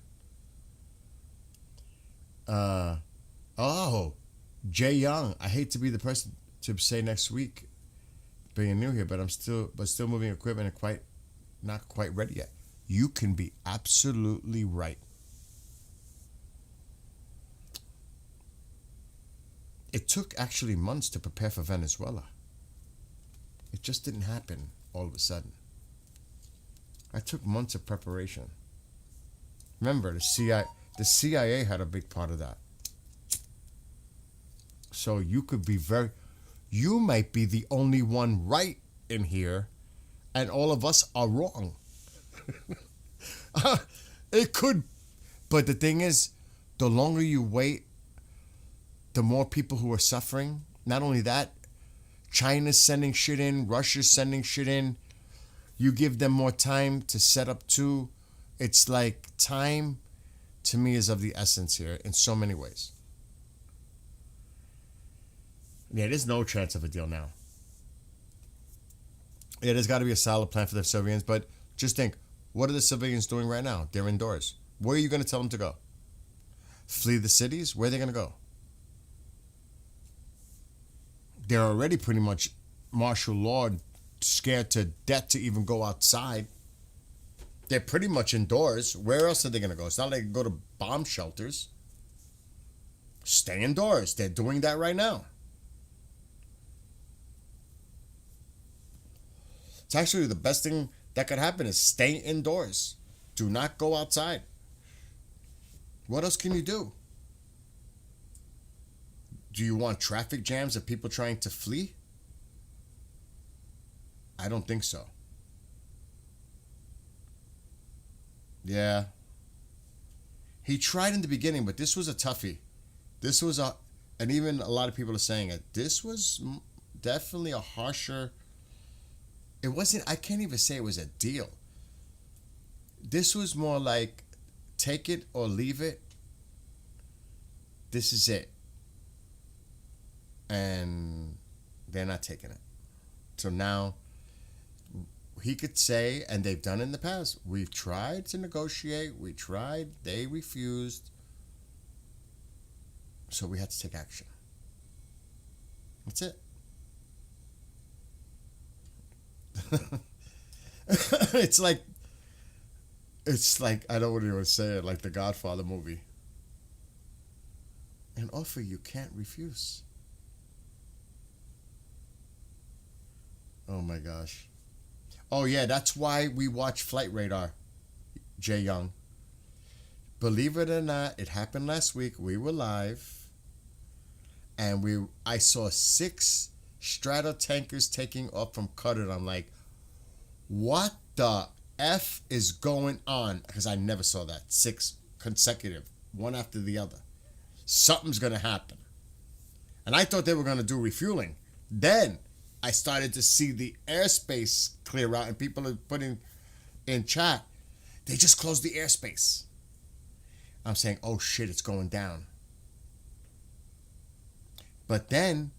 Jay Young. I hate to be the person to say next week, being new here, but still moving equipment and not quite ready yet. You can be absolutely right. It took actually months to prepare for Venezuela. It just didn't happen all of a sudden. I took months of preparation. Remember, the CIA had a big part of that. So you might be the only one right in here, and all of us are wrong. It could, but the thing is, the longer you wait, the more people who are suffering. Not only that, China's sending shit in, Russia's sending shit in. You give them more time to set up too. It's like time, to me, is of the essence here in so many ways. Yeah, there's no chance of a deal now. Yeah, there's got to be a solid plan for the civilians, but just think, what are the civilians doing right now? They're indoors. Where are you going to tell them to go? Flee the cities? Where are they going to go? They're already pretty much martial law, scared to death to even go outside. They're pretty much indoors. Where else are they going to go? It's not like they go to bomb shelters. Stay indoors. They're doing that right now. It's actually the best thing that could happen is stay indoors. Do not go outside. What else can you do? Do you want traffic jams of people trying to flee? I don't think so. Yeah. He tried in the beginning, but this was a toughie. And even a lot of people are saying it, this was definitely a harsher, it wasn't, I can't even say it was a deal. This was more like, take it or leave it. This is it. And they're not taking it. So now he could say, and they've done in the past, we've tried to negotiate, they refused, so we had to take action. That's it. It's like I don't even want to say it, like the Godfather movie. An offer you can't refuse. Oh my gosh. Oh yeah, that's why we watch Flight Radar, Jay Young. Believe it or not, it happened last week. We were live, and I saw 6 straddle tankers taking off from Qatar. I'm like, what the F is going on? Because I never saw that. 6 consecutive, one after the other. Something's gonna happen. And I thought they were gonna do refueling. Then I started to see the airspace clear out, and people are putting in chat, they just closed the airspace. I'm saying, oh shit, it's going down. But then,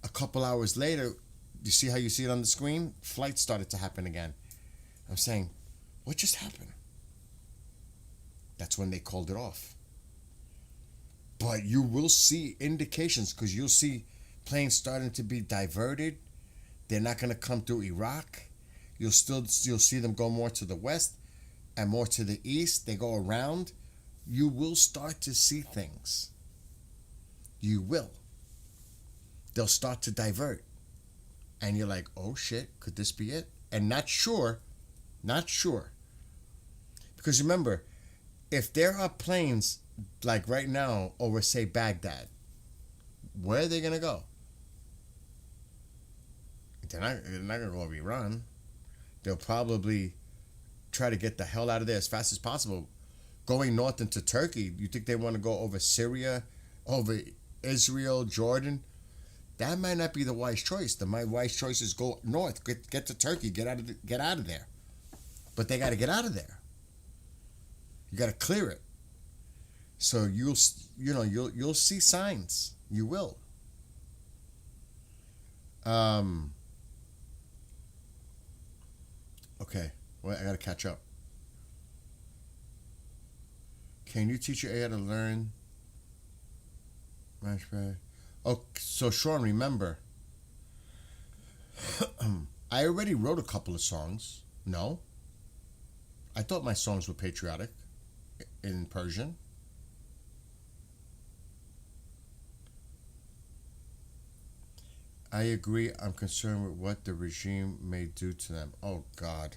a couple hours later, you see how you see it on the screen? Flights started to happen again. I'm saying, what just happened? That's when they called it off. But you will see indications, because you'll see planes starting to be diverted. They're not going to come through Iraq. You'll see them go more to the west and more to the east. They go around. You will start to see things. You will. They'll start to divert. And you're like, oh shit, could this be it? And not sure. Because remember, if there are planes like right now over, say, Baghdad, where are they going to go? They're not going to go over Iran. They'll probably try to get the hell out of there as fast as possible. Going north into Turkey, you think they want to go over Syria, over Israel, Jordan? That might not be the wise choice. The wise choice is go north, get to Turkey, get out of there. But they got to get out of there. You got to clear it. So you'll see signs. You will. Okay, well, I got to catch up. Can you teach your AI to learn? Oh, so Sean, remember, I already wrote a couple of songs. No? I thought my songs were patriotic in Persian. I agree. I'm concerned with what the regime may do to them. Oh, God.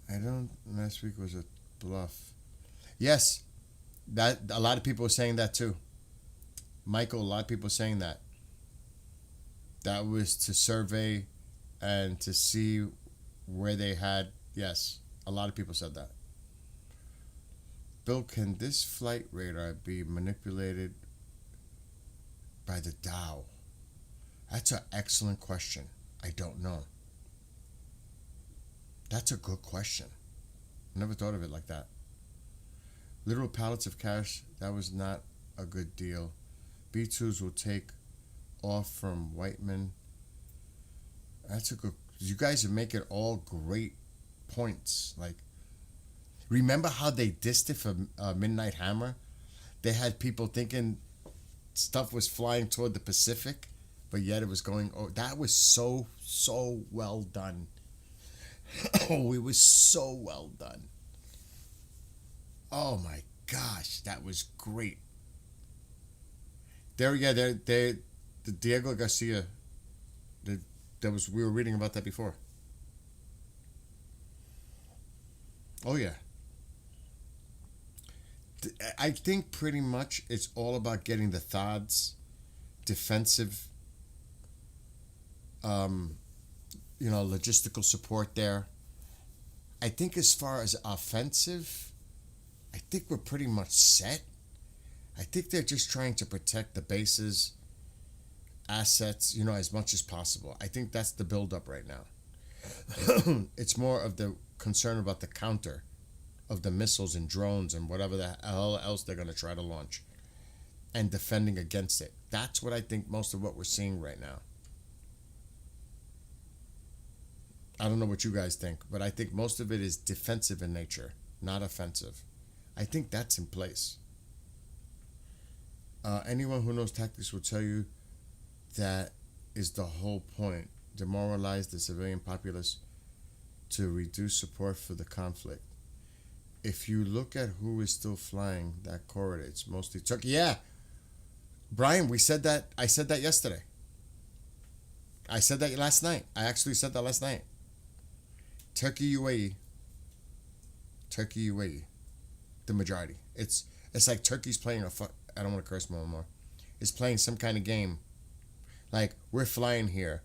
I don't. Last week was a bluff. Yes, that a lot of people are saying that too. Michael, a lot of people are saying that. That was to survey and to see where they had. Yes, a lot of people said that. Bill, can this flight radar be manipulated by the Dow? That's an excellent question. I don't know. That's a good question. I never thought of it like that. Literal pallets of cash, that was not a good deal. B2s will take off from Whiteman. That's a good... You guys are making all great points. Like, remember how they dissed it for Midnight Hammer? They had people thinking stuff was flying toward the Pacific, but yet it was going... Oh, that was so well done. Oh, it was so well done. Oh my gosh, that was great. The Diego Garcia. We were reading about that before. Oh yeah. I think pretty much it's all about getting the THAAD's defensive, logistical support there. I think as far as offensive, I think we're pretty much set. I think they're just trying to protect the bases, assets, as much as possible. I think that's the buildup right now. It's more of the concern about the counter of the missiles and drones and whatever the hell else they're going to try to launch and defending against it. That's what I think most of what we're seeing right now. I don't know what you guys think, but I think most of it is defensive in nature, not offensive. I think that's in place. Anyone who knows tactics will tell you that is the whole point. Demoralize the civilian populace to reduce support for the conflict. If you look at who is still flying that corridor, it's mostly Turkey. Yeah, Brian, we said that. I said that yesterday. I said that last night. I actually said that last night. Turkey, UAE. The majority. It's like Turkey's playing I don't want to curse more and more. It's playing some kind of game. Like, we're flying here.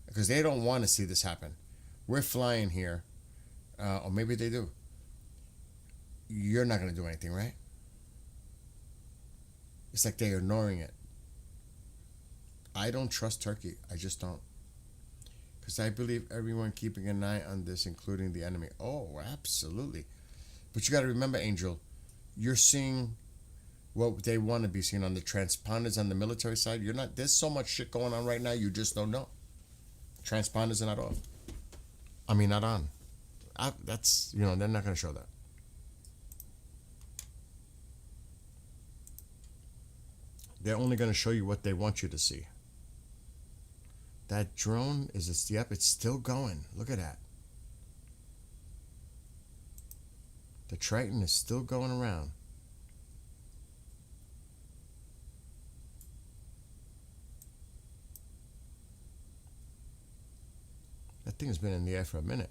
Because they don't want to see this happen. We're flying here. Or maybe they do. You're not going to do anything, right? It's like they're ignoring it. I don't trust Turkey. I just don't. Because I believe everyone keeping an eye on this, including the enemy. Oh, absolutely. But you got to remember, Angel, you're seeing what they want to be seeing on the transponders on the military side. There's so much shit going on right now, you just don't know. Transponders are not off. Not on. They're not going to show that. They're only going to show you what they want you to see. That drone it's still going. Look at that. The Triton is still going around. That thing has been in the air for a minute.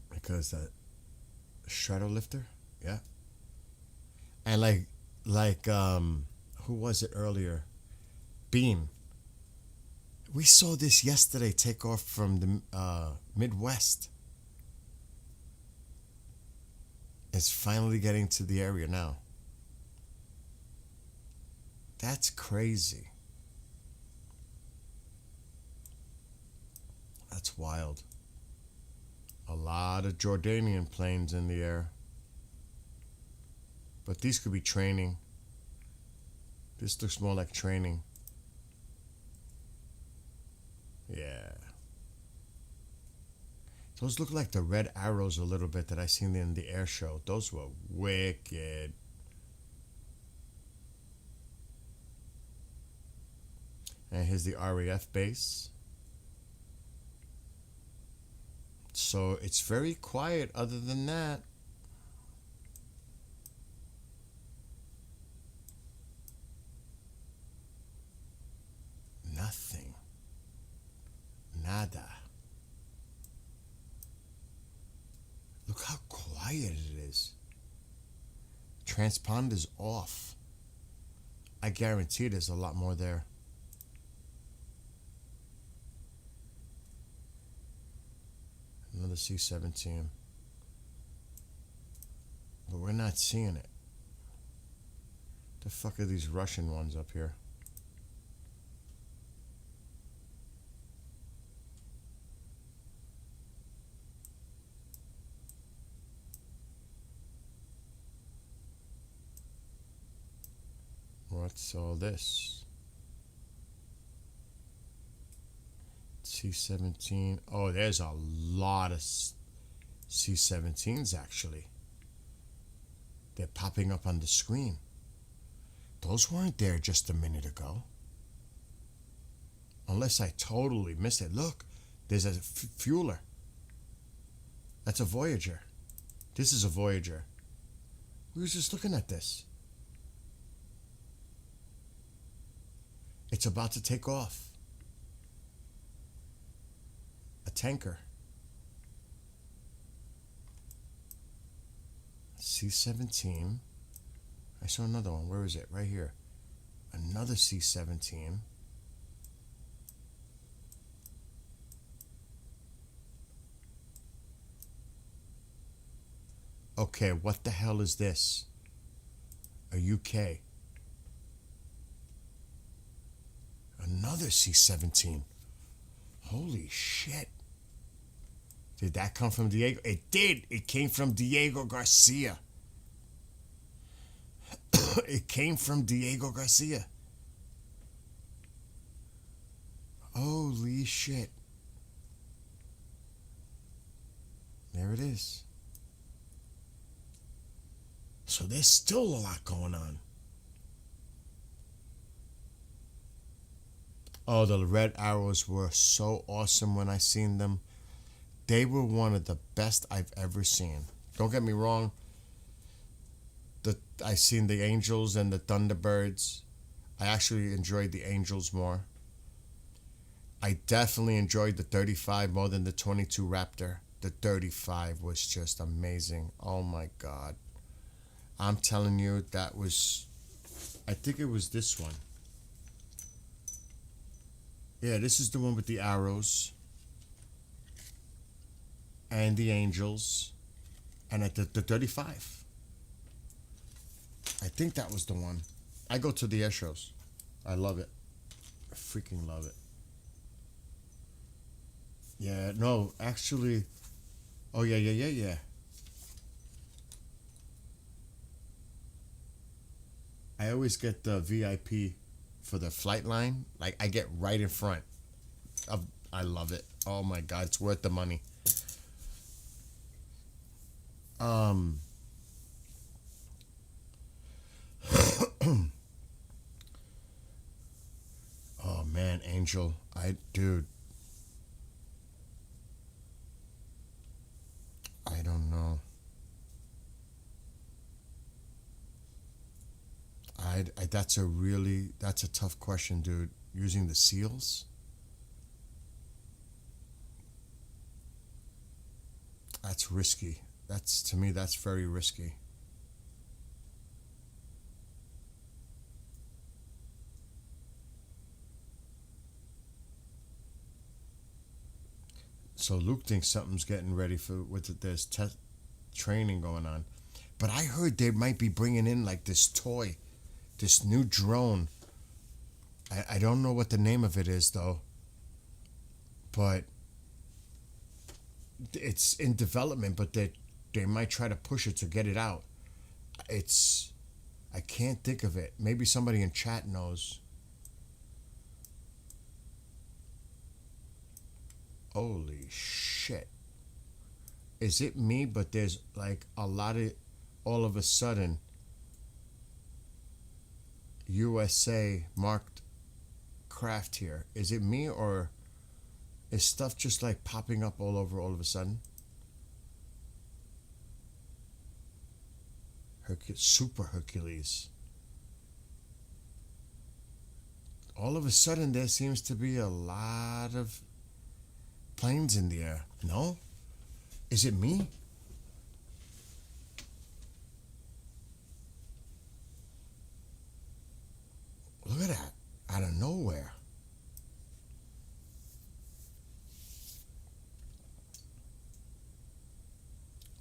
Because that straddle lifter, yeah. And like who was it earlier? Beam. We saw this yesterday take off from the Midwest. It's finally getting to the area now. That's crazy. That's wild. A lot of Jordanian planes in the air. But these could be training. This looks more like training. Yeah. Those look like the red arrows a little bit that I seen in the air show. Those were wicked. And here's the RAF base. So it's very quiet other than that. Nothing. Nada. Look how quiet it is. Transponder's off. I guarantee there's a lot more there. Another C-17. But we're not seeing it. The fuck are these Russian ones up here? What's all this? C-17. Oh, there's a lot of C-17s actually. They're popping up on the screen. Those weren't there just a minute ago. Unless I totally missed it. Look, there's a fueler. That's a Voyager. This is a Voyager. We were just looking at this. It's about to take off. A tanker. C-17. I saw another one. Where is it? Right here. Another C-17. Okay, what the hell is this? A UK. Another C-17. Holy shit. Did that come from Diego? It did. It came from Diego Garcia. It came from Diego Garcia. Holy shit. There it is. So there's still a lot going on. Oh, the red arrows were so awesome when I seen them. They were one of the best I've ever seen. Don't get me wrong. I seen the Angels and the Thunderbirds. I actually enjoyed the Angels more. I definitely enjoyed the 35 more than the 22 Raptor. The 35 was just amazing. Oh my God. I'm telling you, that was... I think it was this one. Yeah, this is the one with the arrows and the angels and at the 35. I think that was the one. I go to the air shows. I love it. I freaking love it. Yeah, no, actually. Oh, yeah. I always get the VIP for the flight line. Like, I get right in front. I love it. Oh my God, it's worth the money. Oh man, Angel. Dude. I don't know. That's a tough question, dude. Using the seals? That's risky. To me, that's very risky. So Luke thinks something's getting ready there's training going on. But I heard they might be bringing in like this toy, this new drone. I don't know what the name of it is though. But it's in development, but they might try to push it to get it out. I can't think of it. Maybe somebody in chat knows. Holy shit. Is it me? But there's like a lot of, all of a sudden, USA marked craft here. Is it me, or is stuff just like popping up all over all of a sudden? Super Hercules. All of a sudden, there seems to be a lot of planes in the air. No? Is it me? Look at that. Out of nowhere.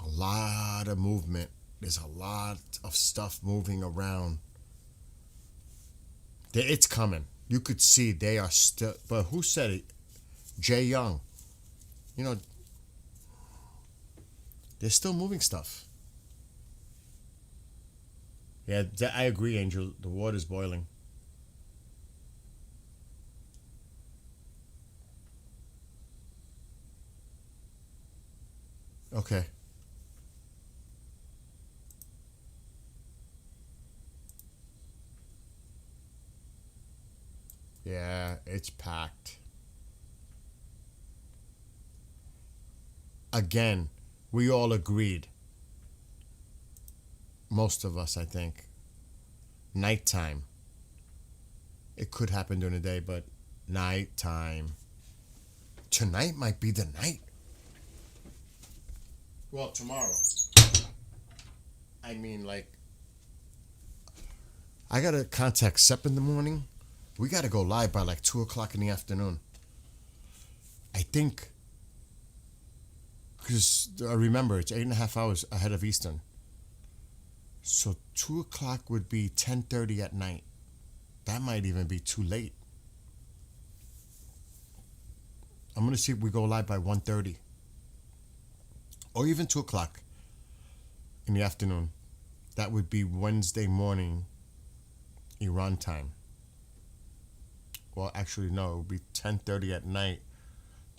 A lot of movement. There's a lot of stuff moving around. It's coming. You could see they are still. But who said it? Jay Young. You know, they're still moving stuff. Yeah, I agree, Angel. The water's boiling. Okay. Yeah, it's packed. Again, we all agreed. Most of us, I think. Nighttime. It could happen during the day, but nighttime. Tonight might be the night. Well, tomorrow. I mean, like, I gotta contact Sep in the morning. We gotta go live by like 2 o'clock in the afternoon. I think, because remember, it's 8.5 hours ahead of Eastern. So 2 o'clock would be 10:30 at night. That might even be too late. I'm gonna see if we go live by 1:30. Or even 2 o'clock in the afternoon. That would be Wednesday morning, Iran time. Well, actually, no, it would be 10:30 at night,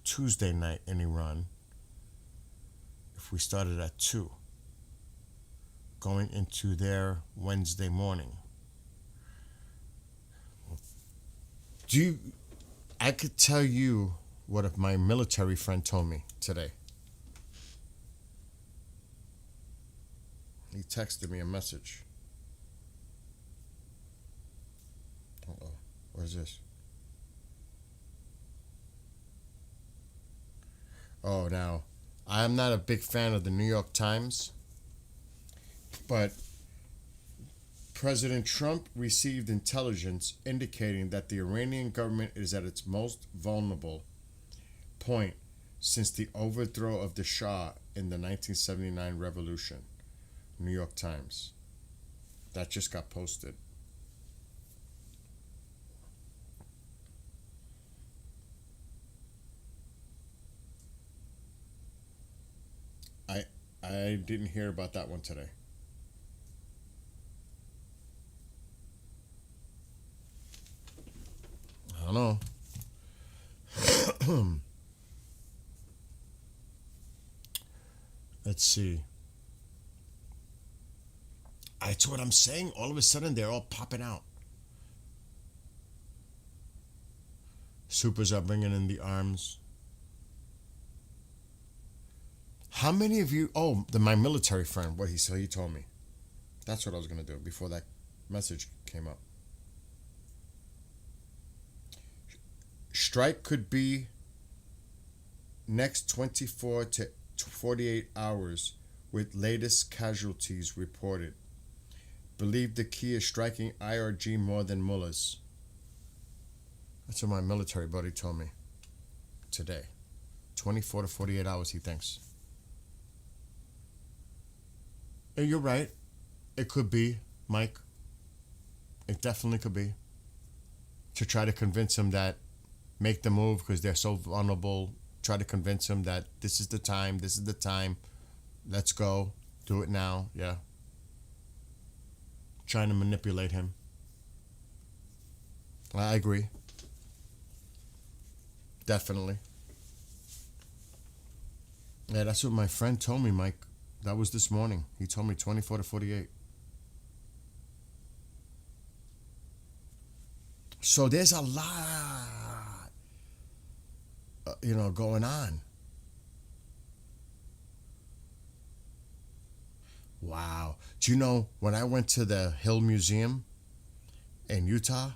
Tuesday night in Iran. If we started at 2, going into their Wednesday morning. I could tell you what my military friend told me today. He texted me a message. Uh-oh. Where's this? Oh, now, I'm not a big fan of the New York Times, but President Trump received intelligence indicating that the Iranian government is at its most vulnerable point since the overthrow of the Shah in the 1979 revolution. New York Times. That just got posted. I didn't hear about that one today. I don't know. Let's see. That's what I'm saying. All of a sudden, they're all popping out. Supers are bringing in the arms. How many of you? Oh, my military friend. What he said, he told me. That's what I was gonna do before that message came up. Strike could be next 24 to 48 hours, with latest casualties reported. Believe the key is striking IRG more than mullahs. That's what my military buddy told me today. 24 to 48 hours, he thinks. And you're right. It could be, Mike. It definitely could be. To try to convince him that make the move because they're so vulnerable. Try to convince him that this is the time, let's go, do it now, yeah. Trying to manipulate him. I agree. Definitely. Yeah, that's what my friend told me, Mike. That was this morning. He told me 24 to 48. So there's a lot, going on. Wow. Do you know when I went to the Hill Museum in Utah,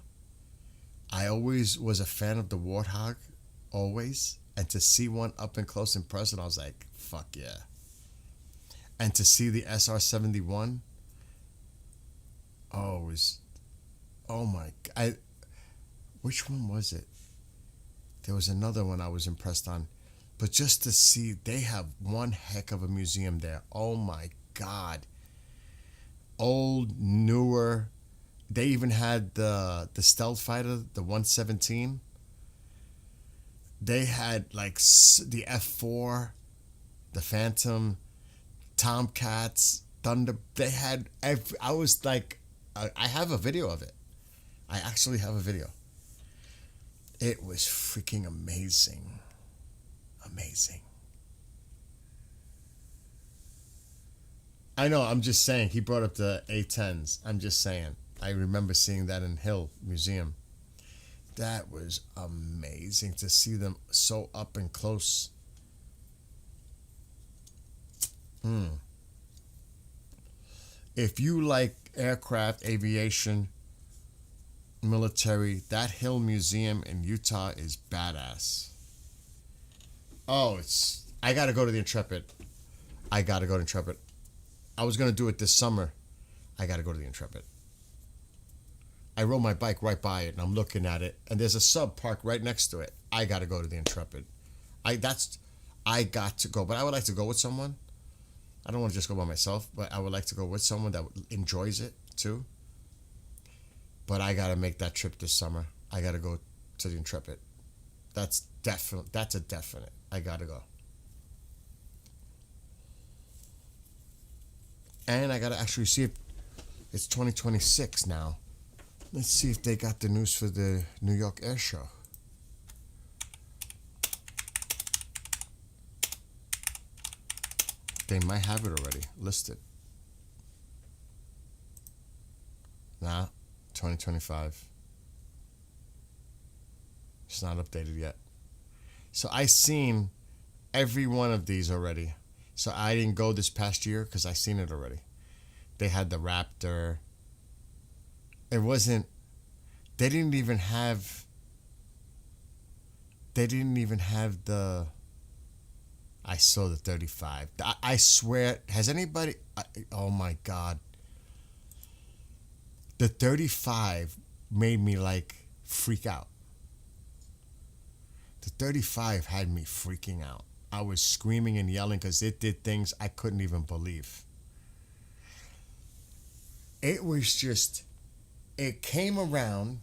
I always was a fan of the warthog, always. And to see one up and close in person, I was like, fuck yeah. And to see the SR-71, oh, it was, oh my, which one was it? There was another one I was impressed on. But just to see, they have one heck of a museum there. Oh my God. Old, newer. They even had the stealth fighter, the 117. They had like the F4, the Phantom, Tomcats, Thunder. They had I was like, I have a video of it. I actually have a video. It was freaking amazing. Amazing. I know, I'm just saying, he brought up the A10s. I'm just saying. I remember seeing that in Hill Museum. That was amazing to see them so up and close. If you like aircraft, aviation, military, that Hill Museum in Utah is badass. Oh, I gotta go to the Intrepid. I gotta go to Intrepid. I was gonna do it this summer. I gotta go to the Intrepid. I rode my bike right by it and I'm looking at it and there's a sub park right next to it. I gotta go to the Intrepid. I got to go, but I would like to go with someone. I don't want to just go by myself, but I would like to go with someone that enjoys it too. But I gotta make that trip this summer. I gotta go to the Intrepid. That's a definite. I gotta go. And I gotta actually see if it's 2026 now. Let's see if they got the news for the New York Air Show. They might have it already listed. Nah, 2025. It's not updated yet. So I seen every one of these already. So I didn't go this past year because I seen it already. They had the Raptor. It wasn't. They didn't even have the. I saw the 35. I swear, has anybody? Oh my God. The 35 made me like freak out. The 35 had me freaking out. I was screaming and yelling because it did things I couldn't even believe. It was just, it came around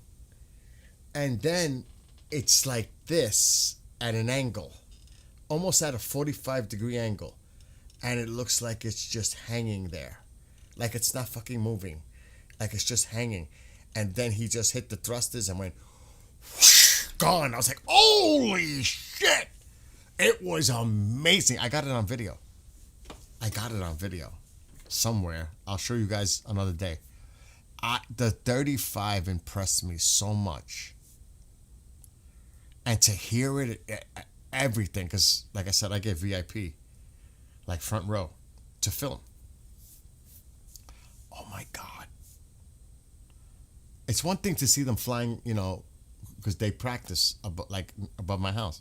and then it's like this at an angle, almost at a 45-degree angle. And it looks like it's just hanging there. Like it's not fucking moving. Like it's just hanging. And then he just hit the thrusters and went, whoosh, gone. I was like, holy shit. It was amazing. I got it on video. Somewhere. I'll show you guys another day. The 35 impressed me so much. And to hear it, everything, because like I said, I get VIP, like front row, to film. Oh my God. It's one thing to see them flying, because they practice above my house.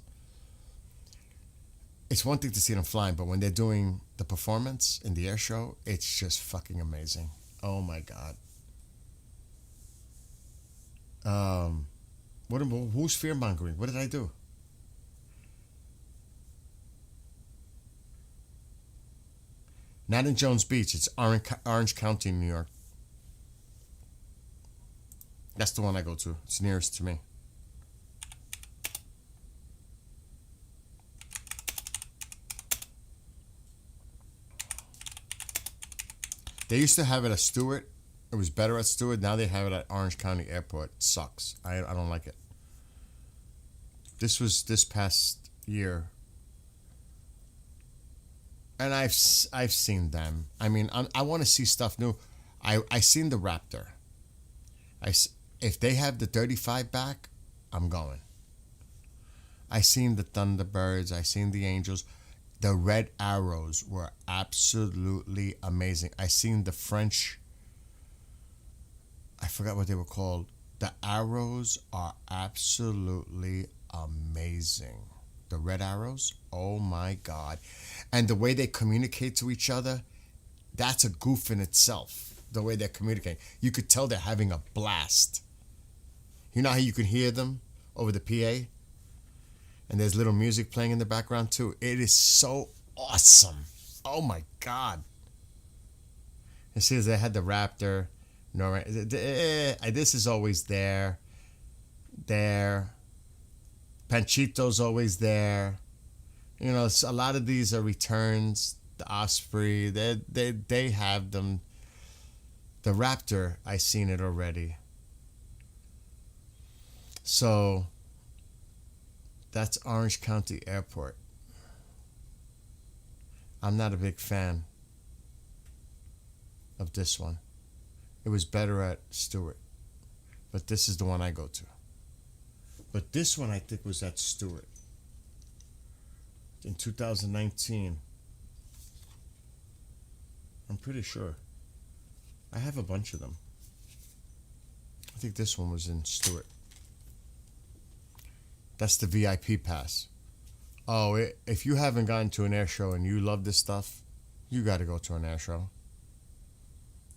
It's one thing to see them flying, but when they're doing the performance in the air show, it's just fucking amazing. Oh my God. Who's fear mongering? What did I do? Not in Jones Beach. It's Orange County, New York. That's the one I go to. It's nearest to me. They used to have it at Stewart. It was better at Stewart. Now they have it at Orange County Airport. It sucks. I don't like it. This was this past year. and I've seen them. I mean, I want to see stuff new. I seen the Raptor. If they have the 35 back, I'm going. I seen the Thunderbirds. I seen the Angels. The Red Arrows were absolutely amazing. I seen the French. I forgot what they were called. The arrows are absolutely amazing. The Red Arrows, oh my God. And the way they communicate to each other, that's a goof in itself. The way they're communicating. You could tell they're having a blast. You know how you can hear them over the PA? And there's little music playing in the background too. It is so awesome. Oh my God. It says they had the Raptor. No, this is always there. Panchito's always there. You know, a lot of these are returns. The Osprey, they have them. The Raptor, I seen it already. So that's Orange County Airport. I'm not a big fan of this one. It was better at Stewart. But this is the one I go to. But this one I think was at Stewart. In 2019. I'm pretty sure. I have a bunch of them. I think this one was in Stewart. That's the VIP pass. Oh, if you haven't gone to an air show and you love this stuff, you got to go to an air show.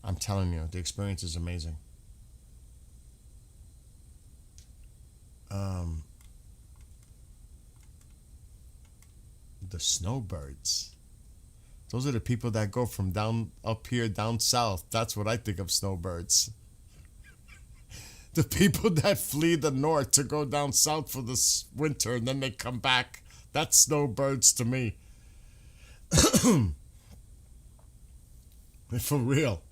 I'm telling you, the experience is amazing. The snowbirds. Those are the people that go from down up here down south. That's what I think of snowbirds. The people that flee the north to go down south for this winter and then they come back. That's snowbirds to me. For real.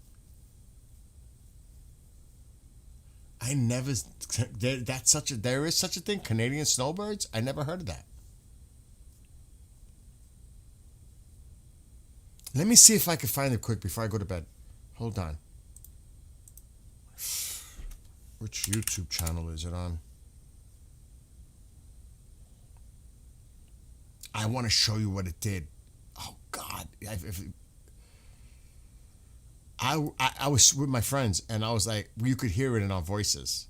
I never. There is such a thing. Canadian snowbirds. I never heard of that. Let me see if I can find it quick before I go to bed. Hold on. Which YouTube channel is it on? I want to show you what it did. Oh God! I was with my friends and I was like, you could hear it in our voices.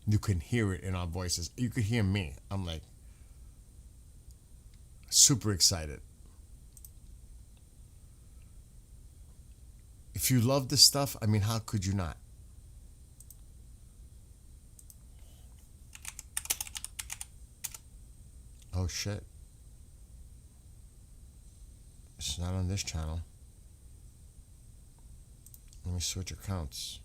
You can hear it in our voices. You could hear me. I'm like, super excited. If you love this stuff, I mean, how could you not? Oh shit. It's not on this channel. Let me switch accounts.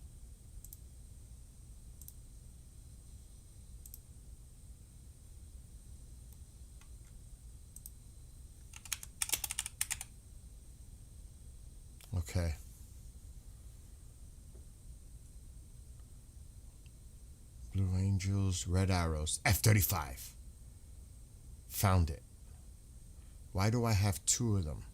Okay. Blue Angels, Red Arrows, F-35. Found it. Why do I have two of them?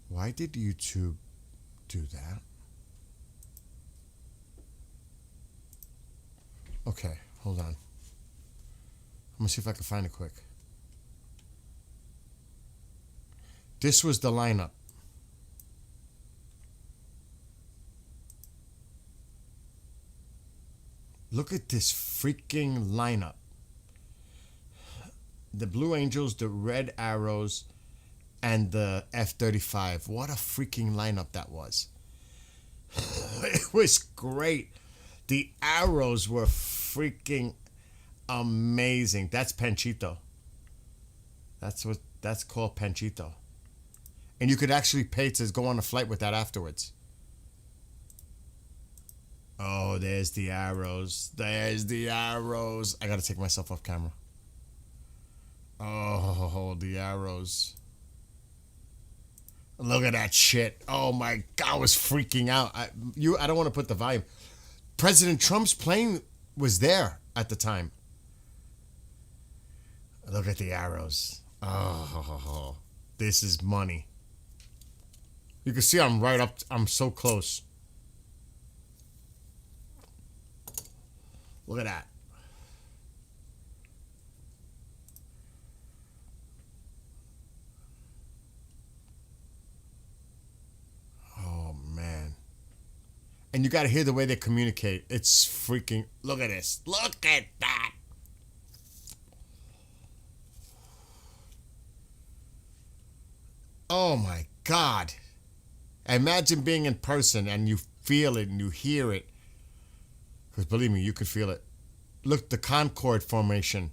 Why did YouTube do that? Okay, hold on. I'm gonna see if I can find it quick. This was the lineup. Look at this freaking lineup. The Blue Angels, the Red Arrows, and the F-35. What a freaking lineup that was. It was great. The arrows were freaking amazing. That's Panchito. That's called Panchito. And you could actually pay to go on a flight with that afterwards. Oh, there's the arrows. There's the arrows. I gotta take myself off camera. Oh, the arrows. Look at that shit. Oh my God, I was freaking out. I don't want to put the volume. President Trump's plane was there at the time. Look at the arrows. Oh, this is money. You can see I'm right up. I'm so close. Look at that. Oh, man. And you got to hear the way they communicate. It's freaking... Look at this. Look at that. Oh, my God. Imagine being in person and you feel it and you hear it. Because believe me, you could feel it. Look, the Concorde formation.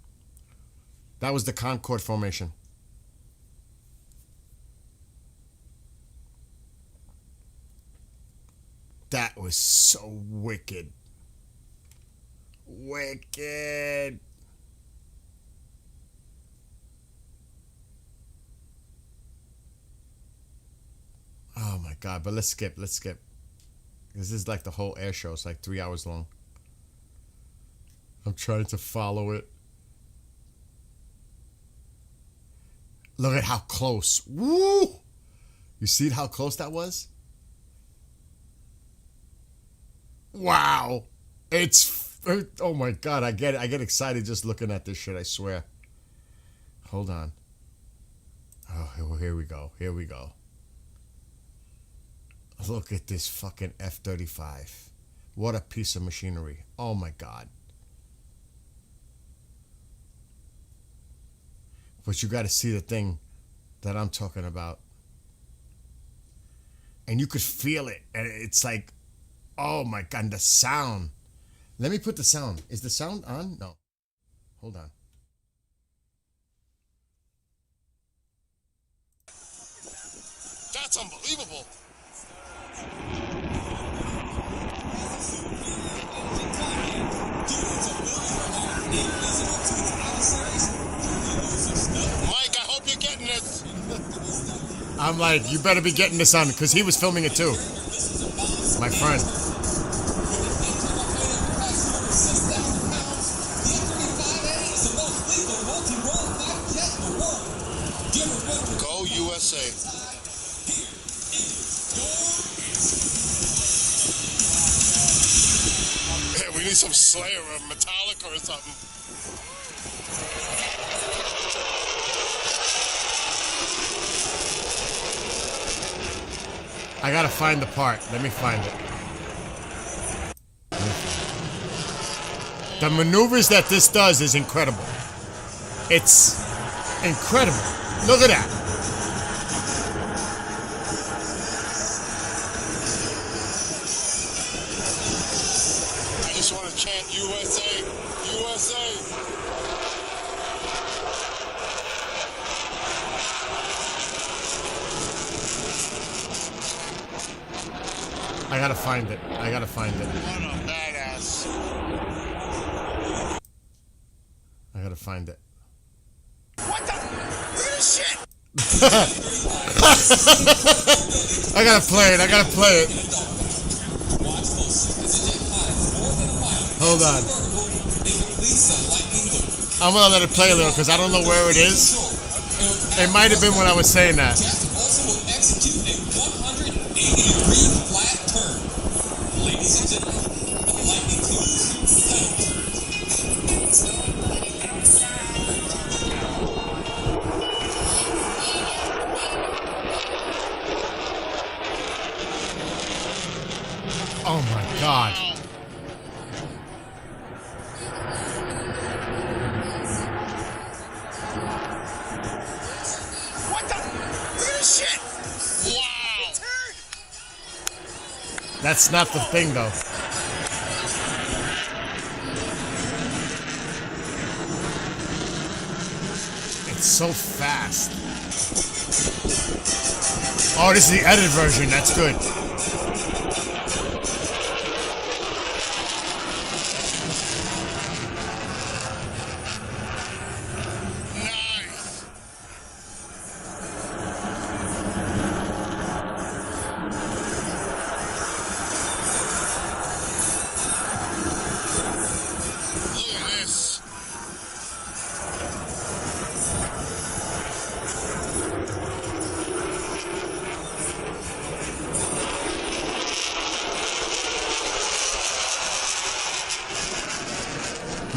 That was the Concorde formation. That was so wicked. Wicked. Oh my God, but let's skip. This is like the whole air show. It's like 3 hours long. I'm trying to follow it. Look at how close. Woo! You see how close that was? Wow. Oh my God, I get excited just looking at this shit, I swear. Hold on. Oh, here we go. Look at this fucking F-35. What a piece of machinery. Oh my God. But you got to see the thing that I'm talking about. And you could feel it. And it's like, oh my God, and the sound. Let me put the sound. Is the sound on? No. Hold on. That's unbelievable. Mike, I hope you're getting this. I'm like, you better be getting this on, because he was filming it too. My friend. Go USA. Yeah, we need some Slayer or Metallica or something. I gotta find the part. Let me find it. The maneuvers that this does is incredible. It's incredible. Look at that. I just want to chant USA, USA. I gotta find it. What a badass. I gotta find it. What the? Look at this shit! I gotta play it. Hold on. I'm gonna let it play a little because I don't know where it is. It might have been when I was saying that. Oh my God. What the? Look at this shit. Wow. That's not the thing though. It's so fast. Oh, this is the edited version. That's good.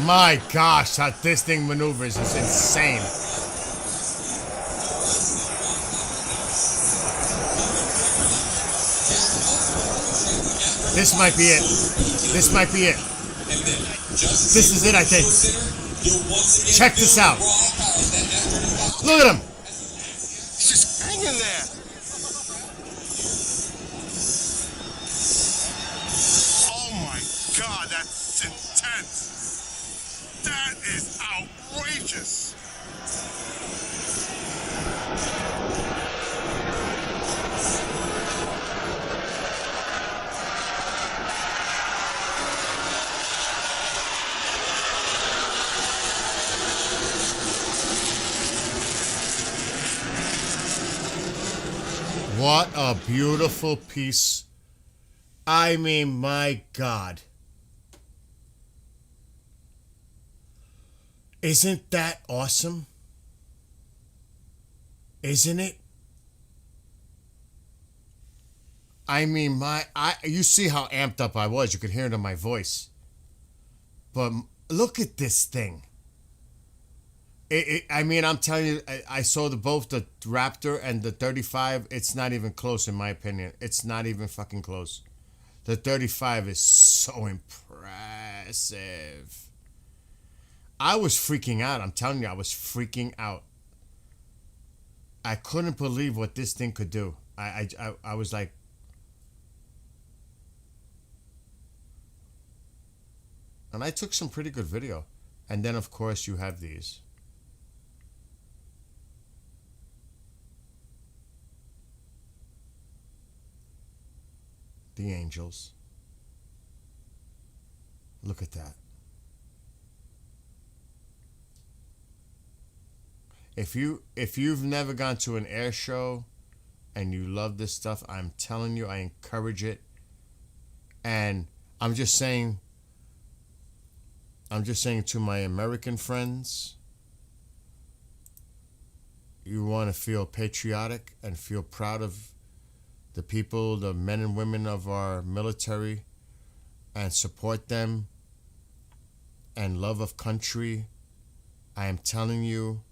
My gosh, how this thing maneuvers is insane. This might be it. This might be it. This is it, I think. Check this out. Look at him. He's just hanging there. Oh my God, that's intense. That is outrageous. What a beautiful piece. I mean, my God. Isn't that awesome? Isn't it? I mean, you see how amped up I was. You could hear it in my voice. But look at this thing. I mean, I'm telling you, I saw both the Raptor and the 35. It's not even close, in my opinion. It's not even fucking close. The 35 is so impressive. I was freaking out. I'm telling you, I was freaking out. I couldn't believe what this thing could do. I was like, and I took some pretty good video. And then, of course, you have these. The angels. Look at that. If you've never gone to an air show and you love this stuff, I'm telling you, I encourage it. And I'm just saying to my American friends, you want to feel patriotic and feel proud of the people, the men and women of our military, and support them, and love of country. I am telling you,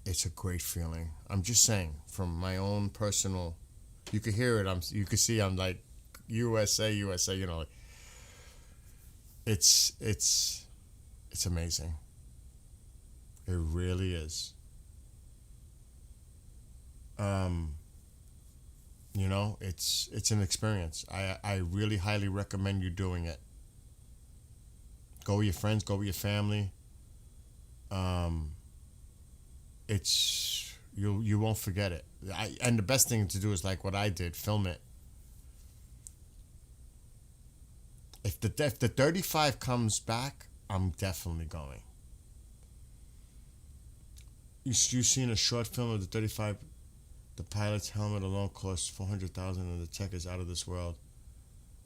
it's a great feeling. I'm just saying, from my own personal, you could hear it. You could see I'm like USA, USA. You know, it's amazing. It really is. You know, it's an experience. I really highly recommend you doing it. Go with your friends, go with your family. You won't forget it. And the best thing to do is like what I did, film it. If the 35 comes back, I'm definitely going. You seen a short film of the 35? The pilot's helmet alone costs $400,000, and the tech is out of this world.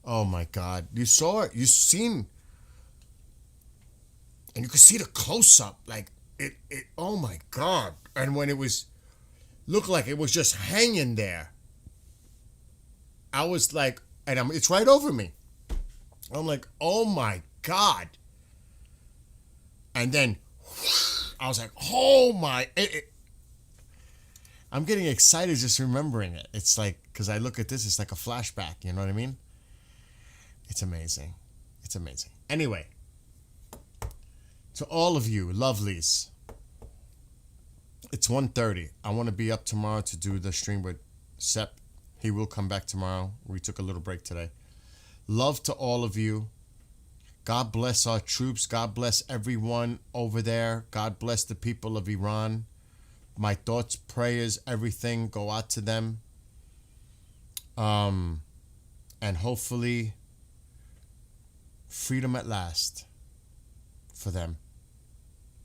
Oh my God! You saw it. You seen, and you could see the close up. Like it. Oh my God! And when it was, looked like it was just hanging there. I was like, and it's right over me. I'm like, oh my God! And then I was like, oh my! I'm getting excited just remembering it. It's like, because I look at this, it's like a flashback. You know what I mean? It's amazing. It's amazing. Anyway, to all of you lovelies, it's 1:30. I want to be up tomorrow to do the stream with Sep. He will come back tomorrow. We took a little break today. Love to all of you. God bless our troops. God bless everyone over there. God bless the people of Iran. My thoughts, prayers, everything go out to them. And hopefully freedom at last for them.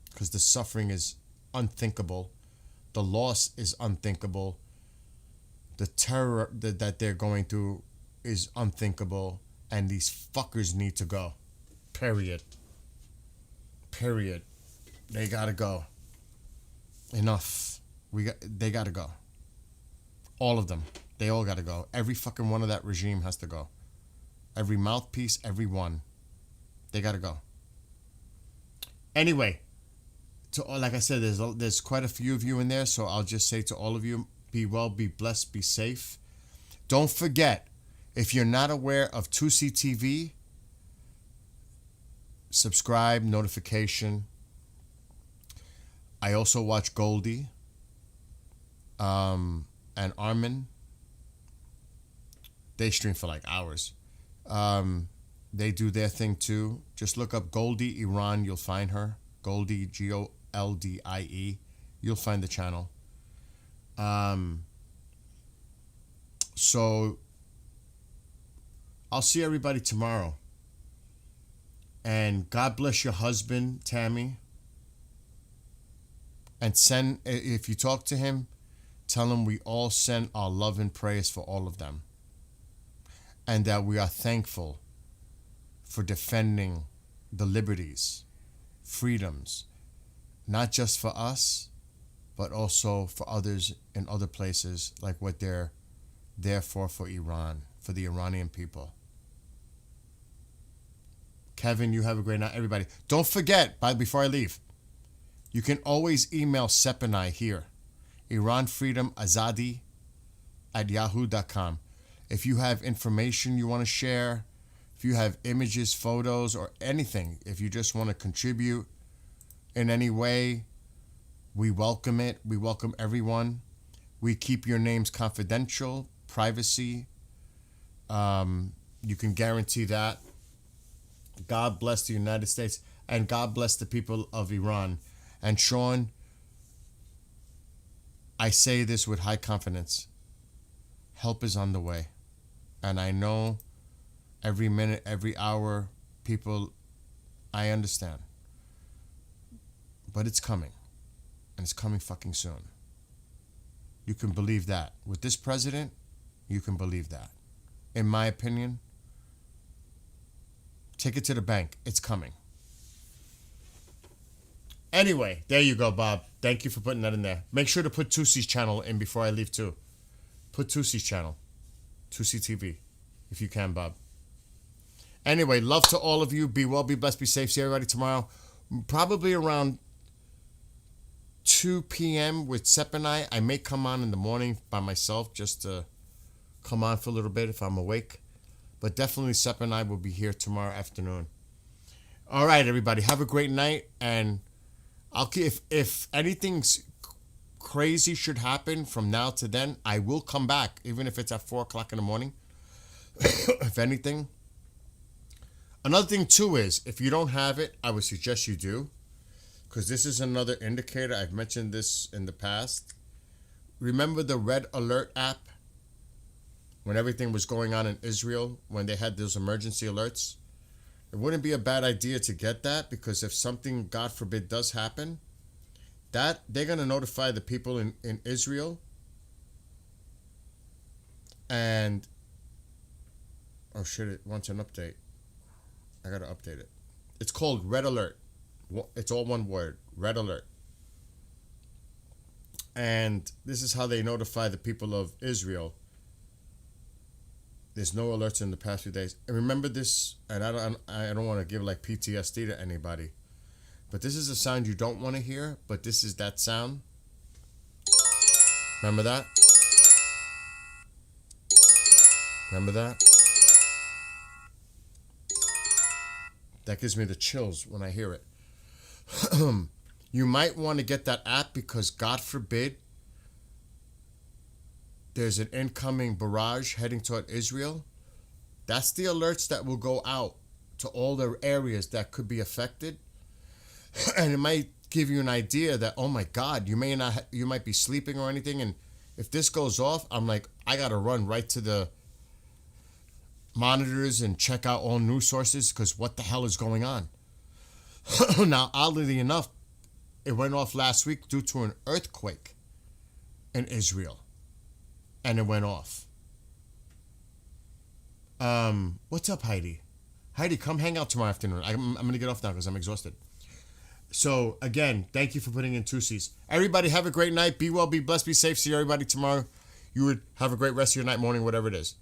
Because the suffering is unthinkable. The loss is unthinkable. The terror that they're going through is unthinkable. And these fuckers need to go. Period. Period. They gotta go. Enough. They gotta go. All of them. They all gotta go. Every fucking one of that regime has to go. Every mouthpiece, every one. They got to go. Anyway, like I said, there's quite a few of you in there, so I'll just say to all of you, be well, be blessed, be safe. Don't forget, if you're not aware of 2C TV, subscribe, notification. I also watch Goldie and Armin. They stream for like hours. They do their thing too. Just look up Goldie Iran. You'll find her. Goldie, Goldie. You'll find the channel. So I'll see everybody tomorrow. And God bless your husband, Tammy. And if you talk to him, tell him we all send our love and prayers for all of them. And that we are thankful for defending the liberties, freedoms, not just for us, but also for others in other places, like what they're there for Iran, for the Iranian people. Kevin, you have a great night. Everybody, don't forget, before I leave, you can always email Sep and I here, iranfreedomazadi@yahoo.com. If you have information you want to share, if you have images, photos, or anything, if you just want to contribute in any way, we welcome it. We welcome everyone. We keep your names confidential, privacy. You can guarantee that. God bless the United States, and God bless the people of Iran. And Sean, I say this with high confidence. Help is on the way. And I know every minute, every hour, people, I understand. But it's coming. And it's coming fucking soon. You can believe that. With this president, you can believe that. In my opinion, take it to the bank. It's coming. Anyway, there you go, Bob. Thank you for putting that in there. Make sure to put Tusi's channel in before I leave, too. Put Tusi's channel. 2C TV, if you can, Bob. Anyway, love to all of you. Be well, be blessed, be safe. See everybody tomorrow. Probably around 2 p.m. with Sep and I. I may come on in the morning by myself just to come on for a little bit if I'm awake. But definitely Sep and I will be here tomorrow afternoon. All right, everybody. Have a great night. And if anything's crazy should happen from now to then, I will come back, even if it's at 4 o'clock in the morning. If anything. Another thing, too, is if you don't have it, I would suggest you do. Because this is another indicator. I've mentioned this in the past. Remember the Red Alert app? When everything was going on in Israel, when they had those emergency alerts? It wouldn't be a bad idea to get that, because if something, God forbid, does happen, that they're going to notify the people in Israel. And oh shit, it wants an update. I gotta update it. It's called Red Alert. It's all one word, Red Alert. And this is how they notify the people of Israel. There's no alerts in the past few days. And remember this, and I don't want to give like PTSD to anybody, but this is a sound you don't want to hear, but this is that sound. Remember that? Remember that? That gives me the chills when I hear it. You might want to get that app because, God forbid, there's an incoming barrage heading toward Israel. That's the alerts that will go out to all the areas that could be affected. And it might give you an idea that, oh my God, you might be sleeping or anything. And if this goes off, I'm like, I got to run right to the monitors and check out all news sources, because what the hell is going on? Now, oddly enough, it went off last week due to an earthquake in Israel. And it went off. What's up, Heidi? Heidi, come hang out tomorrow afternoon. I'm going to get off now because I'm exhausted. So, again, thank you for putting in 2Cs. Everybody have a great night. Be well, be blessed, be safe. See everybody tomorrow. You would have a great rest of your night, morning, whatever it is.